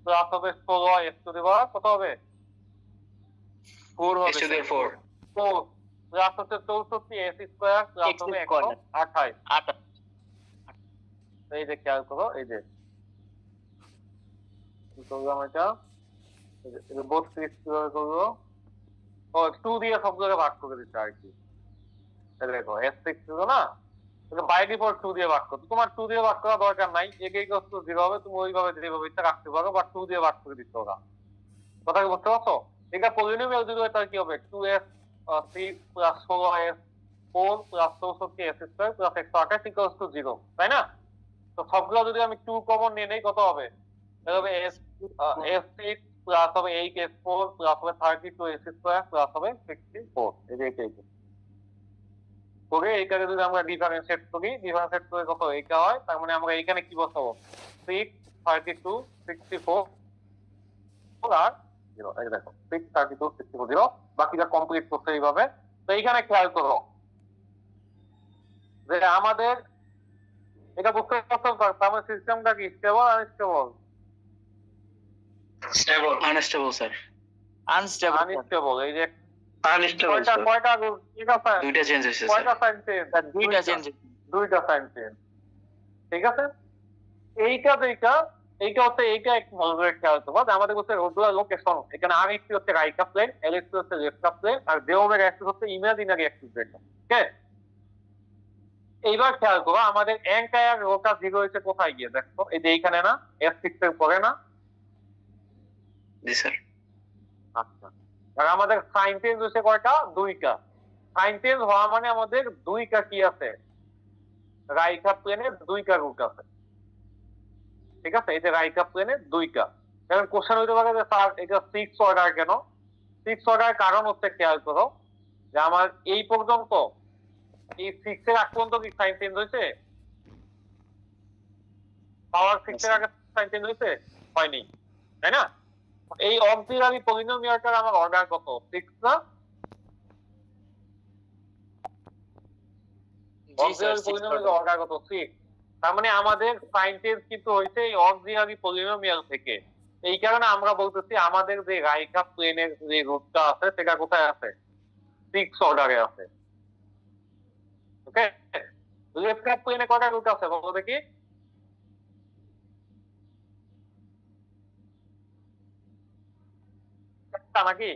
প্লাস হবে 16 s টু দি পাওয়ার কত হবে 4 হবে s to the 4 4 প্লাস হচ্ছে 64 s স্কয়ার প্লাস হবে 128। এই যে খেয়াল করো, এই যে কি করলাম এটা, বোথ সিক্স কিভাবে করবো, ও 2 দিয়ে সবগুলোকে ভাগ করে দিচ্ছে আর কি, দেখো s6 ছিল না, বাই ডিফল্ট 2 দিয়ে ভাগ করো, তোমার 2 দিয়ে ভাগ করা দরকার নাই, একে কষ্ট 0 হবে, তুমি ওইভাবে যেভাবে ইচ্ছা রাখতে পারো, বাট 2 দিয়ে ভাগ করে দিতে ওরা, কথা কি বুঝতে পারছো? এটা পলিনোমিয়াল যদি হয় তাহলে কি হবে 2s6 plus 16s4 plus 64 s square plus 128 equals to 0, তাই না? তো সবগুলো যদি আমি 2 কমন নিয়ে নেই কত হবে, তাহলে হবে s6 প্লাস হবে 8s4 প্লাস হবে 32s স্কয়ার প্লাস হবে 64, এই যে এইটাই করে এইটাকে যদি আমরা ডিফারেন্সিয়েট করে কত এইটা হয়, তার মানে আমরা এখানে কি বসাবো 6 32 64 আর 0, এই দেখো 6 32 64 0, বাকিটা কমপ্লিট করতে এইভাবে। তো এইখানে খেয়াল করো যে আমাদের এটা বুঝতে পারছো, আমার সিস্টেমটা কি stable unstable, stable unstable sir unstable, এই যে আনস্টেবল কয়টা ঠিক আছে, দুইটা চেঞ্জ হইছে কয়টা স্যার, সাইন চেঞ্জ, দুইটা সাইন চেঞ্জ, ঠিক আছে? এইটা হচ্ছে এইটা এক মজার খেয়াল করো যে আমাদের হচ্ছে রোডুলার লোকেশন, এখানে আর একটি হচ্ছে রাইট আপ প্লেন, এলএক্স হচ্ছে লেফট আপ প্লেন, আর দেওমের অ্যাক্সিস হচ্ছে ইমাজিনারি অ্যাক্সিস, ওকে? এইবার খেয়াল করো আমাদের এন্টায়ার রোটা জিরো হয়েছে কোথায় গিয়ে দেখো, এই যে এইখানে না, F6 এর পরে না? জি স্যার। আচ্ছা, আর আমাদের সাইন চেঞ্জ হয়েছে কয়টা? দুইটা। সাইন চেঞ্জ হওয়া মানে আমাদের দুইটা কি আছে, রাইট হাফ প্লেনে দুইটা রুট আছে, ঠিক আছে? এই যে রাইট হাফ প্লেনে দুইটা। এখন কোশ্চেন হইতে পারে যে স্যার এটা 6 অর্ডার কেন? 6 অর্ডার কারণ হচ্ছে খেয়াল করো যে আমার এই পর্যন্ত, এই 6 এর আগ পর্যন্ত কি সাইন চেঞ্জ হয়েছে? পাওয়ার 6 এর আগে সাইন চেঞ্জ হয়েছে? হয়নি, তাই না? এই অক্সিলারি পলিনোমিয়ালটার আমার অর্ডার কত? 6 না? অক্সিলারি পলিনোমিয়ালের অর্ডার কত? 6। তার মানে আমাদের সাইন চেঞ্জ কিন্তু হয়েছে এই অক্সিলারি পলিনোমিয়াল থেকে। এই কারণে আমরা বলতেছি আমাদের যে রাইট হাফ প্লেনের যে রুটটা আছে সেটা কোথায় আছে? 6 অর্ডারে আছে। ওকে, লেফট হাফ প্লেনে কয়টা রুট আছে বলো দেখি? একটা নাকি?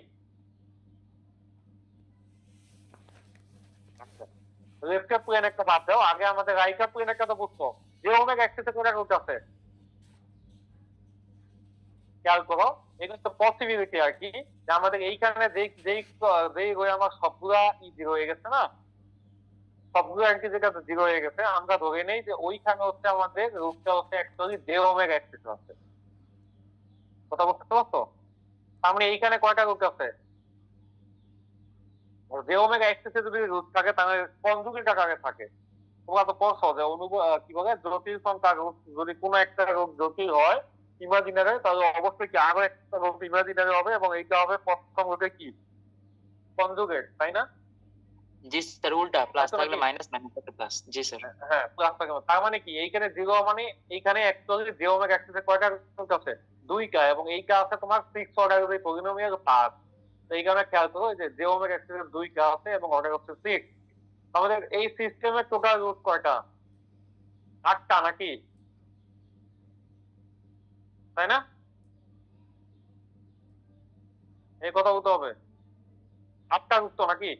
লেফট হাফ প্লেন একটা বাদ দাও, আগে আমাদের রাইট হাফ প্লেন একটা তো বুঝছো যে ওমেগা এক্সিসে কয়টা রুট আছে খেয়াল করো। এটা তো পসিবিলিটি আর কি, যে আমাদের এইখানে যেই আমার সবগুলা জিরো হয়ে গেছে না, সবগুলো অ্যান্টি যেটা জিরো হয়ে গেছে, আমরা ধরে নেই যে ওইখানে হচ্ছে আমাদের রুটটা হচ্ছে অ্যাকচুয়ালি জে ওমেগা এক্সিস আছে। কথা বুঝতে পারছো? তার মানে এইখানে কয়টা রুট আছে? জে ওমেগা এক্সিসে যদি রুট থাকে তাহলে কনজুগেট আকারে থাকে। তোমরা তো পড়ছো যে কি বলে জটিল সংখ্যার রুট যদি কোনো একটা রুট জটিল হয় ইমাজিনারি, তাহলে অবশ্যই কি আরো একটা রুট ইমাজিনারি হবে এবং এইটা হবে প্রথম রুটে কি কনজুগেট, তাই না? জি স্যার, উল্টা, প্লাস থাকলে মাইনাস, মাইনাস থাকলে প্লাস। জি স্যার। হ্যাঁ, প্লাস থাকে। তার মানে কি এইখানে জিরো মানে এইখানে অ্যাকচুয়ালি জে ওমেগা এক্সিসে কয়টা রুট আছে? দুইটা, এবং এইটা আছে তোমার 6 অর্ডারের এই পলিনোমিয়াল 5। তো এই কারণে খেয়াল করো যে জে ওমেগা এক্সিসের দুইটা আছে এবং অর্ডার হচ্ছে 6। আমাদের এই সিস্টেমের টোটাল রুট কয়টা? 8টা নাকি, তাই না? এই কথা বলতে হবে, 8টা রুট তো নাকি?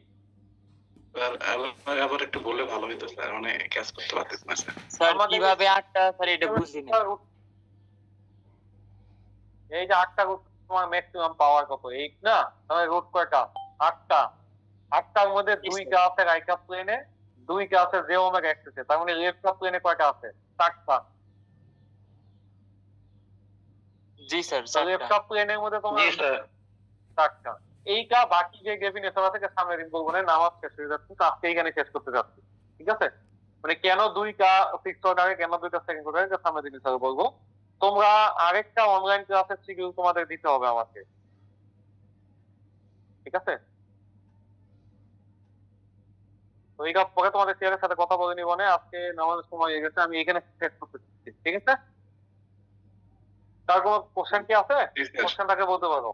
আবার একটু বললে ভালো হতো স্যার, মানে ক্যাচ করতে পারতেছি না স্যার। স্যার কিভাবে 8টা, স্যার এটা বুঝিনি। এই যে 8টা রুট তোমার ম্যাক্সিমাম পাওয়ার কত? 8 না? তাহলে রুট কয়টা? 8টা। 8টার মধ্যে দুইটা আছে রাইট হাফ প্লেনে, দুইটা আছে জে ওমেগা এক্সিসে। তার মানে লেফট হাফ প্লেনে কয়টা আছে? 4টা। জি স্যার, লেফট হাফ প্লেনের মধ্যে তোমার জি স্যার। 4টা। এইটা বাকি যে ডেফিনেশন আছে সামনের দিন বলবো না, নামাজ শেষ হয়ে যাচ্ছে, তো আজকে এইখানে শেষ করতে যাচ্ছি, ঠিক আছে? মানে কেন দুইটা 6 অর্ডারে, কেন দুইটা সেকেন্ড অর্ডারে সামনের দিন হিসাবে বলবো। তোমরা আরেকটা অনলাইন ক্লাসের শিডিউল তোমাদের দিতে হবে আমাকে, ঠিক আছে? তো এইটা পরে তোমাদের চেয়ারের সাথে কথা বলে নিব না, আজকে নামাজের সময় হয়ে গেছে, আমি এখানে শেষ করতে চাচ্ছি, ঠিক আছে? তার কোনো কোশ্চেন কি আছে? কোশ্চেনটাকে বলতে পারো।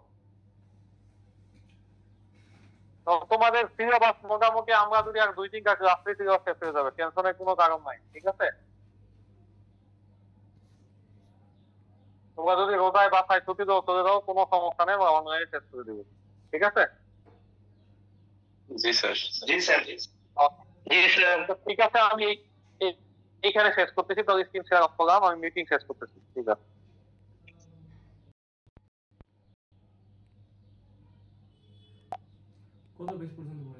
তো তোমাদের সিলেবাস মোটামুটি আমরা যদি আর 2-3টা ক্লাস সিলেবাস শেষ হয়ে যাবে, টেনশনের কোনো কারণ নাই, ঠিক আছে? তোমরা যদি রোজায় বাসায় ছুটি দাও চলে দাও, কোনো সমস্যা নেই, আমরা অনলাইনে শেষ করে দেবো, ঠিক আছে? জি স্যার। জি স্যার। জি স্যার। তো ঠিক আছে, আমি এইখানে শেষ করতেছি, তো স্ক্রিন শেয়ার অফ করলাম, আমি মিটিং শেষ করতেছি, ঠিক আছে? কত বেশ পর্যন্ত